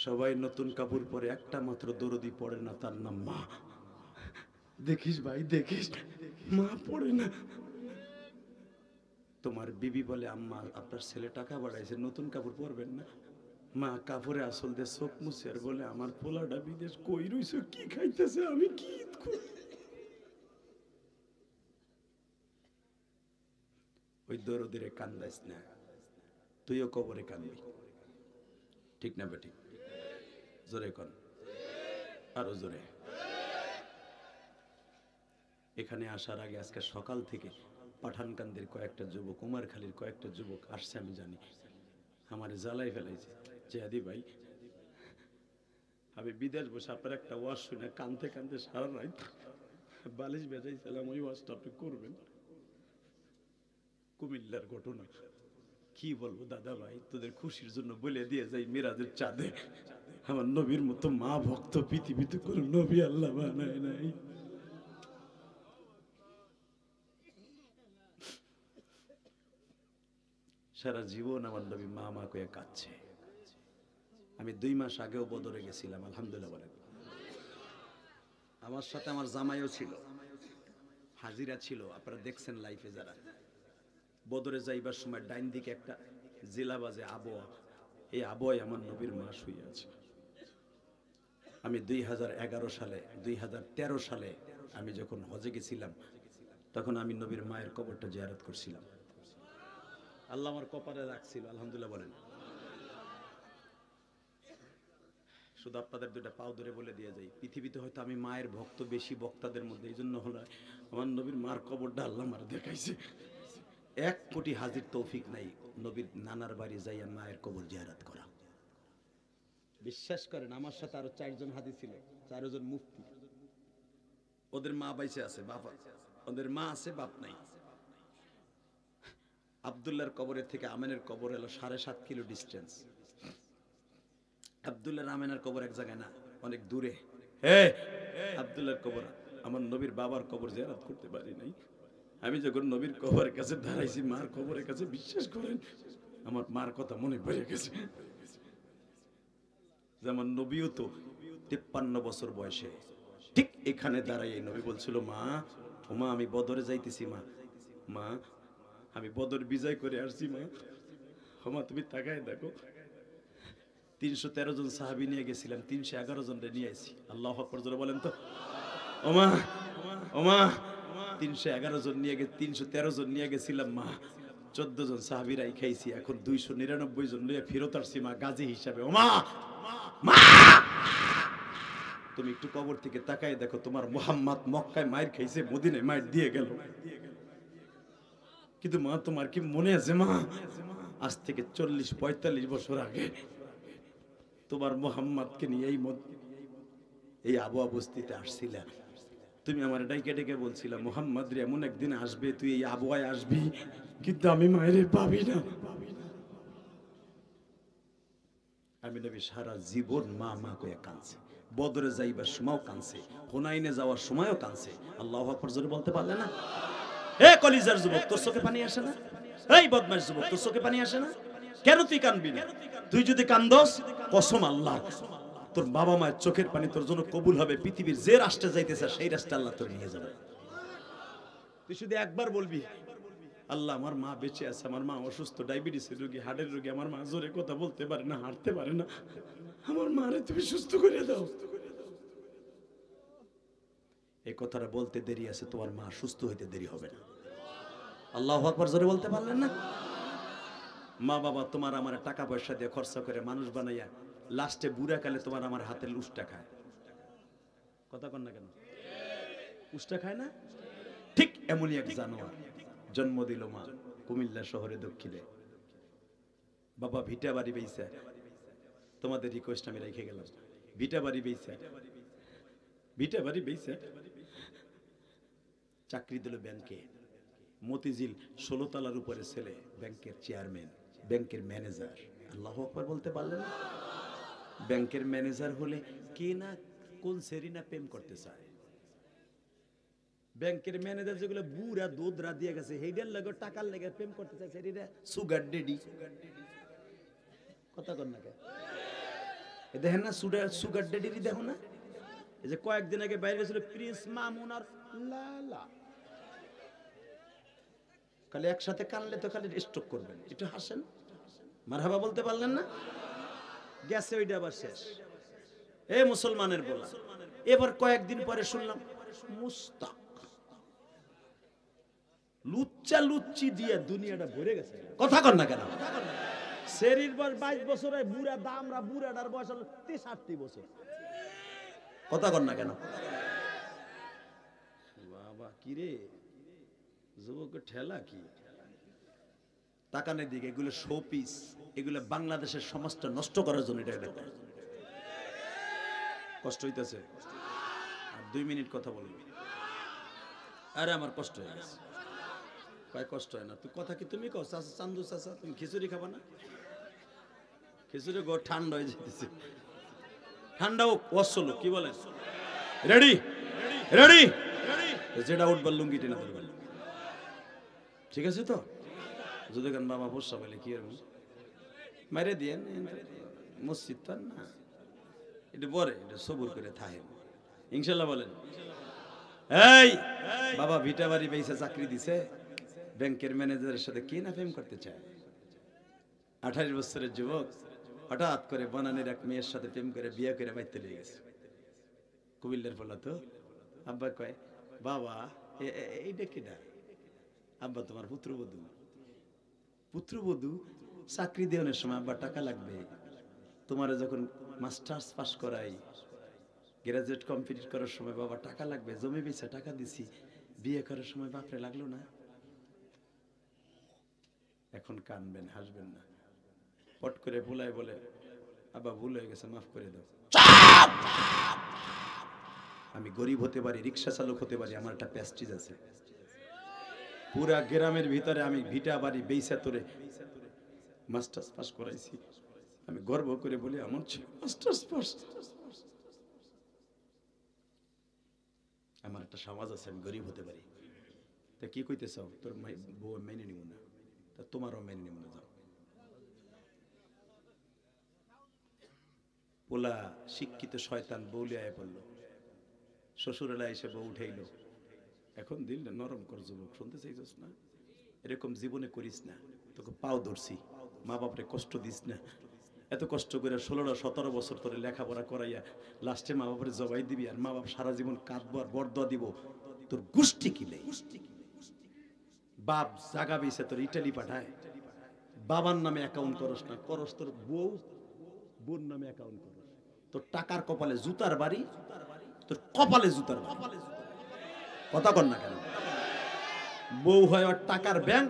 সবাই নতুন কাপড় পরে, একটা মাত্র দরদি পড়ে না, তার নাম মা। দেখিস ভাই দেখিস, মা পড়ে না। তোমার বিবি বলে আম্মা আপনার ছেলে টাকা বাড়াইছে, নতুন কাপড় পরবেন না। মা কাপড়ে আসল দিয়ে চোখ মুছে আর বলে আমার পোলাটা বিদেশ কই রইছে, কি খাইতেছে, আমি কি ওই দরদিরে কান্দাইস না, তুইও কবরে কান্দবি। ঠিক না বেটি? জোরে কন, আরো জোরে। এখানে আসার আগে আজকে সকাল থেকে পাঠানকান্দির কয়েকটা যুবক, কুমারখালীর কয়েকটা যুবক আসছে, আমি জানি, আমার জ্বালাই ফেলাইছে। যে আদি ভাই আমি বিদেশ বসে আপনার একটা ওয়াজ শুনে কানতে কানতে সারা রাত বালিশ বেজাইছিলাম, ওই ওয়াজটা আপনি করবেন। কুমিল্লার ঘটনা কি বলবো দাদা ভাই, তোদের খুশির জন্য বলে দিয়ে যাই, মিরাজের চাঁদে আমার নবীর মতো মা ভক্ত পৃথিবীতে কোন নবী আল্লাহ বানায় নাই। সারা জীবন আমার নবী মা মা কয়ে কাঁদছে। আমি 2 মাস আগেও বদরে গেছিলাম, আলহামদুলিল্লাহ বলেন। আমার সাথে আমার জামাইও ছিল, হাজিরা ছিল, আপনারা দেখছেন লাইফে যারা। বদরে যাইবার সময় ডাইন দিকে একটা জেলা বাজে আবহাওয়া, এই আবহাওয়ায় আমার নবীর মা শুয়ে আছে। আমি 2011 সালে 2013 সালে আমি যখন হজে গেছিলাম, তখন আমি নবীর মায়ের কবরটা জিয়ারত করছিলাম। আল্লাহ আমার কপালে রাখছিল, আলহামদুলিল্লাহ বলেন। শুধু আপনাদের দুইটা পাও ধরে বলে দিয়ে যাই, পৃথিবীতে হয়তো আমি মায়ের ভক্ত বেশি বক্তাদের মধ্যে, এই জন্য হলো আমার নবীর মার কবরটা আল্লাহ আমার দেখাইছে। 1 কোটি হাজির তৌফিক নাই নবীর নানার বাড়ি যাইয়া মায়ের কবর জিয়ারত করা। বিশ্বাস করেন আমার সাথে আরো 4 জন হাজি ছিল, 4 জন মুফতি। ওদের মা বাইসে আছে, বাপ, ওদের মা আছে, বাপ নাই। আব্দুল্লাহর কবরের থেকে আমেনের কবর হলো 7.5 কিলো ডিস্টেন্স। আব্দুল্লাহর আমেনের কবর এক জায়গায় না, অনেক দূরে। আব্দুল্লাহর কবর, আমার নবীর বাবার কবর জিয়ারত করতে পারি নাই। আমি যখন নবীর কবরের কাছে দাঁড়াইছি, মার কবরের কাছে, বিশ্বাস করেন আমার মার কথা মনে পড়ে গেছে। যেমন নবীও তো 53 বছর বয়সে ঠিক এখানে দাঁড়াই নবী বলছিল, মা ও মা আমি বদরে যাইতেছি, মা মা আমি বদর বিজয় করে আসছি, মা ও মা তুমি তাকায় দেখো 313 জন সাহাবী নিয়ে গেছিলাম, 311 জন নিয়ে আইছি। আল্লাহু আকবার জোরে বলেন তো। ওমা ওমা 311 জন নিয়ে 313 জন নিয়ে গেছিলাম মা, 14 জন সাহাবীরাই খাইছি। এখন 299 জন নিয়ে ফেরত আসছি মা, গাজী হিসাবে। ওমা মা, তুমি একটু কবর থেকে তাকায় দেখো, তোমার মুহাম্মদ মক্কায় মায়ের খাইছে, মদিনায় মায়ের দিয়ে গেল। কিন্তু মা, তোমার কি মনে আছে মা, আজ থেকে 40-45 বছর আগে তোমার মুহাম্মদকে নিয়ে এই আবহাওয়া বস্তিতে আসছিল, তুমি আমার ডাইকে ডেকে বলছিলা মুহাম্মদ রে এমন একদিন আসবে, তুই এই আবহাওয়ায় আসবি, কিন্তু আমি মায়ের পাবি না। আমি নবী সারা জীবন মা মা কয়ে কাঁদছে, বদরে যাইবার সময়ও কাঁদছে, হুনাইনে যাওয়ার সময়ও কাঁদছে। আল্লাহু আকবার জোরে বলতে পারলে না? এ কলিজার যুবক, তোর চোখে পানি আসে না? এই বদমাশ যুবক, তোর চোখে পানি আসে না? কেন তুই কাঁদবি না? তুই যদি কান্দস, কসম আল্লাহ, তোর বাবা মায়ের চোখের পানি তোর জন্য কবুল হবে। পৃথিবীর যে রাষ্ট্রে যাইতেছে সেই রাষ্ট্রে আল্লাহ তোর নিয়ে যাবে। তুই শুধু একবার বলবি, আল্লাহ আমার মা বেঁচে আছে, আমার মা অসুস্থ, ডায়াবেটিসের রোগী, হার্টের রোগী, আমার মা জোরে কথা বলতে পারে না, হাঁটতে পারে না, আমার মারে তুমি সুস্থ করে দাও। এই কথাটা বলতে দেরি আছে, তোমার মা সুস্থ হইতে দেরি হবে না। আল্লাহু আকবার জোরে বলতে পারলেন না? মা বাবা তোমার আমার টাকা পয়সা দিয়ে খরচা করে মানুষ বানাইয়া লাস্টে বুড়া কালে তোমার আমার হাতে লুষ্টা খায়। কথা কন না কেন? উষ্টা খায় না? ঠিক এমনই এক জানোয়ার জন্ম দিল মা কুমিল্লা শহরে দক্ষিণে। বাবা ভিটা বাড়ি বেইছে, তোমাদের রিকোয়েস্ট আমি রেখে গেলাম, ভিটা বাড়ি বেইছে, ভিটা বাড়ি বেইছে, চাকরি দিল ব্যাংকে। মতিঝিল 16 তলার উপরে ছেলে, ব্যাংকের চেয়ারম্যান, ব্যাংকের ম্যানেজার। আল্লাহু আকবার বলতে পারলেন না? ব্যাংকের ম্যানেজার হলে কে না কোন সেরিনা প্রেম করতে চায়? ব্যাংকের ম্যানেজার যেগুলো বুড়া দুধরা দিয়ে গেছে, হেইডার লাগে টাকার লাগে প্রেম করতে চায়, সেরিনা সুগার ডেডি। কথা কর না কে? দেখেন না সুগার ডেডি, দেখো না? এই যে কয়েকদিন আগে বাইরে ছিল প্রিন্স মামুন আর লালা, খালি একসাথে কানলে তো খালি স্ট্রোক করবেন। একটু হাসেন, মারহাবা বলতে পারলেন না? গেছে ওইটা আবার শেষ। এ মুসলমানের বলা। এবার কয়েকদিন পরে শুনলাম মুস্তাক, লুচ্চা লুচ্চি দিয়ে দুনিয়াটা ভরে গেছে। কথা কর না কেন? শরীর বয়স 22 বছরে, বুড়া দামরা, বুড়াটার বয়স হলো 63 বছর। কথা কর না কেন? বাবা কি রে যুবকের ঠেলা কি? তাকানের দিকে, এগুলো শো পিস, এগুলো বাংলাদেশের সমাজটা নষ্ট করার জন্য। এটা কষ্ট হইতেছে, আর 2 মিনিট কথা বলবি। আরে আমার কষ্ট হয়ে গেছে। কয় কষ্ট হয় না? তুই কথা কি তুমি কও? চান্দু চাচা তুমি খিচুড়ি খাবা না? খিচুড়ি গো ঠান্ডা হয়ে যেতেছে। ঠান্ডা হোক, অসল কি বলেন? রেডি রেডি, যেটা উঠবার লুঙ্গি টেনে ধরবেন, ঠিক আছে তো? যদি গান বাবা বসা বলে কি এরকম মারে দিয়ে মসজিদ তো না, এটা পরে এটা সবুর করে থাকেন ইনশাল্লাহ বলেন। এই বাবা ভিটা বাড়ি বেইসা চাকরি দিছে, ব্যাংকের ম্যানেজারের সাথে কে না প্রেম করতে চায়? 28 বছরের যুবক হঠাৎ করে বনানের এক মেয়ের সাথে প্রেম করে বিয়ে করে বাইতে লেগে গেছে। কুমিল্লার বলা তো। আব্বা কয় বাবা এইটা কেডা? আব্বা তোমার পুত্রবধূ। পুত্রবধূ? চাকরি দেওয়ার সময় আব্বা টাকা লাগবে, তোমারে যখন মাস্টার্স পাস করাই, গ্রাজুয়েট কমপ্লিট করার সময় বাবা টাকা লাগবে, জমি বেচা টাকা দিছি, বিয়ে করার সময় বাপরে লাগলো না। এখন কানবেন, হাসবেন না। পট করে ভুলায় বলে আব্বা ভুল হয়ে গেছে, মাফ করে দাও। আমি গরিব হতে পারি, রিক্সা চালক হতে পারি, আমার একটা প্যাস্টিজ আছে। পুরা গ্রামের ভিতরে আমি ভিটা বাড়ি বেইসা তোরে মাস্টার্স পাস করাইছি, আমি গর্ব করে বলি আমার ছেলে মাস্টার্স পাস। আমার একটা সমাজ আছে, আমি গরিব হতে পারি। তা কি কইতে চাও? তোর বউ মেনে নিব না, তা তোমারও মেনে নিব না। যাও। পোলা শিক্ষিত শয়তান বউলে আয় পড়লো, শ্বশুরেলা এসে বউ উঠাইল। এখন দিল নরম কর যুবক, শুনতে চাইছিস না? এরকম জীবনে করিস না, তোকে পাও ধরছি, মা বাপরে কষ্ট দিস না। এত কষ্ট করে 16-17 বছর ধরে লেখাপড়া করাইয়া লাস্টে মা বাবার জবাই দিবি, আর মা বাপ সারা জীবন কাঁদবো আর বরদোয়া দিব, তোর গোষ্ঠী কি নেই? বাপ জাগা বেছে তোর ইটালি পাঠায়, বাবার নামে অ্যাকাউন্ট করস না, করস তোর বোন নামে অ্যাকাউন্ট করস। তোর টাকার কপালে জুতার বাড়ি, তোর কপালে জুতার বাড়ি। কথা কর না কেন? বউ হয় ওর টাকার ব্যাংক,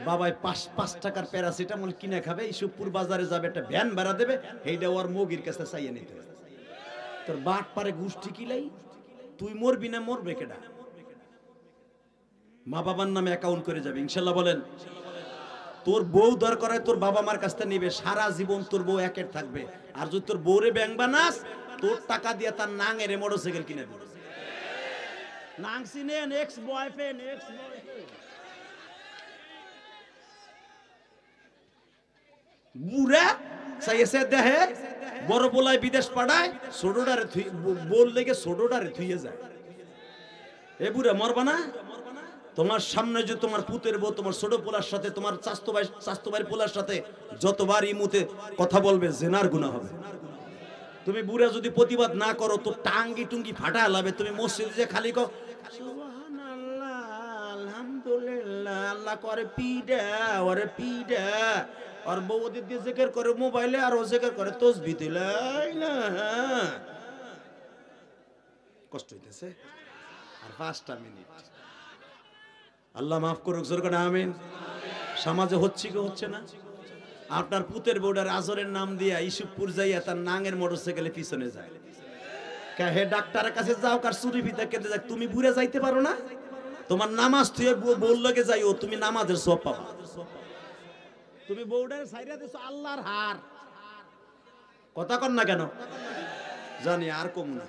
বাবাই 5 টাকার প্যারাসিটামল কিনে খাবে, ইসুপুর বাজারে যাবে, একটা ভ্যান ভাড়া দেবে, এইটা ওর মগির কাছে চাইয়ে নিতে হবে। তোর বাট পারে গোষ্ঠী কিলাই, তুই মরবি না মরবে কেডা? মা বাবার নামে অ্যাকাউন্ট করে যাবে ইনশাল্লাহ বলেন। তোর বউ দরকার হয় তোর বাবা মার কাছ থেকে নিবে, সারা জীবন তোর বউ একের থাকবে। আর যদি তোর বউরে ব্যাংক বানাস, তোর টাকা দিয়ে তার নাঙের মোটরসাইকেল কিনে দিবে। নাং চিনেন? Ex boyfriend, ex boyfriend. বুড়া চাইছে দেহে বড় পোলায় বিদেশ পাঠায়, ছোটটারে বল লেগে ছোটটারে থুইয়ে যায়। এ বুড়া মরবা না? তোমার সামনে যে তোমার পুতের বউ তোমার ছোট পোলার সাথে, তোমার চাস্তো ভাই পোলার সাথে যতবার ইমুতে কথা বলবে, জেনার গুনাহ হবে। তুমি বুড়া যদি প্রতিবাদ না করো তো টাঙ্গি টুঙ্গি ফাটা লাবে। তুমি মসজিদে যে খালি কও সুবহানাল্লাহ আলহামদুলিল্লাহ, আল্লাহ করে পিডা ওরে পিডা, আর বউদের দিয়ে জিকির করে মোবাইলে, আর ও জিকির করে তাসবিহ লা ইলাহা। কষ্ট হইতেছে। আর 5টা মিনিট, আল্লাহ মাফ করুক, জোর করে আমিন। সমাজে হচ্ছে কি হচ্ছে না? আপনার পুতের বউডার আজরের নাম দিয়া ইসুপুর যাইয়া তার নাঙের মোটরসাইকেলে পিছনে যায়। হে ডাক্তারের কাছে যাও, কার চুরি ভিতরে কেটে যাক, তুমি বুড়ে যাইতে পারো না? তোমার নামাজ তুই বললকে যাইও, তুমি নামাজের সওয়াব পাবা। তুমি বউডার সাইরা দিছো আল্লাহর হার। কথা কর না কেন? জানি আর কম না,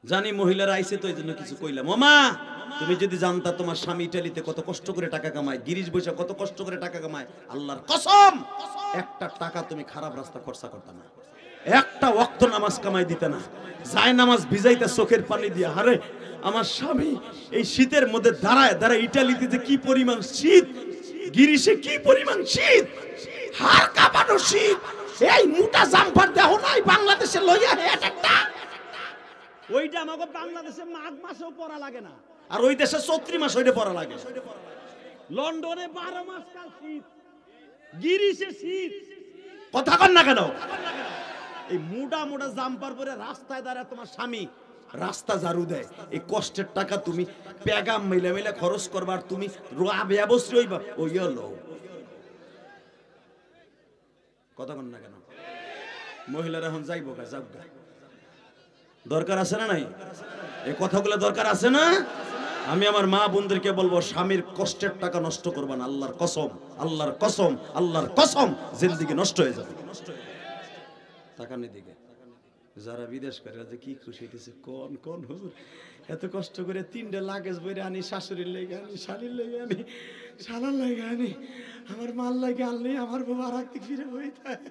জানি মহিলারা আইছে তো এই জন্য কিছু কইলাম। ওমা তুমি যদি জানতা তোমার স্বামী ইটালিতে কত কষ্ট করে টাকা কামায়, গিরিশ বৈশা কত কষ্ট করে টাকা কামায়, আল্লাহর কসম একটা টাকা তুমি খারাপ রাস্তা খরচা করতে না, একটা ওয়াক্ত নামাজ কামাই দিতে না, যায় নামাজ ভিজাইতে চোখের পানি দিয়া। আরে আমার স্বামী এই শীতের মধ্যে দাঁড়ায় দাঁড়ায়, ইটালিতে যে কি পরিমাণ শীত, গিরিশে কি পরিমাণ শীত, হাড় কাঁপানো শীত, এই মোটা জাম্পার দেহ নাই বাংলাদেশে লইয়া একটা, ওইটা আমাকে বাংলাদেশে মাঘ মাসেও পড়া লাগে না, আর ওই দেশে চৈত্র মাস ওইটা পড়া লাগে। লন্ডনে 12 মাস কাল শীত, গিরিশে শীত। কথা কন না কেন? এই মোটা মোটা জাম্পার পরে রাস্তায় দাঁড়ায় তোমার স্বামী রাস্তা ঝাড়ু দেয়, এই কষ্টের টাকা তুমি পেগাম মিলে মিলে খরচ করবার, তুমি ব্যবস্থা হইবা ওই হলো। কথা কন না কেন? মহিলারা এখন যাইব গা, যাও গা, দরকার আছে না নাই? এই কথাগুলো দরকার আছে না? আমি আমার মা বোনদেরকে বলবো, স্বামীর কষ্টের টাকা নষ্ট করবা না। আল্লাহর কসম, আল্লাহর কসম, আল্লাহর কসম, জিন্দেগি নষ্ট হয়ে যাবে। টাকা নেই দিকে যারা বিদেশ করে যে কি খুশি হইতেছে, কোন কোন হুজুর এত কষ্ট করে 3টে লাগেজ বইরে আনি, শাশুড়ির লেগে আনি, শালির লেগে আনি, শালার লেগে আনি, আমার মাল লাগে আনলে আমার বউ আর একদিক ফিরে বই থাকে।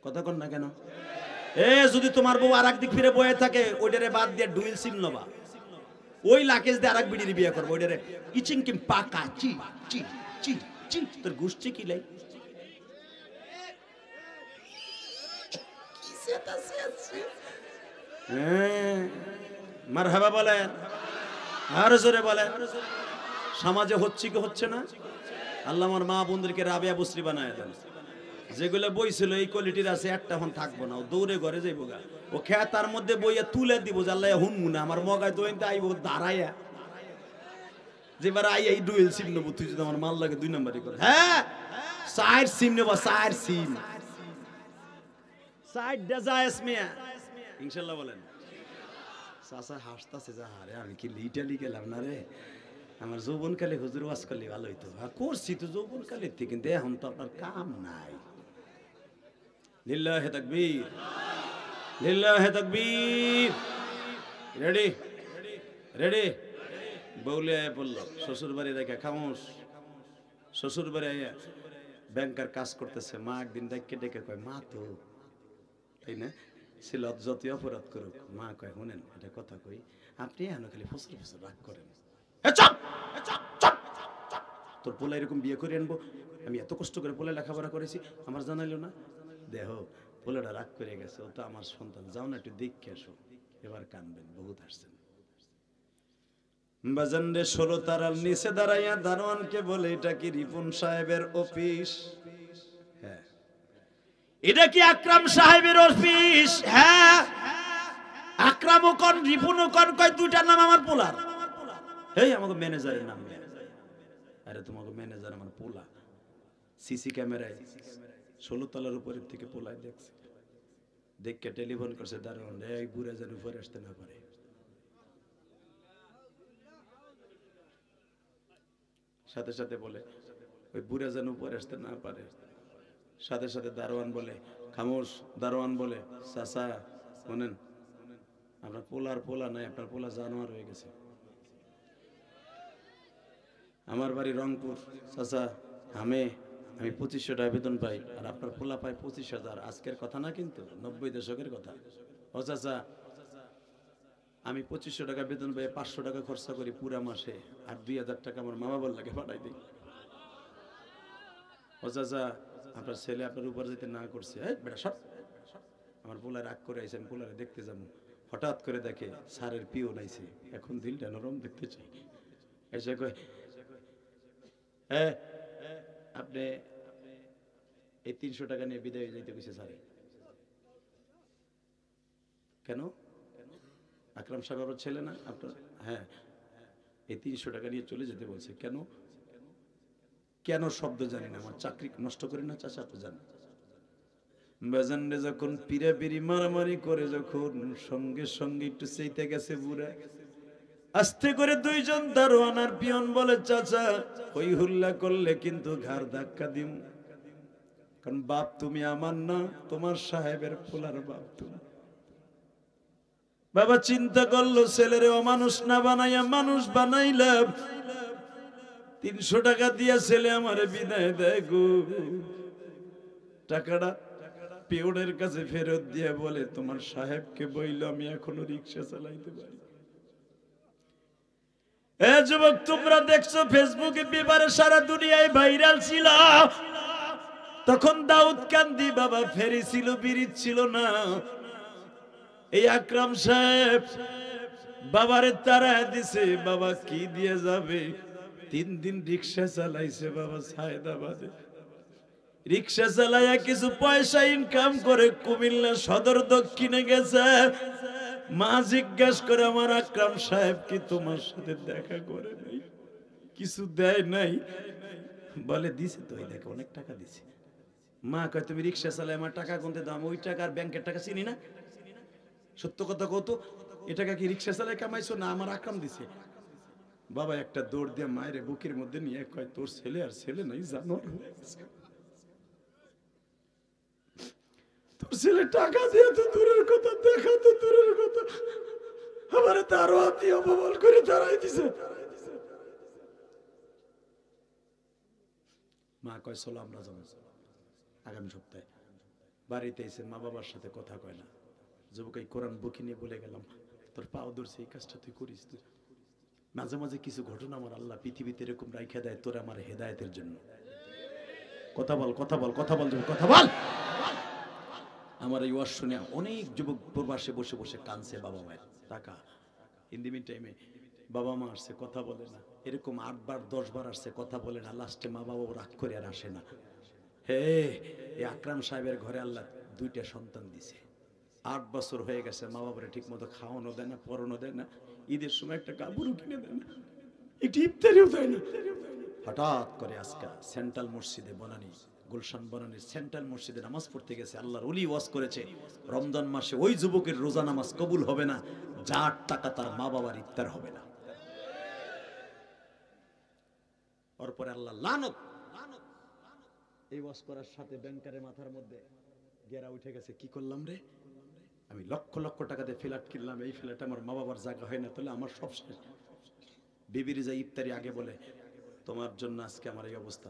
কথা কন না কেন? যদি তোমার বউ আর একদিক ফিরে বয়ে থাকে, ওইটারে বাদ দিয়ে ডুইল সিম লবা, ওই লাকেজ দিয়ে আরেক বিড়ির বিয়ে করবো, ওইটারে ইচিং কিম পাকা চি চি চি চি। তোর গোষ্ঠী কি লাই? মারহাবা বলেন, আর জোরে বলেন। সমাজে হচ্ছে কি হচ্ছে না? আল্লাহ আমার মা বোনদেরকে রাবিয়া বসরি বানায় দেন। যেগুলো বই ছিল এই কোয়ালিটির আছে, একটা এখন থাকবো না, ও দৌড়ে ঘরে যাইবো গা, ও খেয়া তার মধ্যে বইয়া তুলে দিব, জাল্লা হুনমু না আমার মগায় দোয়েনতে আইব দাঁড়াইয়া, যেবার আই এই ডুয়েল সিম নেবো, তুই যদি আমার মাল লাগে 2 নম্বরই করে। হ্যাঁ 4 সিম নেবো, 4 সিম, 4 ডাজায়াস মিয়া ইনশাআল্লাহ বলেন। চাচা হাসতাছে, যা আরে আমি কি লিটালি গেলাম না রে, আমার যৌবনকালে হুজুর ওয়াজ করলে ভালো হইতো। করছি তো যৌবনকালের থেকে, কিন্তু এখন তো আপনার কাম নাই। লিল্লাহে তাকবীর, লিল্লাহে তাকবীর। রেডি রেডি বউলে বলল, শ্বশুর বাড়ি রেখে খামোশ, শ্বশুর বাড়ি আইয়া ব্যাংকার কাজ করতেছে। মা একদিন ডেকে ডেকে কয়, মা তো তাই না ছিল, যতই অপরাধ করুক, মা কয়, শুনেন এটা কথা কই, আপনি এখন খালি ফসল ফসল রাগ করেন। তোর পোলা এরকম বিয়ে করে আনবো, আমি এত কষ্ট করে পোলা লেখাপড়া করেছি, আমার জানাইলো না। দেহ পোলাটা রাগ করে গেছে, ও তো আমার সন্তান, যাও না একটু দেখে আসো। এবার কানবেন, বহুত আসছেন। বাজান রে 16 তারার নিচে দাঁড়াইয়া দারোয়ানকে বলে, এটা কি রিপন সাহেবের অফিস? হ্যাঁ। এটা কি আকরাম সাহেবের অফিস? হ্যাঁ। আকরাম ও কোন, রিপন ও কোন, কয় দুইটার নাম আমার পোলার। এই আমাকে ম্যানেজারের নাম নেই। আরে তোমাকে ম্যানেজার আমার পোলা। সিসি ক্যামেরায় 16 তলার উপরের থেকে পোলায় দেখছে, দেখে টেলিফোন করছে দারোয়ান, এই বুড়া যেন উপরে আসতে না পারে। সাথে সাথে বলে ওই বুড়া যেন উপরে আসতে না পারে। সাথে সাথে দারোয়ান বলে, খামোশ। দারোয়ান বলে, চাচা শোনেন, আপনার পোলার পোলা নাই, আপনার পোলা জানোয়ার হয়ে গেছে। আমার বাড়ি রংপুর চাচা, আমি 2500 টাকা বেতন পাই, আর আপনার পোলা পায় 25,000। আজকের কথা না কিন্তু, 90 দশকের কথা। ও চাচা, আমি 2500 টাকা বেতন পাই, 500 টাকা খরচা করি পুরা মাসে, আর 2000 টাকা আমার মা বাবার লাগে পাঠাই দিই। ও চাচা, আপনার ছেলে আপনার উপর যেতে না করছে, বেটা সব। আমার পোলা রাগ করে আইসে, আমি পোলারে দেখতে যাবো, হঠাৎ করে দেখে স্যারের পিওন আইছে, এখন দিলটা নরম দেখতে চাই। এসে কয়, হ্যাঁ আপনি এই 300 টাকা নিয়ে বিদায় যাইতে গেছে স্যারে। কেন? আকরাম সাহেবের ছেলে না আপনার? হ্যাঁ, এই 300 টাকা নিয়ে চলে যেতে বলছে। কেন? কেন শব্দ জানি না, আমার চাকরি নষ্ট করি না চাচা, তো জানি। বাজানরে যখন পিড়াপিড়ি মারামারি করে, যখন সঙ্গে সঙ্গে একটু চাইতে গেছে বুড়া, আস্তে করে দুইজন দারোয়ান আর পিয়ন বলে, চাচা হই হুল্লা করলে কিন্তু ঘাড় ধাক্কা দিম, কারণ বাপ তুমি আমার না, তোমার সাহেবের পোলার বাপ তুমি। বাবা চিন্তা করলো, ছেলেরে অমানুষ না বানাইয়া মানুষ বানাইলাম, 300 টাকা দিয়া ছেলে আমারে বিদায় দেয় গো। টাকাটা পিওনের কাছে ফেরত দিয়ে বলে, তোমার সাহেবকে বইল আমি এখনো রিক্সা চালাইতে পারি। এ যুবক, তোমরা দেখছো ফেসবুকে পেপারে সারা দুনিয়ায় ভাইরাল ছিল, তখন দাউদ কান্দি বাবা ফেরি ছিল, বিরিজ ছিল না। এই আকরাম সাহেব বাবারে তাড়ায় দিছে, বাবা কি দিয়ে যাবে? 3 দিন রিক্সা চালাইছে বাবা সায়দাবাদে। রিক্সা চালাইয়া কিছু পয়সা ইনকাম করে কুমিল্লা সদর দক্ষিণে গেছে। মা জিজ্ঞেস করে, আমার আকরাম সাহেব কি তোমার সাথে দেখা করে নাই? কিছু দেয় নাই? বলে দিছে তো, এই দেখো অনেক টাকা দিছে। মা কয়, তুমি রিক্সা চালাই আমার টাকা গুনতে দাও, আমি ওই টাকা আর ব্যাংকের টাকা চিনি না। সত্য কথা কত, এ টাকা কি রিক্সা চালাই কামাইছো না আমার আকরাম দিছে? বাবা একটা দৌড় দিয়ে মায়ের বুকের মধ্যে নিয়ে কয়, তোর ছেলে আর ছেলে নাই, জানোয়ার হয়ে গেছে। তোর ছেলে টাকা দিয়ে তো দূরের কথা, দেখা তো দূরের কথা, আমারে তারও হাতি অপমান করে দাঁড়াই দিছে। মা কয়, চলো আমরা যাবো আগামী সপ্তাহে। বাড়িতে এসে মা বাবার সাথে কথা কয় না। যুবক, এই কোরআন বুকে নিয়ে বলে গেলাম, তোর পাও ধরছে, এই কাজটা তুই করিস। তুই মাঝে মাঝে কিছু ঘটনা আমার আল্লাহ পৃথিবীতে এরকম রাইখা দেয় তোর আমার হেদায়েতের জন্য। কথা বল, কথা বল, কথা বল, কথা বল। আমার এই ওয়াজ শুনে অনেক যুবক প্রবাসে বসে বসে কাঁদছে, বাবা মায়ের টাকা। ইন দি মিন টাইমে বাবা মা আসছে, কথা বলে না। এরকম 8 বার 10 বার আসছে, কথা বলে না। লাস্টে মা বাবা রাগ করে আর আসে না। হে, এই আকরাম সাহেবের ঘরে আল্লাহ 2টা সন্তান দিছে। 8 বছর হয়ে গেছে, মা বাবারে ঠিক মতো খাওয়ানো দেয় না, পড়ানো দেয় না, ঈদের সময় একটা কাপড়ও কিনে দেয় না, একটি ইফতারিও দেয় না। হঠাৎ করে আজকে সেন্ট্রাল মসজিদে বনানী, গুলশান বনানীর সেন্ট্রাল মসজিদে নামাজ পড়তে গেছে। আল্লাহর ওলি ওয়াজ করেছে, রমজান মাসে ওই যুবকের রোজা নামাজ কবুল হবে না যার টাকা তার মা বাবার ইফতার হবে না। তারপরে আল্লাহ লানত। এই ওয়াজ করার সাথে ব্যাংকারের মাথার মধ্যে গেরা উঠে গেছে, কি করলাম রে? আমি লক্ষ লক্ষ টাকা দিয়ে ফ্ল্যাট কিনলাম, এই ফ্ল্যাটে আমার মা বাবার জায়গা হয় না, তাহলে আমার সব শেষ। বিবির যা ইফতারি আগে বলে, তোমার জন্য আজকে আমার এই অবস্থা।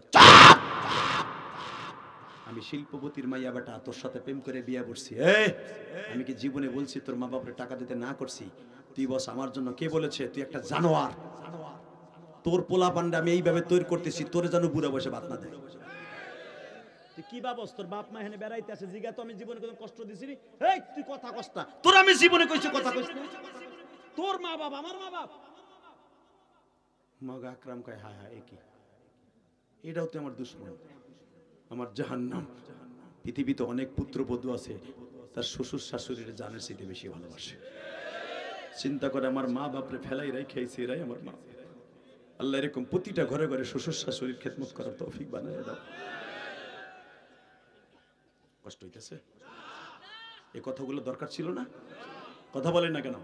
আমি শিল্পপতির মাইয়া বেটা, তোর সাথে প্রেম করে বিয়ে করছি। আমি কি জীবনে বলছি তোর মা বাপরে টাকা দিতে না করছি? তুই বস আমার জন্য কে বলেছে তুই একটা জানোয়ার? তোর পোলা পান্ডা আমি এইভাবে তৈরি করতেছি, তোরে যেন বুড়া বসে ভাত না দেয়। তুই কি বাবস, তোর বাপ মা এখানে বেড়াইতে আসে, জিগা তো আমি জীবনে কোনো কষ্ট দিছি নি? এই তুই কথা কষ্টা, তোর আমি জীবনে কইছি কথা কইছি না? তোর মা বাপ আমার মা বাপ। মগা আকরাম কয় হায় হায় কি, এটাও তো আমার দুশ্মন, আমার জাহান্নাম। পৃথিবীতে অনেক পুত্রবধূ আছে তার শ্বশুর শাশুড়ির জানের চাইতে বেশি ভালোবাসে। চিন্তা করে আমার মা বাপরে ফেলাই রাই খেয়েছে, এরাই আমার মা। আল্লাহ এরকম প্রতিটা ঘরে ঘরে শ্বশুর শাশুড়ির খেদমত করার তৌফিক বানায় দাও। কষ্ট হইতেছে? এই কথাগুলো দরকার ছিল না? কথা বলেন না কেন?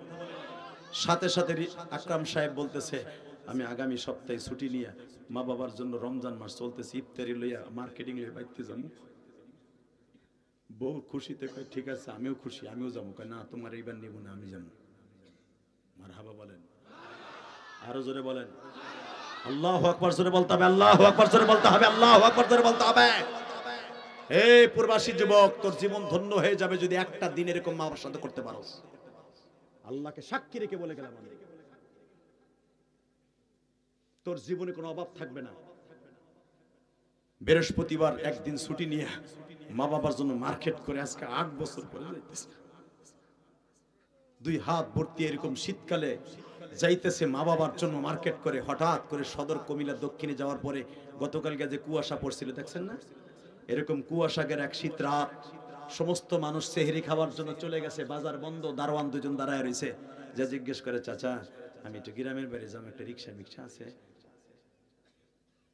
সাথে সাথে আকরাম সাহেব বলতেছে আমি আগামী সপ্তাহে ছুটি নিয়ে মা বাবার জন্য রমজান মাস চলতেছে, ইফতারি লইয়া মার্কেটিং লইয়া বাইতে যাবো। বউ খুশিতে কয় ঠিক আছে আমিও খুশি, আমিও যাবো। কয় না তোমার এইবার নিব না, আমি যাবো। মারহাবা বলেন, আরো জোরে বলেন। আল্লাহু আকবার জোরে বলতে হবে, আল্লাহু আকবার জোরে বলতে হবে, আল্লাহু আকবার জোরে বলতে হবে। এই প্রবাসী যুবক, তোর জীবন ধন্য হয়ে যাবে যদি একটা দিন এরকম মা বাবার সাথে করতে পারোস। আল্লাহকে সাক্ষী রেখে বলে গেলাম, তোর জীবনে কোনো অভাব থাকবে না। বৃহস্পতিবার একদিন ছুটি নিয়ে মা বাবার জন্য মার্কেট করে আজকে 8 বছর পরে যাইতেছে। 2 হাত ভর্তি এরকম শীতকালে যাইতেছে মা বাবার জন্য মার্কেট করে। হঠাৎ করে সদর কুমিল্লা দক্ষিণে যাওয়ার পরে গতকালকে যে কুয়াশা পড়ছিল দেখছেন না, এরকম কুয়াশাগের এক শীত রাত সমস্ত মানুষ সেহরি খাওয়ার জন্য চলে গেছে, বাজার বন্ধ, দারোয়ান 2 জন দাঁড়ায় রয়েছে। যা জিজ্ঞেস করে চাচা আমি একটু গ্রামের বাড়ি যাবো, একটা রিক্সা মিক্সা আছে?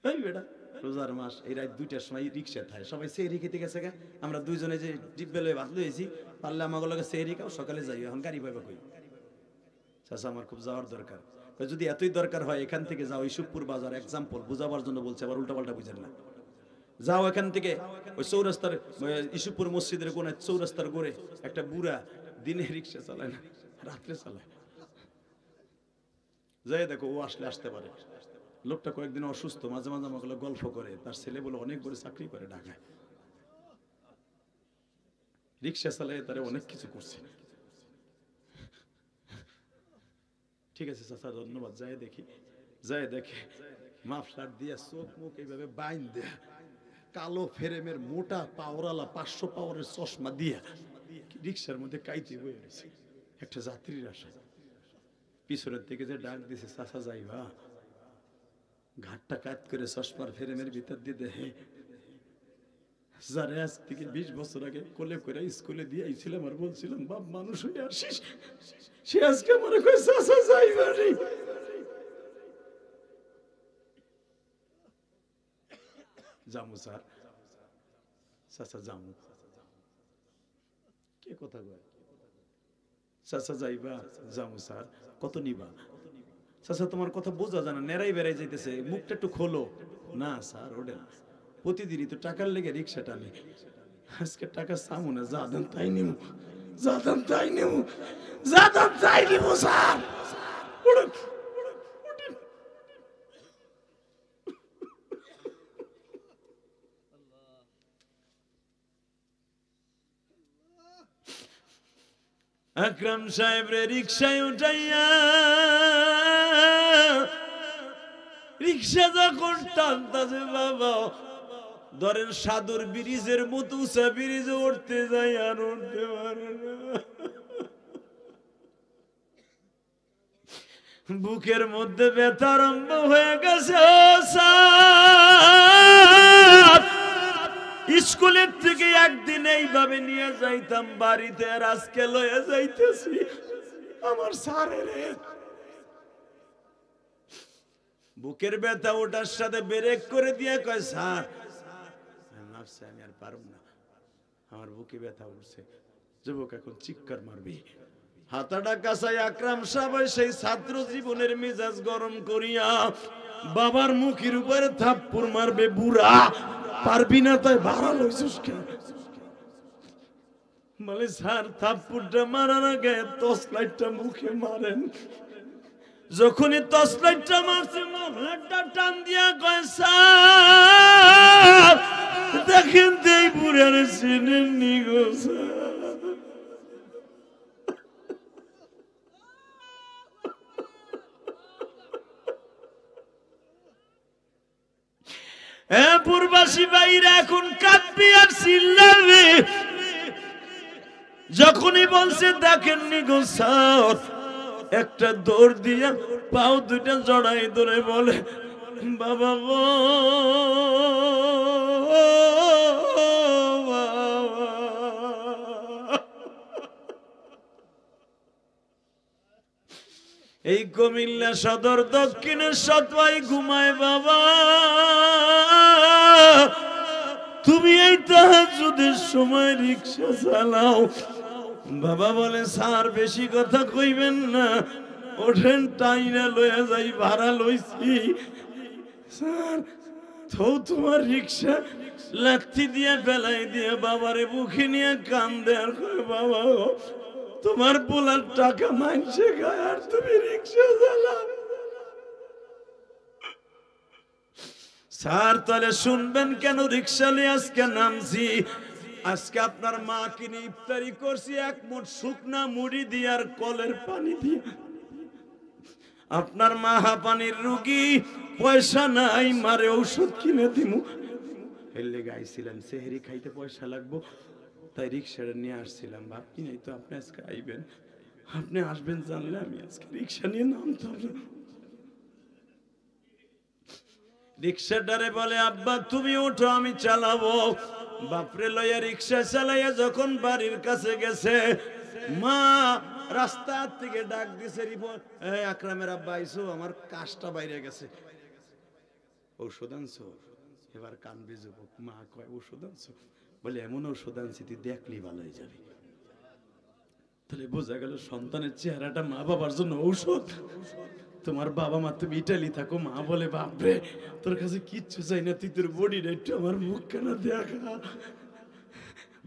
এই বেটা রোজার মাস, এই রাত 2টার সময় রিক্সা থাকে, সবাই সেহরি খেতে গেছে। আমরা 2 জনে যে ডিব্বে লয়ে ভাত লইছি, পারলে আমাকে লগে সেহরি খাও, সকালে যাই, এখন গাড়ি পাইবা কই? চাচা আমার খুব যাওয়ার দরকার। যদি এতই দরকার হয় এখান থেকে যাও, ইসুফপুর বাজার এক্সাম্পল বুঝাবার জন্য বলছে, আবার উল্টা পাল্টা বুঝেন না। যাও এখান থেকে ওই চৌরাস্তার ইসুফপুর মসজিদের কোন চৌরাস্তার গোড়ে একটা বুড়া দিনে রিক্সা চালায় না, রাত্রে চালায়। যাই দেখো, ও আসলে আসতে পারে। লোকটা কয়েকদিন অসুস্থ, মাঝে মাঝে আমাকে গল্প করে, তার ছেলে বলে অনেক বড় চাকরি করে ঢাকায়, রিক্সা চালায়, তারা অনেক কিছু করছে। ঠিক আছে চাচা ধন্যবাদ। যাই দেখি, যাই দেখে মাফলার দিয়া চোখ মুখ এইভাবে বাইন দেয়া, কালো ফ্রেমের মোটা পাওয়ারওয়ালা 500 পাওয়ারের চশমা দিয়া রিক্সার মধ্যে কাইতে বয়ে রয়েছে একটা যাত্রীর আশায়। পিছনের থেকে যে ডাক দিছে চাচা যাইবা, ঘাটটা কাট করে চশমার ফ্রেমের ভিতর দিয়ে দেখে যারে আজ থেকে 20 বছর আগে কোলে করে স্কুলে দিয়ে আইছিলাম আর বলছিলাম বাপ মানুষ হয়ে আসিস, সে আজকে মনে করে চাচা যাইবা রে। জামু স্যার, চাচা জামু, কে কথা কয়? চাচা যাইবা? জামু স্যার। কত নিবা? চাচা তোমার কথা বোঝা যায় না, নেড়াই বেড়াই যাইতেছে, মুখটা একটু খোলো। না স্যার ওঠেন, প্রতিদিনই তো টাকার লেগে রিক্সা টানে, আজকে টাকা চামু না, যা দাম তাই নিমু, যা দাম তাই নিমু, যা দাম তাই নিমু স্যার। ওঠেন, ওঠেন। আকরাম সাহেব রে রিক্সায় উঠাইয়া রিক্সা যখন টানতাছে বাবা, ধরেন সাদুর ব্রিজের মতো উঁচা ব্রিজে উঠতে যাই আর উঠতে পারে না। বুকের মধ্যে ব্যথা আরম্ভ হয়ে গেছে। স্কুলের থেকে একদিন এইভাবে নিয়ে যাইতাম বাড়িতে, আর আজকে লয়ে যাইতেছি আমার স্যারের। বুকের ব্যথা ওটার সাথে ব্রেক করে দিয়ে কয় স্যার আমি আর পারব না, আমার বুকে ব্যথা উঠছে। যুবক এখন চিৎকার মারবি, হাতাটা কাছাই আকরাম সাহেব সেই ছাত্র জীবনের মেজাজ গরম করিয়া বাবার মুখের উপরে থাপ্পড় মারবে। বুড়া পারবি না তাই ভাড়া লইছিস কেন? বলে স্যার থাপ্পড়টা মারার আগে টর্চলাইটটা মুখে মারেন। যখনই টর্চলাইটটা মারছে মাফলারটা টান দিয়া কয় স্যার দেখেন তো এই বুড়ার চিনেন নি গো স্যার। প্রবাসী ভাইরা এখন কাঁদবে আর চিল্লাবে। যখনই বলছে দেখেননি গো স্যার, একটা দৌড় দিয়া পাও দুইটা জড়াই ধরে বলে বাবা গো এই কুমিল্লা সদর দক্ষিণের সতবাই ঘুমায় বাবা, তুমি এই তাহাজ্জুদের সময় রিকশা চালাও। বাবা বলে স্যার বেশি কথা কইবেন না, ওঠেন টাইনা লয়ে যাই, ভাড়া লইছি। স্যার তো তোমার রিকশা লাথি দিয়ে ফেলাই দিয়ে বাবারে বুকে নিয়ে কান্দে আর কয় বাবা তোমার পোলার টাকা মাইনছে খায় আর তুমি রিকশা চালাও। স্যার তাহলে শুনবেন কেন রিকশা নিয়ে আজকে নামছি? আজকে আপনার মা কিনে ইফতারি করছি এক মুঠ শুকনা মুড়ি দিয়ে আর কলের পানি দিয়ে। আপনার মা হাঁপানির রুগী, পয়সা নাই, মারে ঔষধ কিনে দিমু। এলে গাইছিলাম সেহরি খাইতে পয়সা লাগবো, তাই রিক্সাটা নিয়ে আসছিলাম। ভাবছি নাই তো আপনি আজকে আইবেন, আপনি আসবেন জানলে আমি আজকে রিক্সা নিয়ে নামতাম না। রিক্সাটারে বলে আব্বা তুমি ওঠো আমি চালাবো। বাপরে লইয়া রিক্সা চালাইয়া যখন বাড়ির কাছে গেছে, মা রাস্তা থেকে ডাক দিছে আকরামের আব্বা আইসো, আমার কাশটা বাইরে গেছে, ঔষধ আনছো? এবার কানবে যুবক। মা কয় ঔষধ আনছো? বলে এমন ঔষধ আনছি তুই দেখলেই ভালো হয়ে যাবে। তাহলে বোঝা গেল সন্তানের চেহারাটা মা বাবার জন্য ঔষধ। তোমার বাবা মা তুমি ইটালি থাকো, মা বলে বাপরে তোর কাছে কিচ্ছু চাই না, তুই তোর বডিটা একটু আমার মুখ কেন দেখা।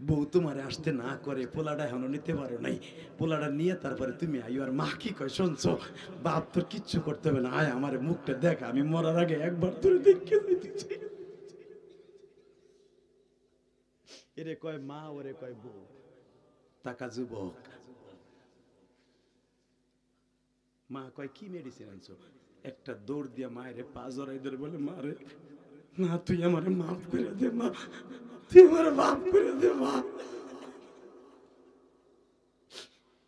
বউ তোমারে আসতে না করে, পোলাটা এখনো নিতে পারো নাই, পোলাটা নিয়ে তারপরে তুমি আইও। আর মা কি কয় শুনছো? বাপ তোর কিচ্ছু করতে হবে না, আয় আমার মুখটা দেখ, আমি মরার আগে একবার তোর দেখে দিতেছি। এরে কয় মা, ওরে কয় বউ। টাকা যুবক। মা কয় কি মেডিসিন আনছো? একটা দৌড় দিয়া মায়ের পা জড়াই ধরে বলে মা রে, না তুই আমারে মাফ করে দে মা, তুই আমারে মাফ করে দে মা।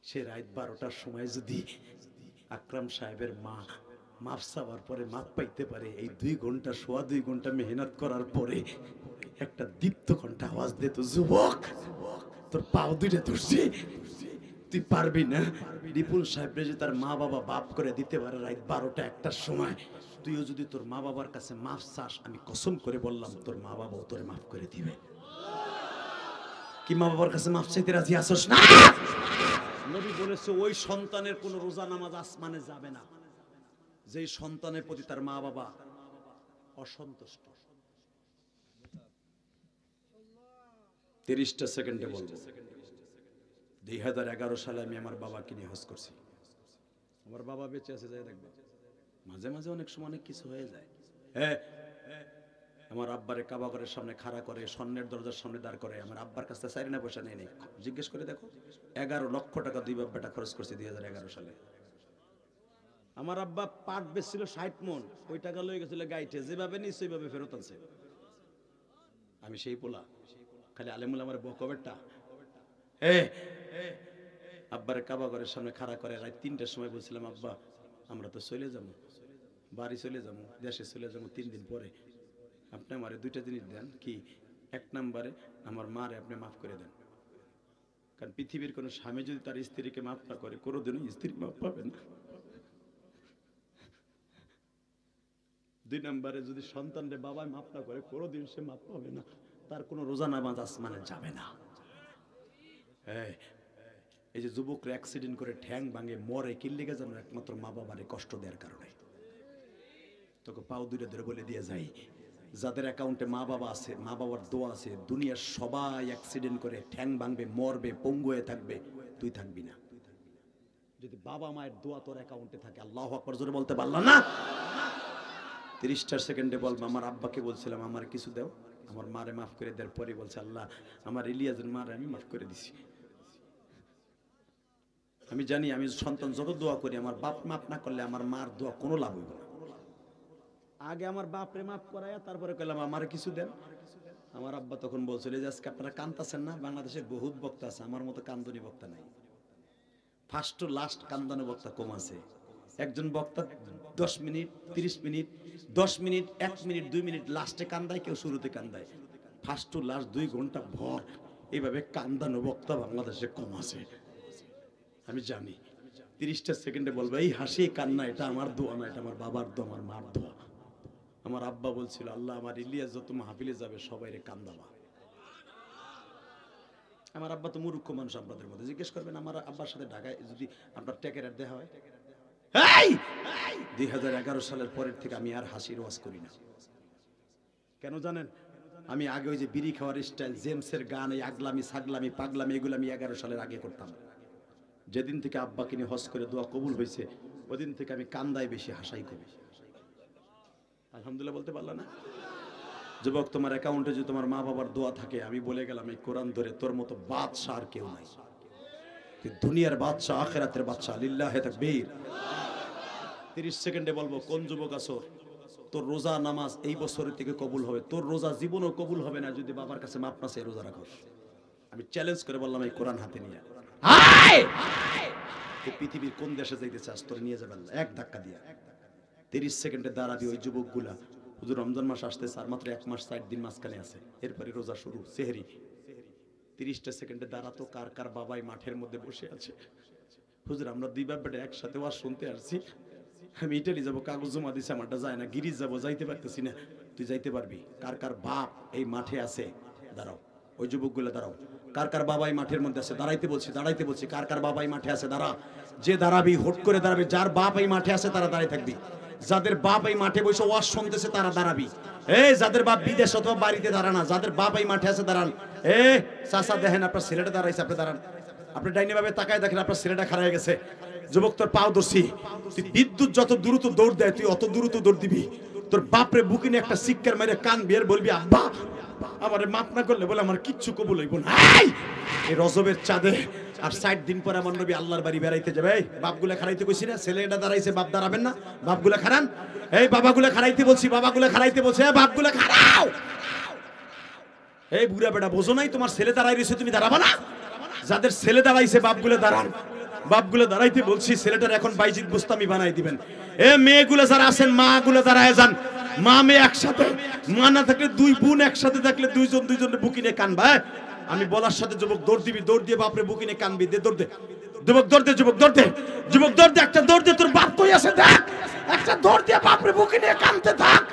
সে রাত 12টার সময় যদি আকরাম সাহেবের মা মাফ চাওয়ার পরে মাফ পাইতে পারে, এই 2 ঘন্টা সোয়া 2 ঘন্টা মেহনত করার পরে একটা দীপ্ত ঘন্টা আওয়াজ দিত যুবক তোর পাও দুইটা ধরছি, তুই পারবি না? বিপুল সাহেব যে তার মা বাবা বাপ করে দিতে পারে রাত 12টা 1টার সময়, তুইও যদি তোর মা বাবার কাছে মাফ চাস, আমি কসম করে বললাম তোর মা বাবাও তোরে মাফ করে দিবে। কি মা বাবার কাছে মাফ চাইতে রাজি আসস না? নবী বলেছে ওই সন্তানের কোন রোজা নামাজ আসমানে যাবে না যেই সন্তানের প্রতি তার মা বাবা অসন্তুষ্ট। 30টা সেকেন্ডে বলবো, 2011 সালে আমি আমার বাবাকে নিয়ে হজ করছি। আমার বাবা বেঁচে আছে, যাই দেখবা মাঝে মাঝে অনেক সময় অনেক কিছু হয়ে যায়। আমার আব্বারে কাবা ঘরের সামনে খাড়া করে, স্বর্ণের দরজার সামনে দাঁড় করে। আমার আব্বার কাছে 4 আনা পয়সা নেই, জিজ্ঞেস করে দেখো। 11 লক্ষ টাকা 2 বাপ বেটা খরচ করছে 2011 সালে। আমার আব্বা পাট বেচছিল 60 মণ, ওই টাকা লয়ে গেছিল গাইতে, যেভাবে নিস ওইভাবে ফেরত আনছে। আমি সেই পোলা, খালি আলেমুল আমার বকবেরটা। আব্বারে কাবা ঘরের সামনে খাড়া করে রাত 3টার সময় বলছিলাম আব্বা আমরা তো চলে যাবো, বাড়ি চলে যাবো, দেশে চলে যাবো 3 দিন পরে, আপনি আমারে 2টা জিনিস দেন। কি? 1 নম্বরে আমার মারে আপনি মাফ করে দেন, কারণ পৃথিবীর কোন স্বামী যদি তার স্ত্রীকে মাফ না করে কোনোদিনও স্ত্রী মাফ পাবে না। 2 নম্বরে যদি সন্তানরে বাবা মাফ না করে কোনোদিন সে মাফ পাবে না, তার কোনো রোজা নামাজ আসমানে যাবে না। এই যে যুবকরা অ্যাক্সিডেন্ট করে ঠ্যাং ভাঙে মরে কি লেগে যেন একমাত্র মা বাবারে কষ্ট দেওয়ার কারণে। তোকে পাও 2টা ধরে বলে দিয়ে যাই, যাদের অ্যাকাউন্টে মা বাবা আছে, মা বাবার দোয়া আছে, দুনিয়ার সবাই অ্যাক্সিডেন্ট করে ঠ্যাং ভাঙবে, মরবে, পঙ্গু হয়ে থাকবে, তুই থাকবি না। যদি বাবা মায়ের দোয়া তোর অ্যাকাউন্টে থাকে, আল্লাহু আকবার জোরে বলতে পারলাম না? 30টা সেকেন্ডে বলবো আমার আব্বাকে বলছিলাম আমার কিছু দাও, আমার মারে মাফ করে দেওয়ার পরে বলছে আল্লাহ আমার ইলিয়াসের মারে আমি মাফ করে দিছি। আমি জানি আমি সন্তান যত দোয়া করি আমার বাপ মাফ না করলে আমার মার দোয়া কোনো লাভ হইব না। আগে আমার বাপরে মাফ করাইয়া তারপরে কইলাম আমার কিছু দেন। আমার আব্বা তখন বলছিল যে আজকে আপনারা কান্দাছেন না, বাংলাদেশে বহুত বক্তা আছে, আমার মতো কান্দনি বক্তা নাই। ফার্স্ট টু লাস্ট কান্দানো বক্তা কম আছে। একজন বক্তা 10 minute 30 minute 10 minute 1 minute 2 minute লাস্টে কান্দায়, কেউ শুরুতে কান্দায়। ফার্স্ট টু লাস্ট 2 ঘন্টা ভর এইভাবে কান্দানো বক্তা বাংলাদেশে কম আছে। আমি জানি 30টা সেকেন্ডে বলবো এই হাসি কান্না এটা আমার দোয়া না, এটা আমার বাবার দোয়া, আমার মার দোয়া। আমার আব্বা বলছিল আল্লাহ আমার ইলিয়াস যত মাহফিলে যাবে সবাইরে কান্দাবা। আমার আব্বা তো মূর্খ মানুষ, আপনাদের মধ্যে জিজ্ঞেস করবেন আমার আব্বার সাথে ঢাকায় যদি আপনার টেকের দেখা হয়। 2011 সালের পরের থেকে আমি আর হাসির ওয়াজ করি না। কেন জানেন? আমি আগে ওই যে বিড়ি খাওয়ার স্টাইল, জেমসের গান, এই আগলামি সাগলামি পাগলামি এগুলো আমি 11 সালের আগে করতাম। যেদিন থেকে আব্বাকে নিয়ে হজ করে দোয়া কবুল হয়েছে ওদিন থেকে আমি কান্দায় বেশি হাসাই করি। আলহামদুলিল্লাহ বলতে পারলা না? যুবক, তোমার অ্যাকাউন্টে যদি তোমার মা বাবার দোয়া থাকে, আমি বলে গেলাম এই কোরআন ধরে, তোর মতো বাদশা আর কেউ নাই। তুই দুনিয়ার বাদশা, আখিরাতের বাদশা। লিল্লাহি তাকবীর। 30 সেকেন্ডে বলবো কোন যুবক আছো তোর রোজা নামাজ এই বছরের থেকে কবুল হবে, তোর রোজা জীবনও কবুল হবে না যদি বাবার কাছে মাপ না চেয়ে রোজা রাখোস। আমি চ্যালেঞ্জ করে বললাম এই কোরআন হাতে নিয়ে তুই পৃথিবীর কোন দেশে যাইতে চাস, তোর নিয়ে যাবেন এক ধাক্কা দিয়া। 30 সেকেন্ডে দাঁড়াবি ওই যুবকগুলা, হুজুর রমজান মাস আসতেছে আর মাত্র 1 মাস 60 দিন মাঝখানে আছে, এরপরে রোজা শুরু, সেহরি। 30টা সেকেন্ডে দাঁড়াতো কার কার বাবাই মাঠের মধ্যে বসে আছে। হুজুর আমরা 2 বাপ বেটা একসাথে ওয়াজ শুনতে আসছি, আমি ইটালি যাবো, কাগজ জমা দিছি, আমারটা যায় না, গিরিজ যাবো, যাইতে পারতেছি না। তুই যাইতে পারবি। কার কার বাপ এই মাঠে আছে দাঁড়াও, ওই যুবকগুলো দাঁড়াও। কার কার বাবাই মাঠের মধ্যে আছে, দাঁড়াইতে বলছি, দাঁড়াইতে বলছি। কার কার বাবাই মাঠে আছে দাঁড়া। যে দাঁড়াবি হুট করে দাঁড়াবি, যার বাপ এই মাঠে আছে তারা দাঁড়িয়ে থাকবি। যাদের বাপ এই মাঠে বসে ওয়াজ শুনতেছে তারা দাঁড়াবি। এই যাদের বাপ বিদেশ অথবা বাড়িতে দাঁড়ানা, যাদের বাপ এই মাঠে আছে দাঁড়ান। এ চাচা দেখেন আপনার ছেলেটা দাঁড়াইছে, আপনি দাঁড়ান। আপনি ডাইনে ভাবে তাকায় দেখেন আপনার ছেলেটা খাড়া হয়ে গেছে। যুবক তোর পাও দর্শি, তুই বিদ্যুৎ যত দ্রুত দৌড় দেয় তুই অত দ্রুত দৌড় দিবি। তোর বাপরে বুকিনে একটা শিক্ষার মেরে কান বিয়ের বলবি আব্বা আমারে মাফ না করলে বলে আমার কিচ্ছু কবুল হইব না। এই রজবের চাঁদে আর 60 দিন পরে আমার নবী আল্লাহর বাড়ি বেড়াইতে যাবে। এই বাপগুলা খাড়াইতে কইছি না, ছেলেটা দাঁড়াইছে, বাপ দাঁড়াবেন না? বাপগুলা খাড়ান। এই বাবাগুলা খাড়াইতে বলছি, বাবাগুলা খাড়াইতে বলছে, বাপগুলা খাড়াও। এই বুড়া বেটা বোঝো নাই তোমার ছেলে দাঁড়াই রয়েছে, তুমি দাঁড়াবা না? যাদের ছেলে দাঁড়াইছে বাপগুলা দাঁড়ান। বাপগুলো দাঁড়াইতে বলছি, ছেলেটার এখন বাইজিদ বুস্তামি বানাই দিবেন। এ মেয়েগুলো যারা আছেন মা গুলো দাঁড়ায় যান। মা মেয়ে একসাথে, মা না থাকলে 2 বোন একসাথে থাকলে 2 জন বুকিনে কানবা। আমি বলার সাথে যুবক দৌড় দিবি, দৌড় দিয়ে বাপরে বুকিনে কানবি। দে দৌড় দে যুবক, দৌড় দে যুবক, দৌড় দে যুবক, দৌড় দে। একটা দৌড় দে, তোর বাপ কই আছে দেখ। একটা দৌড় দিয়ে বাপরে বুকিনে কানতে থাক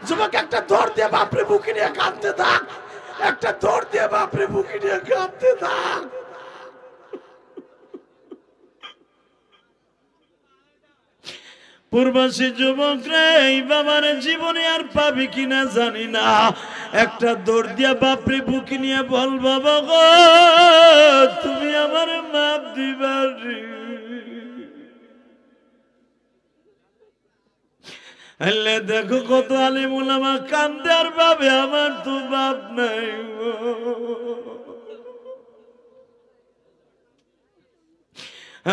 যুবক, একটা দৌড় দিয়ে বাপরে বুকিনে কানতে থাক, একটা দৌড় দিয়ে বাপরে বুকিনে কানতে থাক। পূর্বাসী যুবক রে, এই বাবার জীবনে আর পাবি কিনা জানি না, একটা দৌড় দিয়া বাপরে বুকে নিয়ে বল বাবা গো তুমি আমার মাপ দিবার। আল্লাহ দেখো কত আলিম উলামা কান্দে আর ভাবে আমার তো বাপ নাই।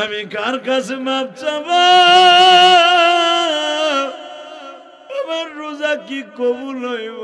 আমি কার কাছে মাপ চাবো? আমার রোজা কি কবুল হইব?